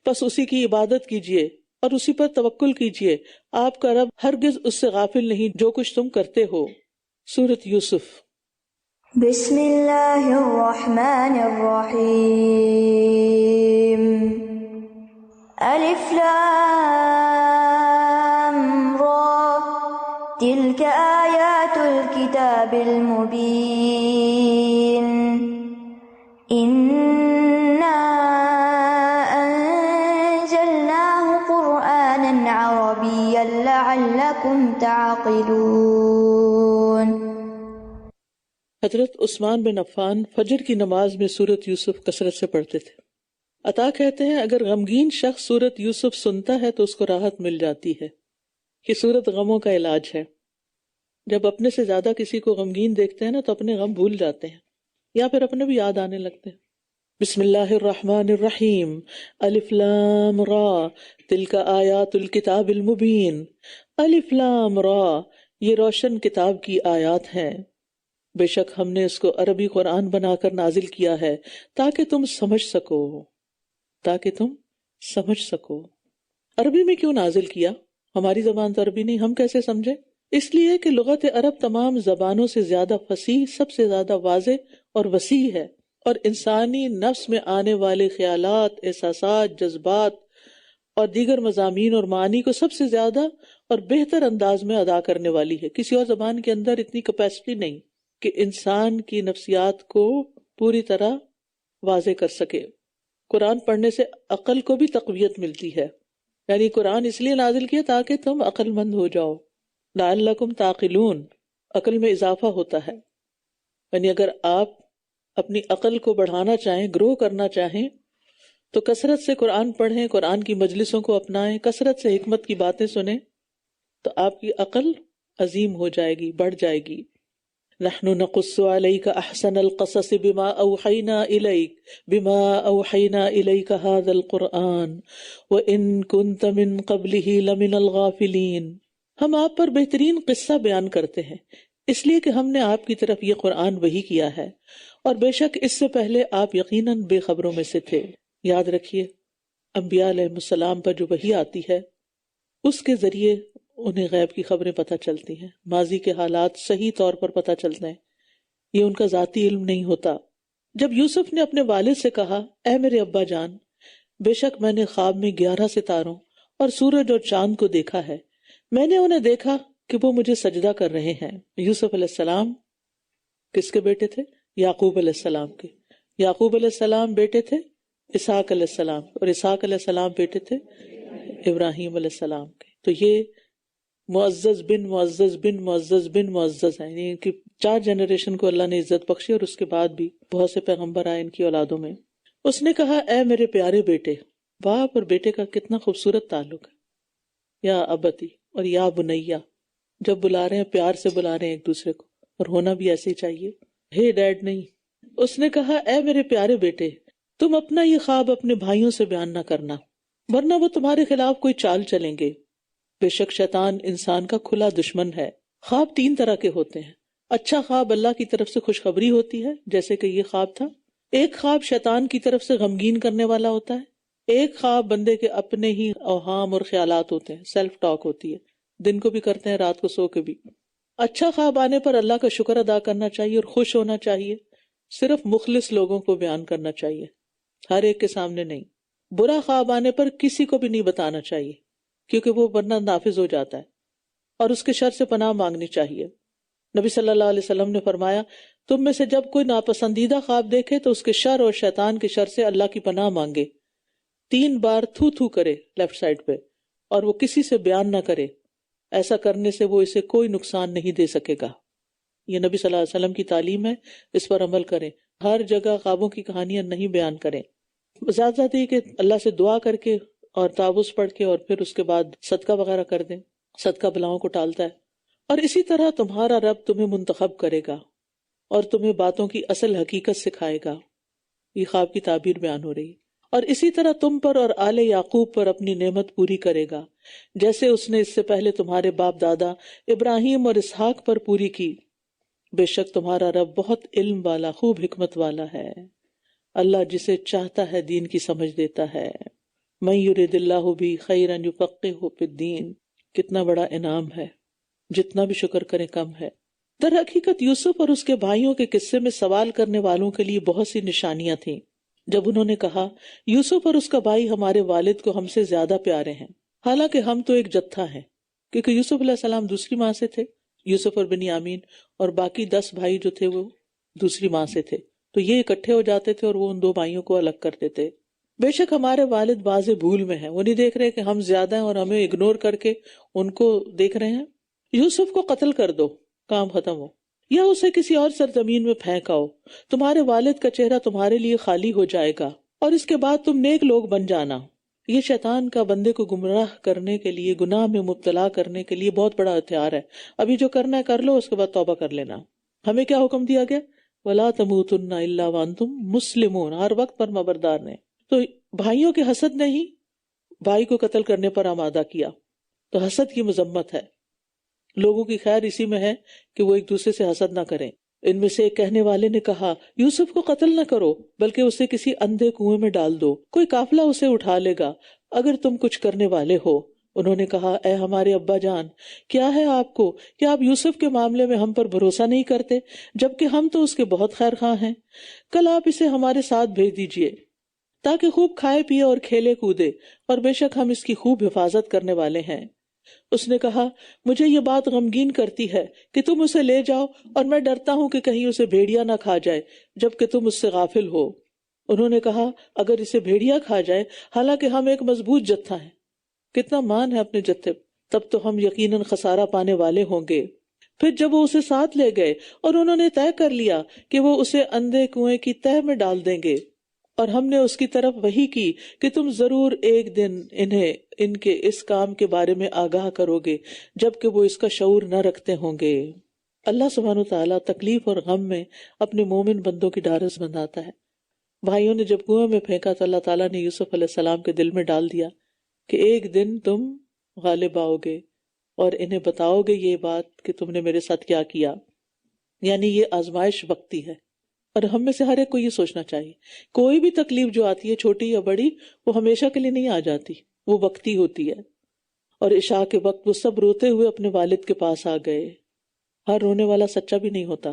بس اسی کی عبادت کیجئے اور اسی پر توکل کیجئے، آپ کا رب ہرگز اس سے غافل نہیں جو کچھ تم کرتے ہو۔ سورۃ یوسف۔ بسم اللہ الرحمن الرحیم۔ الف لام را، تلک آیات الکتاب المبین، انا انزلناہ قرآنا عربیا لعلکم تعقلون۔ حضرت عثمان بن عفان فجر کی نماز میں سورۃ یوسف کثرت سے پڑھتے تھے۔ عطا کہتے ہیں اگر غمگین شخص سورۃ یوسف سنتا ہے تو اس کو راحت مل جاتی ہے۔ یہ سورۃ غموں کا علاج ہے۔ جب اپنے سے زیادہ کسی کو غمگین دیکھتے ہیں نا تو اپنے غم بھول جاتے ہیں، یا پھر اپنے بھی یاد آنے لگتے ہیں۔ بسم اللہ الرحمن الرحیم، الف لام را، تلک آیات الکتاب المبین۔ الف لام را، یہ روشن کتاب کی آیات ہیں، بے شک ہم نے اس کو عربی قرآن بنا کر نازل کیا ہے تاکہ تم سمجھ سکو، تاکہ تم سمجھ سکو۔ عربی میں کیوں نازل کیا؟ ہماری زبان تو عربی نہیں، ہم کیسے سمجھے؟ اس لیے کہ لغت عرب تمام زبانوں سے زیادہ فصیح، سب سے زیادہ واضح اور وسیع ہے، اور انسانی نفس میں آنے والے خیالات، احساسات، جذبات اور دیگر مضامین اور معانی کو سب سے زیادہ اور بہتر انداز میں ادا کرنے والی ہے۔ کسی اور زبان کے اندر اتنی کیپیسٹی نہیں کہ انسان کی نفسیات کو پوری طرح واضح کر سکے۔ قرآن پڑھنے سے عقل کو بھی تقویت ملتی ہے، یعنی قرآن اس لیے نازل کیا تاکہ تم عقل مند ہو جاؤ، لعلکم تعقلون، عقل میں اضافہ ہوتا ہے۔ یعنی اگر آپ اپنی عقل کو بڑھانا چاہیں، گرو کرنا چاہیں تو کثرت سے قرآن پڑھیں، قرآن کی مجلسوں کو اپنائیں، کثرت سے حکمت کی باتیں سنیں، تو آپ کی عقل عظیم ہو جائے گی، بڑھ جائے گی۔ نحن نقص عليك احسن القصص بما اوحينا اليك هذا القرآن وان كنت من قبله لمن الغافلين۔ ہم آپ پر بہترین قصہ بیان کرتے ہیں اس لیے کہ ہم نے آپ کی طرف یہ قرآن وحی کیا ہے، اور بے شک اس سے پہلے آپ یقیناً بے خبروں میں سے تھے۔ یاد رکھیے انبیاء علیہ السلام پر جو وحی آتی ہے اس کے ذریعے انہیں غیب کی خبریں پتہ چلتی ہیں، ماضی کے حالات صحیح طور پر پتہ چلتے ہیں، یہ ان کا ذاتی علم نہیں ہوتا۔ جب یوسف نے اپنے والد سے کہا اے میرے ابا جان، بے شک میں نے خواب میں 11 ستاروں اور سورج اور چاند کو دیکھا ہے، میں نے انہیں دیکھا کہ وہ مجھے سجدہ کر رہے ہیں۔ یوسف علیہ السلام کس کے بیٹے تھے؟ یعقوب علیہ السلام کے۔ یعقوب علیہ السلام بیٹے تھے اسحاق علیہ السلام، اور اسحاق علیہ السلام بیٹے تھے ابراہیم علیہ السلام کے۔ تو یہ معزز بن معزز بن معزز بن معزز ہیں، یعنی ان کی 4 جنریشن کو اللہ نے عزت بخشی، اور اس کے بعد بھی بہت سے پیغمبر آئے ان کی اولادوں میں۔ اس نے کہا اے میرے پیارے بیٹے، باپ اور بیٹے کا کتنا خوبصورت تعلق ہے، یا ابتی اور یا بنیا، جب بلا رہے ہیں پیار سے بلا رہے ہیں ایک دوسرے کو، اور ہونا بھی ایسے ہی چاہیے، ہے ڈیڈ نہیں۔ اس نے کہا اے میرے پیارے بیٹے، تم اپنا یہ خواب اپنے بھائیوں سے بیان نہ کرنا، ورنہ وہ تمہارے خلاف کوئی چال چلیں گے۔ بے شک شیطان انسان کا کھلا دشمن ہے۔ خواب 3 طرح کے ہوتے ہیں۔ اچھا خواب اللہ کی طرف سے خوشخبری ہوتی ہے، جیسے کہ یہ خواب تھا۔ ایک خواب شیطان کی طرف سے غمگین کرنے والا ہوتا ہے۔ ایک خواب بندے کے اپنے ہی اوہام اور خیالات ہوتے ہیں، سیلف ٹاک ہوتی ہے، دن کو بھی کرتے ہیں رات کو سو کے بھی۔ اچھا خواب آنے پر اللہ کا شکر ادا کرنا چاہیے اور خوش ہونا چاہیے، صرف مخلص لوگوں کو بیان کرنا چاہیے، ہر ایک کے سامنے نہیں۔ برا خواب آنے پر کسی کو بھی نہیں بتانا چاہیے، کیونکہ وہ ورنہ نافذ ہو جاتا ہے، اور اس کے شر سے پناہ مانگنی چاہیے۔ نبی صلی اللہ علیہ وسلم نے فرمایا، تم میں سے جب کوئی ناپسندیدہ خواب دیکھے تو اس کے شر اور شیطان کے شر سے اللہ کی پناہ مانگے، 3 بار تھو تھو کرے لیفٹ سائڈ پہ، اور وہ کسی سے بیان نہ کرے، ایسا کرنے سے وہ اسے کوئی نقصان نہیں دے سکے گا۔ یہ نبی صلی اللہ علیہ وسلم کی تعلیم ہے، اس پر عمل کریں، ہر جگہ خوابوں کی کہانیاں نہیں بیان کریں۔ زیادہ زیادہ یہ کہ اللہ سے دعا کر کے اور تعوذ پڑھ کے اور پھر اس کے بعد صدقہ وغیرہ کر دیں، صدقہ بلاؤں کو ٹالتا ہے۔ اور اسی طرح تمہارا رب تمہیں منتخب کرے گا اور تمہیں باتوں کی اصل حقیقت سکھائے گا۔ یہ خواب کی تعبیر بیان ہو رہی ہے۔ اور اسی طرح تم پر اور آل یعقوب پر اپنی نعمت پوری کرے گا، جیسے اس نے اس سے پہلے تمہارے باپ دادا ابراہیم اور اسحاق پر پوری کی۔ بے شک تمہارا رب بہت علم والا، خوب حکمت والا ہے۔ اللہ جسے چاہتا ہے دین کی سمجھ دیتا ہے۔ من یرید اللہ بھی خیرا یفقہہ فی الدین، کتنا بڑا انعام ہے، جتنا بھی شکر کریں کم ہے۔ در حقیقت یوسف اور اس کے بھائیوں کے قصے میں سوال کرنے والوں کے لیے بہت سی نشانیاں تھیں۔ جب انہوں نے کہا یوسف اور اس کا بھائی ہمارے والد کو ہم سے زیادہ پیارے ہیں، حالانکہ ہم تو ایک جتھا ہیں، کیونکہ یوسف علیہ السلام دوسری ماں سے تھے، یوسف اور بنیامین، اور باقی 10 بھائی جو تھے وہ دوسری ماں سے تھے، تو یہ اکٹھے ہو جاتے تھے اور وہ ان 2 بھائیوں کو الگ کر دیتے۔ بے شک ہمارے والد واضح بھول میں ہیں، وہ نہیں دیکھ رہے کہ ہم زیادہ ہیں اور ہمیں اگنور کر کے ان کو دیکھ رہے ہیں۔ یوسف کو قتل کر دو، کام ختم ہو، یا اسے کسی اور سرزمین میں پھینک آؤ، تمہارے والد کا چہرہ تمہارے لیے خالی ہو جائے گا، اور اس کے بعد تم نیک لوگ بن جانا۔ یہ شیطان کا بندے کو گمراہ کرنے کے لیے، گناہ میں مبتلا کرنے کے لیے بہت بڑا ہتھیار ہے۔ ابھی جو کرنا ہے کر لو، اس کے بعد توبہ کر لینا۔ ہمیں کیا حکم دیا گیا؟ وَلَا تَمُوتُنَّ إِلَّا وَأَنْتُمْ مُسْلِمُونَ، ہر وقت پر مبردار نے۔ تو بھائیوں کے حسد نے ہی بھائی کو قتل کرنے پر آمادہ کیا، تو حسد کی مذمت ہے۔ لوگوں کی خیر اسی میں ہے کہ وہ ایک دوسرے سے حسد نہ کریں۔ ان میں سے ایک کہنے والے نے کہا یوسف کو قتل نہ کرو، بلکہ اسے کسی اندھے کنویں میں ڈال دو، کوئی قافلہ اسے اٹھا لے گا اگر تم کچھ کرنے والے ہو۔ انہوں نے کہا اے ہمارے ابا جان، کیا ہے آپ کو کہ آپ یوسف کے معاملے میں ہم پر بھروسہ نہیں کرتے، جبکہ ہم تو اس کے بہت خیر خواہ ہیں؟ کل آپ اسے ہمارے ساتھ بھیج دیجئے تاکہ خوب کھائے پیے اور کھیلے کودے، اور بے شک ہم اس کی خوب حفاظت کرنے والے ہیں۔ اس نے کہا مجھے یہ بات غمگین کرتی ہے کہ تم اسے لے جاؤ، اور میں ڈرتا ہوں کہ کہیں اسے بھیڑیا نہ کھا جائے جبکہ تم اس سے غافل ہو۔ انہوں نے کہا اگر اسے بھیڑیا کھا جائے، حالانکہ ہم ایک مضبوط جتھا ہیں، کتنا مان ہے اپنے جتھے، تب تو ہم یقیناً خسارہ پانے والے ہوں گے۔ پھر جب وہ اسے ساتھ لے گئے اور انہوں نے طے کر لیا کہ وہ اسے اندھے کنویں کی تہہ میں ڈال دیں گے، اور ہم نے اس کی طرف وحی کی کہ تم ضرور ایک دن انہیں ان کے اس کام کے بارے میں آگاہ کرو گے جبکہ وہ اس کا شعور نہ رکھتے ہوں گے۔ اللہ سبحانہ وتعالیٰ تکلیف اور غم میں اپنے مومن بندوں کی ڈھارس بندھاتا ہے۔ بھائیوں نے جب کنویں میں پھینکا تو اللہ تعالیٰ نے یوسف علیہ السلام کے دل میں ڈال دیا کہ ایک دن تم غالب آؤ گے اور انہیں بتاؤ گے یہ بات کہ تم نے میرے ساتھ کیا کیا، یعنی یہ آزمائش وقتی ہے۔ اور ہم میں سے ہر ایک کو یہ سوچنا چاہیے کوئی بھی تکلیف جو آتی ہے چھوٹی یا بڑی، وہ ہمیشہ کے لیے نہیں آ جاتی، وہ وقتی ہوتی ہے۔ اور عشاء کے وقت وہ سب روتے ہوئے اپنے والد کے پاس آ گئے۔ ہر رونے والا سچا بھی نہیں ہوتا۔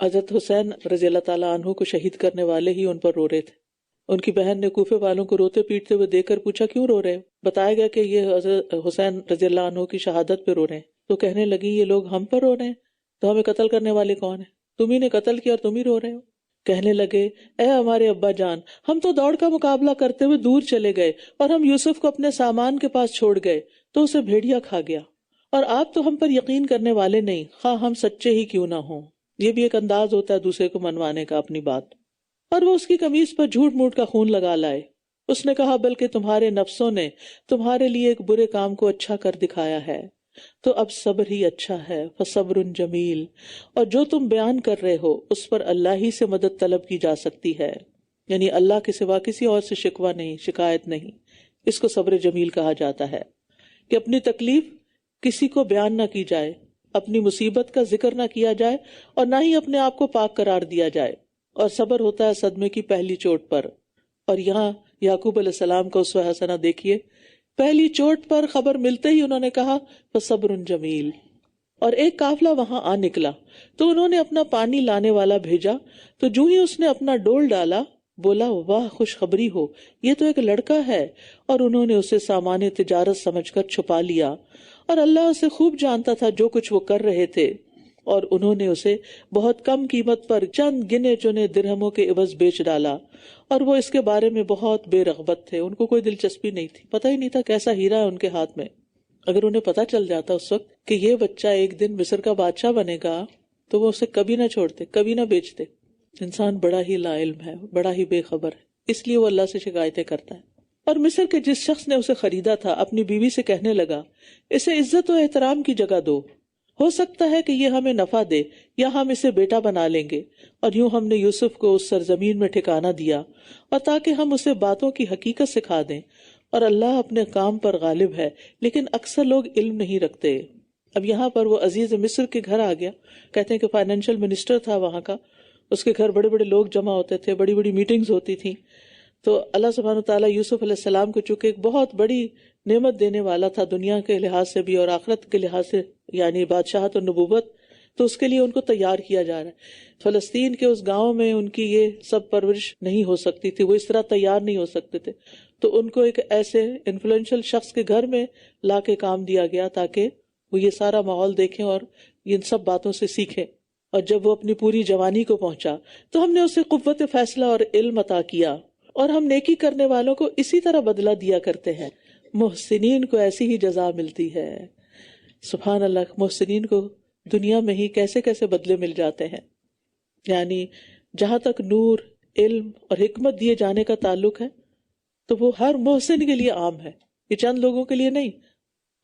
حضرت حسین رضی اللہ تعالیٰ عنہ کو شہید کرنے والے ہی ان پر رو رہے تھے۔ ان کی بہن نے کوفے والوں کو روتے پیٹتے ہوئے دیکھ کر پوچھا کیوں رو رہے؟ بتایا گیا کہ یہ حضرت حسین رضی اللہ عنہ کی شہادت پہ رو رہے ہیں۔ تو کہنے لگی یہ لوگ ہم پر رو رہے ہیں تو ہمیں قتل کرنے والے کون ہیں؟ تم ہی نے قتل کیا اور تم ہی رو رہے ہو۔ کہنے لگے اے ہمارے ابا جان، ہم تو دوڑ کا مقابلہ کرتے ہوئے دور چلے گئے اور ہم یوسف کو اپنے سامان کے پاس چھوڑ گئے تو اسے بھیڑیا کھا گیا، اور آپ تو ہم پر یقین کرنے والے نہیں، خواہ ہم سچے ہی کیوں نہ ہوں۔ یہ بھی ایک انداز ہوتا ہے دوسرے کو منوانے کا اپنی بات۔ اور وہ اس کی قمیص پر جھوٹ موٹ کا خون لگا لائے۔ اس نے کہا بلکہ تمہارے نفسوں نے تمہارے لیے ایک برے کام کو اچھا کر دکھایا ہے، تو اب صبر ہی اچھا ہے، فصبر جمیل۔ اور جو تم بیان کر رہے ہو اس پر اللہ ہی سے مدد طلب کی جا سکتی ہے، یعنی اللہ کے سوا کسی اور سے شکوہ نہیں، شکایت نہیں۔ اس کو صبر جمیل کہا جاتا ہے کہ اپنی تکلیف کسی کو بیان نہ کی جائے، اپنی مصیبت کا ذکر نہ کیا جائے، اور نہ ہی اپنے آپ کو پاک قرار دیا جائے۔ اور صبر ہوتا ہے صدمے کی پہلی چوٹ پر۔ اور یہاں یعقوب علیہ السلام کا اسوہ حسنہ دیکھیے، پہلی چوٹ پر خبر ملتے ہی انہوں نے کہا فصبر جمیل۔ اور ایک قافلہ وہاں آ نکلا تو انہوں نے اپنا پانی لانے والا بھیجا، تو جو ہی اس نے اپنا ڈول ڈالا بولا واہ خوشخبری ہو، یہ تو ایک لڑکا ہے، اور انہوں نے اسے سامان تجارت سمجھ کر چھپا لیا، اور اللہ اسے خوب جانتا تھا جو کچھ وہ کر رہے تھے، اور انہوں نے اسے بہت کم قیمت پر چند گنے چنے درہموں کے عوض بیچ ڈالا، اور وہ اس کے بارے میں بہت بے رغبت تھے، ان کو کوئی دلچسپی نہیں تھی، پتہ ہی نہیں تھا کیسا ہیرا ہے ان کے ہاتھ میں۔ اگر انہیں پتہ چل جاتا اس وقت کہ یہ بچہ ایک دن مصر کا بادشاہ بنے گا تو وہ اسے کبھی نہ چھوڑتے، کبھی نہ بیچتے۔ انسان بڑا ہی لا علم ہے، بڑا ہی بے خبر ہے، اس لیے وہ اللہ سے شکایتیں کرتا ہے۔ اور مصر کے جس شخص نے اسے خریدا تھا اپنی بیوی سے کہنے لگا اسے عزت و احترام کی جگہ دو، ہو سکتا ہے کہ یہ ہمیں نفع دے یا ہم اسے بیٹا بنا لیں گے۔ اور یوں ہم نے یوسف کو اس سرزمین میں ٹھکانہ دیا، اور تاکہ ہم اسے باتوں کی حقیقت سکھا دیں، اور اللہ اپنے کام پر غالب ہے لیکن اکثر لوگ علم نہیں رکھتے۔ اب یہاں پر وہ عزیز مصر کے گھر آ گیا، کہتے ہیں کہ فائنینشیل منسٹر تھا وہاں کا، اس کے گھر بڑے بڑے لوگ جمع ہوتے تھے، بڑی بڑی میٹنگز ہوتی تھیں۔ تو اللہ سبحانہ وتعالیٰ یوسف علیہ السلام کو چونکہ ایک بہت بڑی نعمت دینے والا تھا دنیا کے لحاظ سے بھی اور آخرت کے لحاظ سے، یعنی بادشاہت اور نبوت، تو اس کے لیے ان کو تیار کیا جا رہا ہے۔ فلسطین کے اس گاؤں میں ان کی یہ سب پرورش نہیں ہو سکتی تھی، وہ اس طرح تیار نہیں ہو سکتے تھے، تو ان کو ایک ایسے انفلوئنشل شخص کے گھر میں لا کے کام دیا گیا تاکہ وہ یہ سارا ماحول دیکھیں اور ان سب باتوں سے سیکھیں۔ اور جب وہ اپنی پوری جوانی کو پہنچا تو ہم نے اسے قوت فیصلہ اور علم عطا کیا، اور ہم نیکی کرنے والوں کو اسی طرح بدلہ دیا کرتے ہیں، محسنین کو ایسی ہی جزا ملتی ہے۔ سبحان اللہ، محسنین کو دنیا میں ہی کیسے کیسے بدلے مل جاتے ہیں۔ یعنی جہاں تک نور، علم اور حکمت دیے جانے کا تعلق ہے تو وہ ہر محسن کے لیے عام ہے، یہ چند لوگوں کے لیے نہیں۔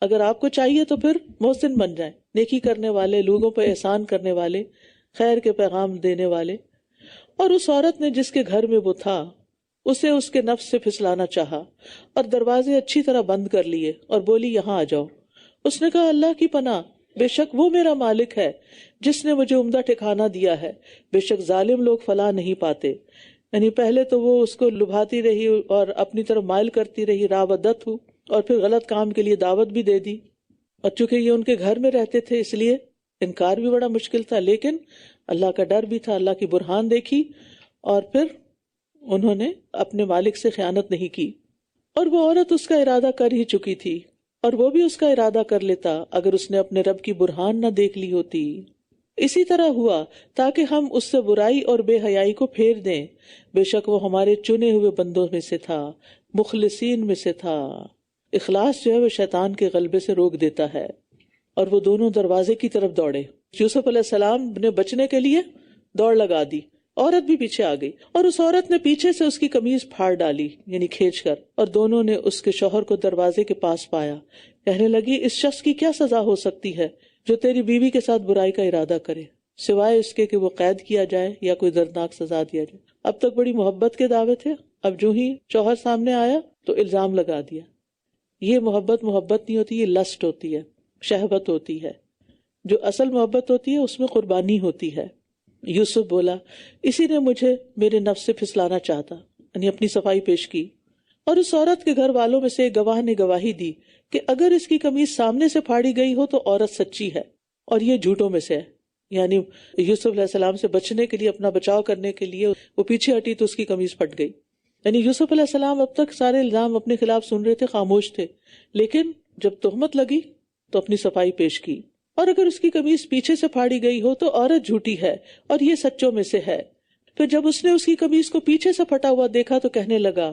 اگر آپ کو چاہیے تو پھر محسن بن جائیں، نیکی کرنے والے، لوگوں پہ احسان کرنے والے، خیر کے پیغام دینے والے۔ اور اس عورت نے جس کے گھر میں وہ تھا اسے اس کے نفس سے پھسلانا چاہا اور دروازے اچھی طرح بند کر لیے اور بولی یہاں آ جاؤ۔ اس نے کہا اللہ کی پناہ، بے شک وہ میرا مالک ہے جس نے مجھے عمدہ ٹھکانہ دیا ہے، بے شک ظالم لوگ فلاح نہیں پاتے۔ یعنی پہلے تو وہ اس کو لبھاتی رہی اور اپنی طرف مائل کرتی رہی، راودت ہو، اور پھر غلط کام کے لیے دعوت بھی دے دی، اور چونکہ یہ ان کے گھر میں رہتے تھے اس لیے انکار بھی بڑا مشکل تھا، لیکن اللہ کا ڈر بھی تھا، اللہ کی برہان دیکھی، اور پھر انہوں نے اپنے مالک سے خیانت نہیں کی۔ اور وہ عورت اس کا ارادہ کر ہی چکی تھی، اور وہ بھی اس کا ارادہ کر لیتا اگر اس نے اپنے رب کی برہان نہ دیکھ لی ہوتی۔ اسی طرح ہوا تاکہ ہم اس سے برائی اور بے حیائی کو پھیر دیں، بے شک وہ ہمارے چنے ہوئے بندوں میں سے تھا، مخلصین میں سے تھا۔ اخلاص جو ہے وہ شیطان کے غلبے سے روک دیتا ہے۔ اور وہ دونوں دروازے کی طرف دوڑے، یوسف علیہ السلام نے بچنے کے لیے دوڑ لگا دی، عورت بھی پیچھے آ گئی، اور اس عورت نے پیچھے سے اس کی قمیض پھاڑ ڈالی، یعنی کھینچ کر، اور دونوں نے اس کے شوہر کو دروازے کے پاس پایا۔ کہنے لگی اس شخص کی کیا سزا ہو سکتی ہے جو تیری بیوی کے ساتھ برائی کا ارادہ کرے، سوائے اس کے کہ وہ قید کیا جائے یا کوئی دردناک سزا دیا جائے۔ اب تک بڑی محبت کے دعوے تھے، اب جو ہی شوہر سامنے آیا تو الزام لگا دیا۔ یہ محبت نہیں ہوتی، یہ لسٹ ہوتی ہے، شہوت ہوتی ہے۔ جو اصل محبت ہوتی ہے اس میں قربانی ہوتی ہے۔ یوسف بولا اسی نے مجھے میرے نفس سے پھسلانا چاہتا، یعنی اپنی صفائی پیش کی۔ اور اس عورت کے گھر والوں میں سے ایک گواہ نے گواہی دی کہ اگر اس کی قمیص سامنے سے پھاڑی گئی ہو تو عورت سچی ہے اور یہ جھوٹوں میں سے ہے۔ یعنی یوسف علیہ السلام سے بچنے کے لیے، اپنا بچاؤ کرنے کے لیے وہ پیچھے ہٹی تو اس کی قمیص پھٹ گئی۔ یعنی یوسف علیہ السلام اب تک سارے الزام اپنے خلاف سن رہے تھے، خاموش تھے، لیکن جب تہمت لگی تو اپنی صفائی پیش کی۔ اور اگر اس کی قمیص پیچھے سے پھاڑی گئی ہو تو عورت جھوٹی ہے اور یہ سچوں میں سے ہے۔ پھر جب اس نے اس کی قمیص کو پیچھے سے پھٹا ہوا دیکھا تو کہنے لگا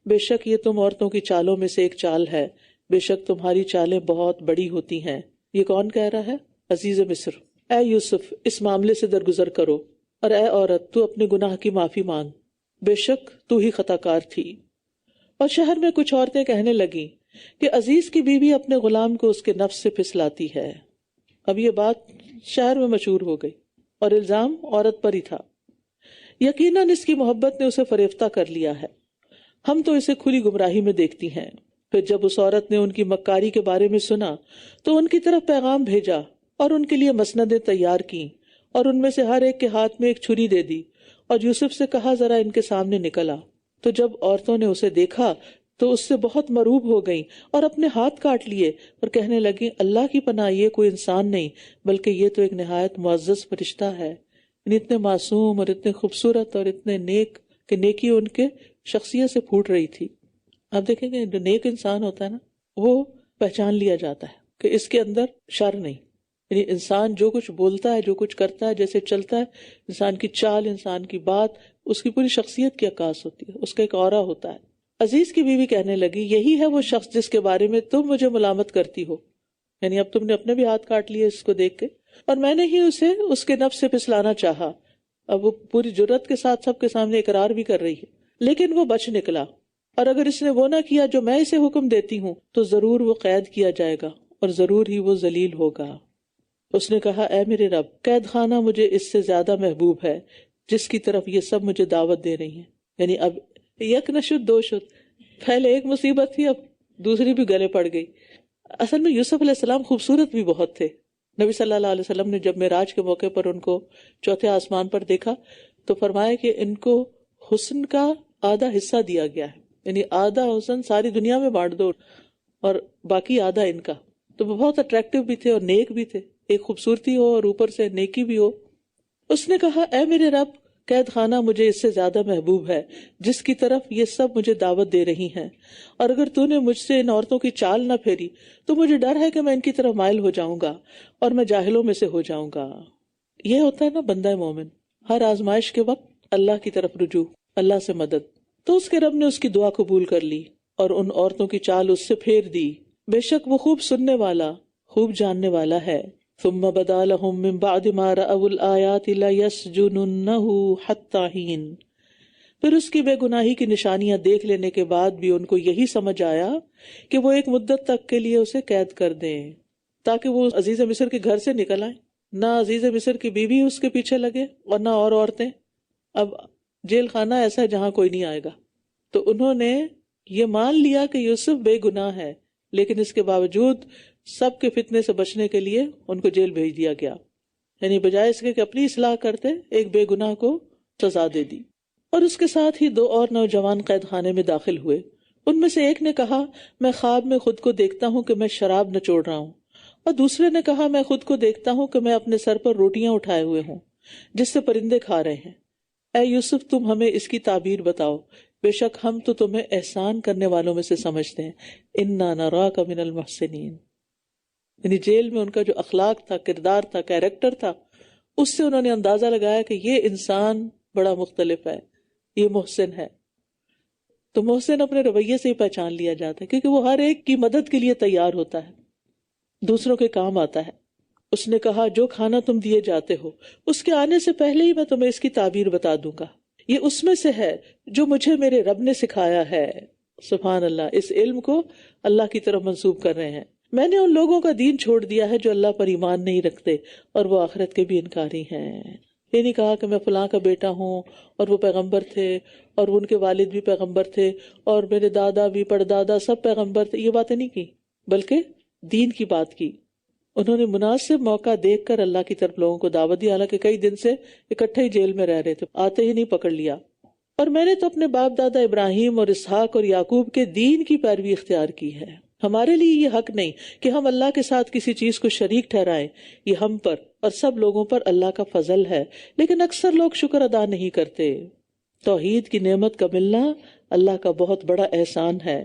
بے شک یہ تم عورتوں کی چالوں میں سے ایک چال ہے، بے شک تمہاری چالیں بہت بڑی ہوتی ہیں۔ یہ کون کہہ رہا ہے؟ عزیز مصر، اے یوسف اس معاملے سے درگزر کرو، اور اے عورت تو اپنے گناہ کی معافی مانگ، بے شک تو ہی خطا کار تھی۔ اور شہر میں کچھ عورتیں کہنے لگیں کہ عزیز کی بیوی اپنے غلام کو اس کے نفس سے پھسلاتی ہے۔ اب یہ بات شہر میں مشہور ہو گئی اور الزام عورت پر ہی تھا۔ یقیناً اس کی محبت نے اسے فریفتہ کر لیا ہے، ہم تو اسے کھلی گمراہی میں دیکھتی ہیں۔ پھر جب اس عورت نے ان کی مکاری کے بارے میں سنا تو ان کی طرف پیغام بھیجا اور ان کے لیے مسندیں تیار کیں، اور ان میں سے ہر ایک کے ہاتھ میں ایک چھری دے دی، اور یوسف سے کہا ذرا ان کے سامنے نکل آ۔ تو جب عورتوں نے اسے دیکھا تو اس سے بہت مرعوب ہو گئیں اور اپنے ہاتھ کاٹ لیے اور کہنے لگیں اللہ کی پناہ، یہ کوئی انسان نہیں بلکہ یہ تو ایک نہایت معزز فرشتہ ہے۔ یعنی اتنے معصوم اور اتنے خوبصورت اور اتنے نیک کہ نیکی ان کے شخصیت سے پھوٹ رہی تھی۔ آپ دیکھیں گے جو نیک انسان ہوتا ہے نا، وہ پہچان لیا جاتا ہے کہ اس کے اندر شر نہیں۔ یعنی انسان جو کچھ بولتا ہے، جو کچھ کرتا ہے، جیسے چلتا ہے، انسان کی چال، انسان کی بات، اس کی پوری شخصیت کی عکاس ہوتی ہے، اس کا ایک اورا ہوتا ہے۔ عزیز کی بیوی کہنے لگی یہی ہے وہ شخص جس کے بارے میں تم مجھے ملامت کرتی ہو، یعنی اب تم نے اپنے بھی ہاتھ کاٹ لیے اس کو دیکھ کے، اور میں نے ہی اسے اس کے نفس سے پھسلانا چاہا۔ اب وہ پوری جرت کے ساتھ سب کے سامنے اقرار بھی کر رہی ہے، لیکن وہ بچ نکلا، اور اگر اس نے وہ نہ کیا جو میں اسے حکم دیتی ہوں تو ضرور وہ قید کیا جائے گا اور ضرور ہی وہ ذلیل ہوگا۔ اس نے کہا اے میرے رب، قید خانہ مجھے اس سے زیادہ محبوب ہے جس کی طرف یہ سب مجھے دعوت دے رہی ہیں۔ یعنی اب یک نہ شد دو شد، پہلے ایک مصیبت تھی اب دوسری بھی گلے پڑ گئی۔ اصل میں یوسف علیہ السلام خوبصورت بھی بہت تھے۔ نبی صلی اللہ علیہ وسلم نے جب معراج کے موقع پر ان کو چوتھے آسمان پر دیکھا تو فرمایا کہ ان کو حسن کا آدھا حصہ دیا گیا ہے، یعنی آدھا حسن ساری دنیا میں بانٹ دو اور باقی آدھا ان کا۔ تو وہ بہت اٹریکٹیو بھی تھے اور نیک بھی تھے، ایک خوبصورتی ہو اور اوپر سے نیکی بھی ہو۔ اس نے کہا اے میرے رب، قید خانہ مجھے اس سے زیادہ محبوب ہے جس کی طرف یہ سب مجھے دعوت دے رہی ہیں، اور اگر تو نے مجھ سے ان عورتوں کی چال نہ پھیری تو مجھے ڈر ہے کہ میں ان کی طرف مائل ہو جاؤں گا اور میں جاہلوں میں سے ہو جاؤں گا۔ یہ ہوتا ہے نا بندہ مومن، ہر آزمائش کے وقت اللہ کی طرف رجوع، اللہ سے مدد۔ تو اس کے رب نے اس کی دعا قبول کر لی اور ان عورتوں کی چال اس سے پھیر دی، بے شک وہ خوب سننے والا، خوب جاننے والا ہے۔ ثم بدا لهم من بعد ما رأوا الآيات ليسجننه حتى حين، پھر اس کی بے گناہی کی نشانیاں دیکھ لینے کے بعد بھی ان کو یہی سمجھ آیا کہ وہ ایک مدت تک کے لیے اسے قید کر دیں تاکہ وہ عزیز مصر کے گھر سے نکل آئے۔ نہ عزیز مصر کی بیوی اس کے پیچھے لگے اور نہ اور عورتیں۔ اب جیل خانہ ایسا ہے جہاں کوئی نہیں آئے گا۔ تو انہوں نے یہ مان لیا کہ یوسف بے گناہ ہے، لیکن اس کے باوجود سب کے فتنے سے بچنے کے لیے ان کو جیل بھیج دیا گیا، یعنی بجائے اس کے کہ اپنی اصلاح کرتے ایک بے گناہ کو سزا دے دی۔ اور اس کے ساتھ ہی دو اور نوجوان قید خانے میں داخل ہوئے۔ ان میں سے ایک نے کہا میں خواب میں خود کو دیکھتا ہوں کہ میں شراب نچوڑ رہا ہوں، اور دوسرے نے کہا میں خود کو دیکھتا ہوں کہ میں اپنے سر پر روٹیاں اٹھائے ہوئے ہوں جس سے پرندے کھا رہے ہیں۔ اے یوسف تم ہمیں اس کی تعبیر بتاؤ، بے شک ہم تو تمہیں احسان کرنے والوں میں سے سمجھتے ہیں۔ انا نراک من المحسنین، یعنی جیل میں ان کا جو اخلاق تھا، کردار تھا، کیریکٹر تھا، اس سے انہوں نے اندازہ لگایا کہ یہ انسان بڑا مختلف ہے، یہ محسن ہے۔ تو محسن اپنے رویے سے ہی پہچان لیا جاتا ہے، کیونکہ وہ ہر ایک کی مدد کے لیے تیار ہوتا ہے، دوسروں کے کام آتا ہے۔ اس نے کہا جو کھانا تم دیے جاتے ہو اس کے آنے سے پہلے ہی میں تمہیں اس کی تعبیر بتا دوں گا، یہ اس میں سے ہے جو مجھے میرے رب نے سکھایا ہے۔ سبحان اللہ، اس علم کو اللہ کی طرف منسوب کر رہے ہیں۔ میں نے ان لوگوں کا دین چھوڑ دیا ہے جو اللہ پر ایمان نہیں رکھتے اور وہ آخرت کے بھی انکاری ہیں۔ یہ نہیں کہا کہ میں فلاں کا بیٹا ہوں اور وہ پیغمبر تھے اور ان کے والد بھی پیغمبر تھے اور میرے دادا بھی، پردادا سب پیغمبر تھے، یہ باتیں نہیں کی، بلکہ دین کی بات کی۔ انہوں نے مناسب موقع دیکھ کر اللہ کی طرف لوگوں کو دعوت دی، حالانکہ کئی دن سے اکٹھے ہی جیل میں رہ رہے تھے، آتے ہی نہیں پکڑ لیا۔ اور میں نے تو اپنے باپ دادا ابراہیم اور اسحاق اور یعقوب کے دین کی پیروی اختیار کی ہے۔ ہمارے لیے یہ حق نہیں کہ ہم اللہ کے ساتھ کسی چیز کو شریک ٹھہرائیں، یہ ہم پر اور سب لوگوں پر اللہ کا فضل ہے، لیکن اکثر لوگ شکر ادا نہیں کرتے۔ توحید کی نعمت کا ملنا اللہ کا بہت بڑا احسان ہے،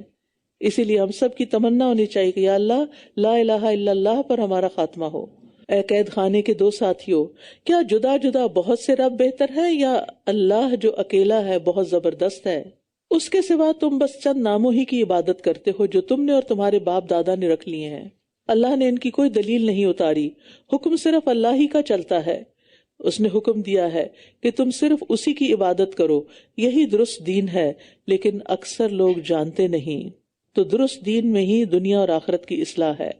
اسی لیے ہم سب کی تمنا ہونی چاہیے کہ یا اللہ لا الہ الا اللہ پر ہمارا خاتمہ ہو۔ اے قید خانے کے دو ساتھیوں، کیا جدا جدا بہت سے رب بہتر ہے یا اللہ جو اکیلا ہے بہت زبردست ہے؟ اس کے سوا تم بس چند ناموں ہی کی عبادت کرتے ہو جو تم نے اور تمہارے باپ دادا نے رکھ لیے ہیں۔ اللہ نے ان کی کوئی دلیل نہیں اتاری، حکم صرف اللہ ہی کا چلتا ہے۔ اس نے حکم دیا ہے کہ تم صرف اسی کی عبادت کرو، یہی درست دین ہے، لیکن اکثر لوگ جانتے نہیں۔ تو درست دین میں ہی دنیا اور آخرت کی اصلاح ہے۔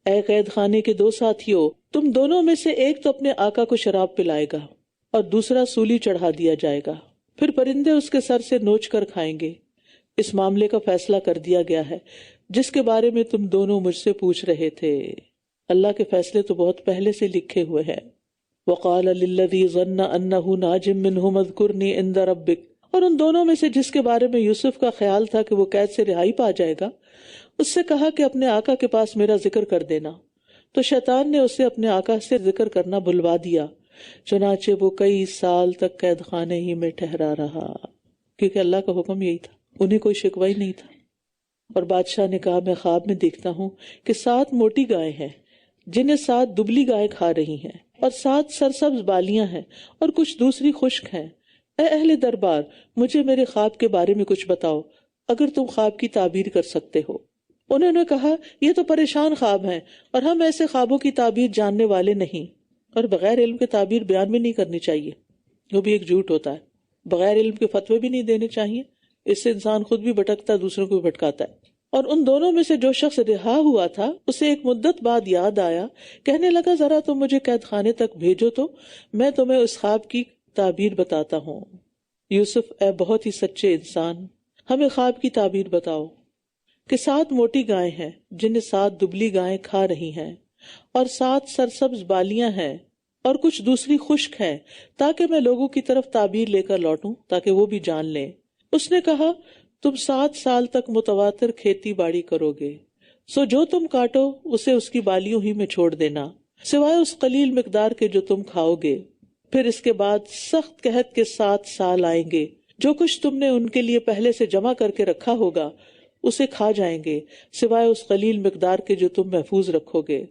اے قید خانے کے دو ساتھیوں، تم دونوں میں سے ایک تو اپنے آقا کو شراب پلائے گا اور دوسرا سولی چڑھا دیا جائے گا، پھر پرندے اس کے سر سے نوچ کر کھائیں گے۔ اس معاملے کا فیصلہ کر دیا گیا ہے جس کے بارے میں تم دونوں مجھ سے پوچھ رہے تھے۔ اللہ کے فیصلے تو بہت پہلے سے لکھے ہوئے ہیں۔ وَقَالَ لِلَّذِي ظَنَّ أَنَّهُ نَاجٍ مِّنْهُمْ اذْكُرْنِي عِندَ رَبِّكَ، اور ان دونوں میں سے جس کے بارے میں یوسف کا خیال تھا کہ وہ قید سے رہائی پا جائے گا، اس سے کہا کہ اپنے آقا کے پاس میرا ذکر کر دینا۔ تو شیطان نے اسے اپنے آقا سے ذکر کرنا بھلوا دیا، چنانچہ وہ کئی سال تک قید خانے ہی میں ٹھہرا رہا، کیونکہ اللہ کا حکم یہی تھا، انہیں کوئی شکوہ ہی نہیں تھا۔ اور بادشاہ نے کہا، میں خواب میں دیکھتا ہوں کہ 7 موٹی گائے ہیں جنہیں 7 دبلی گائے کھا رہی ہیں، اور 7 سرسبز بالیاں ہیں اور کچھ دوسری خشک ہیں۔ اے اہل دربار، مجھے میرے خواب کے بارے میں کچھ بتاؤ، اگر تم خواب کی تعبیر کر سکتے ہو۔ انہوں نے کہا، یہ تو پریشان خواب ہیں اور ہم ایسے خوابوں کی تعبیر جاننے والے نہیں، اور بغیر علم کے تعبیر بیان بھی نہیں کرنی چاہیے، وہ بھی ایک جھوٹ ہوتا ہے۔ بغیر علم کے فتوے بھی نہیں دینے چاہیے، اس سے انسان خود بھی بھٹکتا ہے، دوسروں کو بھی بھٹکاتا ہے۔ اور ان دونوں میں سے جو شخص رہا ہوا تھا اسے ایک مدت بعد یاد آیا، کہنے لگا، ذرا تم مجھے قید خانے تک بھیجو تو میں تمہیں اس خواب کی تعبیر بتاتا ہوں۔ یوسف، اے بہت ہی سچے انسان، ہمیں خواب کی تعبیر بتاؤ کہ 7 موٹی گائیں ہیں جنہیں 7 دبلی گائیں کھا رہی ہیں، اور 7 سرسبز بالیاں ہیں اور کچھ دوسری خشک ہیں، تاکہ میں لوگوں کی طرف تعبیر لے کر لوٹوں تاکہ وہ بھی جان لیں۔ اس نے کہا، تم 7 سال تک متواتر کھیتی باڑی کرو گے، سو جو تم کاٹو اسے اس کی بالیوں ہی میں چھوڑ دینا، سوائے اس قلیل مقدار کے جو تم کھاؤ گے۔ پھر اس کے بعد سخت قحط کے 7 سال آئیں گے، جو کچھ تم نے ان کے لیے پہلے سے جمع کر کے رکھا ہوگا اسے کھا جائیں گے، سوائے اس قلیل مقدار کے جو تم محفوظ رکھو گے۔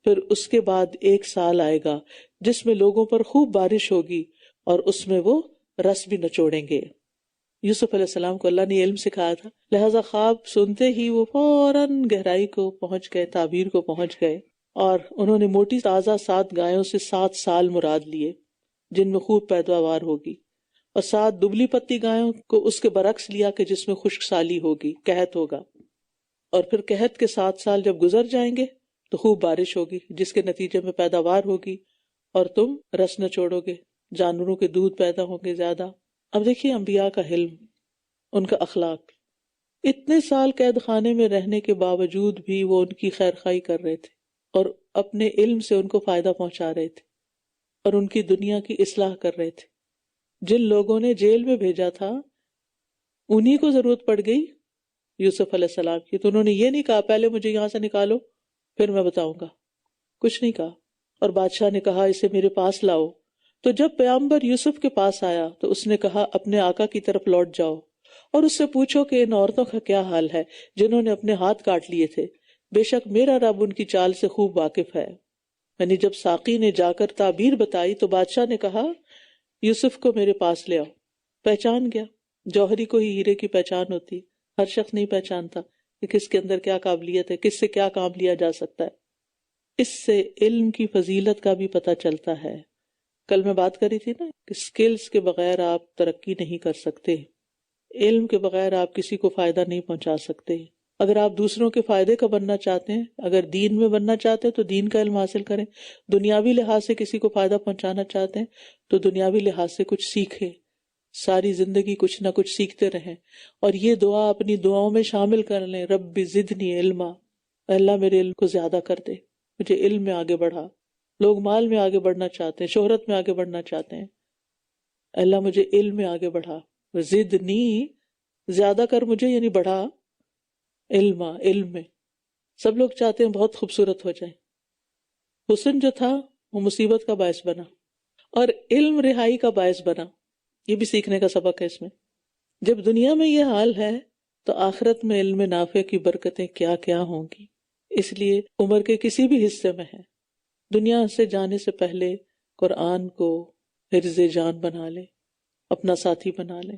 پھر اس کے بعد 1 سال آئے گا جس میں لوگوں پر خوب بارش ہوگی اور اس میں وہ رس بھی نچوڑیں گے۔ یوسف علیہ السلام کو اللہ نے علم سکھایا تھا، لہذا خواب سنتے ہی وہ فوراً گہرائی کو پہنچ گئے، تعبیر کو پہنچ گئے، اور انہوں نے موٹی تازہ 7 گایوں سے 7 سال مراد لیے جن میں خوب پیداوار ہوگی، اور 7 دبلی پتی گایوں کو اس کے برعکس لیا کہ جس میں خشک سالی ہوگی، قحط ہوگا۔ اور پھر قحط کے 7 سال جب گزر جائیں گے تو خوب بارش ہوگی جس کے نتیجے میں پیداوار ہوگی اور تم رس نچوڑو گے، جانوروں کے دودھ پیدا ہوں گے زیادہ۔ اب دیکھیے انبیاء کا حلم، ان کا اخلاق، اتنے سال قید خانے میں رہنے کے باوجود بھی وہ ان کی خیر خواہی کر رہے تھے اور اپنے علم سے ان کو فائدہ پہنچا رہے تھے اور ان کی دنیا کی اصلاح کر رہے تھے۔ جن لوگوں نے جیل میں بھیجا تھا انہی کو ضرورت پڑ گئی یوسف علیہ السلام کی، تو انہوں نے یہ نہیں کہا پہلے مجھے یہاں سے نکالو پھر میں بتاؤں گا، کچھ نہیں کہا۔ اور بادشاہ نے کہا، اسے میرے پاس لاؤ۔ تو جب پیغمبر یوسف کے پاس آیا تو اس نے کہا، اپنے آقا کی طرف لوٹ جاؤ اور اس سے پوچھو کہ ان عورتوں کا کیا حال ہے جنہوں نے اپنے ہاتھ کاٹ لیے تھے، بے شک میرا رب ان کی چال سے خوب واقف ہے۔ یعنی جب ساقی نے جا کر تعبیر بتائی تو بادشاہ نے کہا، یوسف کو میرے پاس لے آؤ۔ پہچان گیا، جوہری کو ہی ہیرے کی پہچان ہوتی، ہر شخص نہیں پہچانتا کہ کس کے اندر کیا قابلیت ہے، کس سے کیا کام لیا جا سکتا ہے۔ اس سے علم کی فضیلت کا بھی پتہ چلتا ہے۔ کل میں بات کری تھی نا کہ سکلز کے بغیر آپ ترقی نہیں کر سکتے، علم کے بغیر آپ کسی کو فائدہ نہیں پہنچا سکتے۔ اگر آپ دوسروں کے فائدے کا بننا چاہتے ہیں، اگر دین میں بننا چاہتے ہیں تو دین کا علم حاصل کریں، دنیاوی لحاظ سے کسی کو فائدہ پہنچانا چاہتے ہیں تو دنیاوی لحاظ سے کچھ سیکھیں، ساری زندگی کچھ نہ کچھ سیکھتے رہیں۔ اور یہ دعا اپنی دعاؤں میں شامل کر لیں، رب زدنی علما، اللہ میرے علم کو زیادہ کر دے، مجھے علم میں آگے بڑھا۔ لوگ مال میں آگے بڑھنا چاہتے ہیں، شہرت میں آگے بڑھنا چاہتے ہیں، اللہ مجھے علم میں آگے بڑھا، زدنی زیادہ کر مجھے، یعنی بڑھا علم میں۔ سب لوگ چاہتے ہیں بہت خوبصورت ہو جائیں، حسن جو تھا وہ مصیبت کا باعث بنا اور علم رہائی کا باعث بنا۔ یہ بھی سیکھنے کا سبق ہے اس میں۔ جب دنیا میں یہ حال ہے تو آخرت میں علم نافع کی برکتیں کیا کیا ہوں گی۔ اس لیے عمر کے کسی بھی حصے میں ہے، دنیا سے جانے سے پہلے قرآن کو حرز جان بنا لے، اپنا ساتھی بنا لے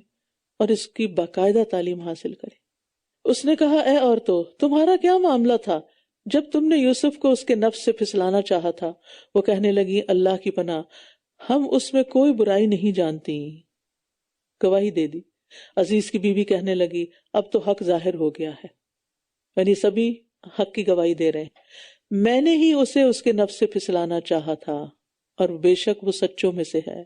اور اس کی باقاعدہ تعلیم حاصل کرے۔ اس نے کہا، اے عورتوں، تمہارا کیا معاملہ تھا جب تم نے یوسف کو اس کے نفس سے پھسلانا چاہا تھا، وہ کہنے لگی اللہ کی پناہ، ہم اس میں کوئی برائی نہیں جانتی. گواہی دے دی. عزیز کی بیوی کہنے لگی اب تو حق ظاہر ہو گیا ہے، یعنی سبھی حق کی گواہی دے رہے ہیں، میں نے ہی اسے اس کے نفس سے پھسلانا چاہا تھا اور بے شک وہ سچوں میں سے ہے.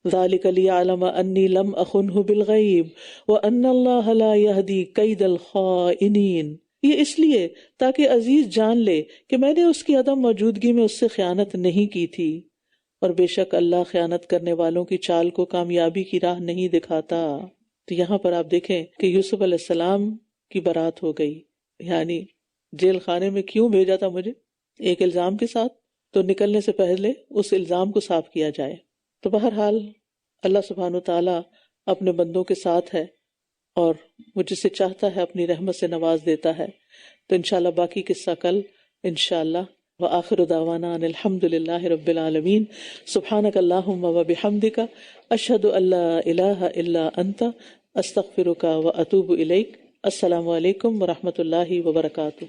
ذالک لیعلم انی لم اخنہ بالغیب وان اللہ لا یہدی کید الخائنین، یہ اس لیے تاکہ عزیز جان لے کہ میں نے اس کی عدم موجودگی میں اس سے خیانت نہیں کی تھی، اور بے شک اللہ خیانت کرنے والوں کی چال کو کامیابی کی راہ نہیں دکھاتا. تو یہاں پر آپ دیکھیں کہ یوسف علیہ السلام کی برات ہو گئی، یعنی جیل خانے میں کیوں بھیجا تھا مجھے؟ ایک الزام کے ساتھ، تو نکلنے سے پہلے اس الزام کو صاف کیا جائے. تو بہرحال اللہ سبحانہ وتعالیٰ اپنے بندوں کے ساتھ ہے اور وہ جسے چاہتا ہے اپنی رحمت سے نواز دیتا ہے. تو انشاءاللہ باقی قصہ کل انشاءاللہ. وآخر دعوانا ان الحمد للہ رب العالمین. سبحانک اللہم وبحمدک اشہد ان لا الہ الا انت استغفرک واتوب الیک. السلام علیکم ورحمۃ اللہ وبرکاتہ.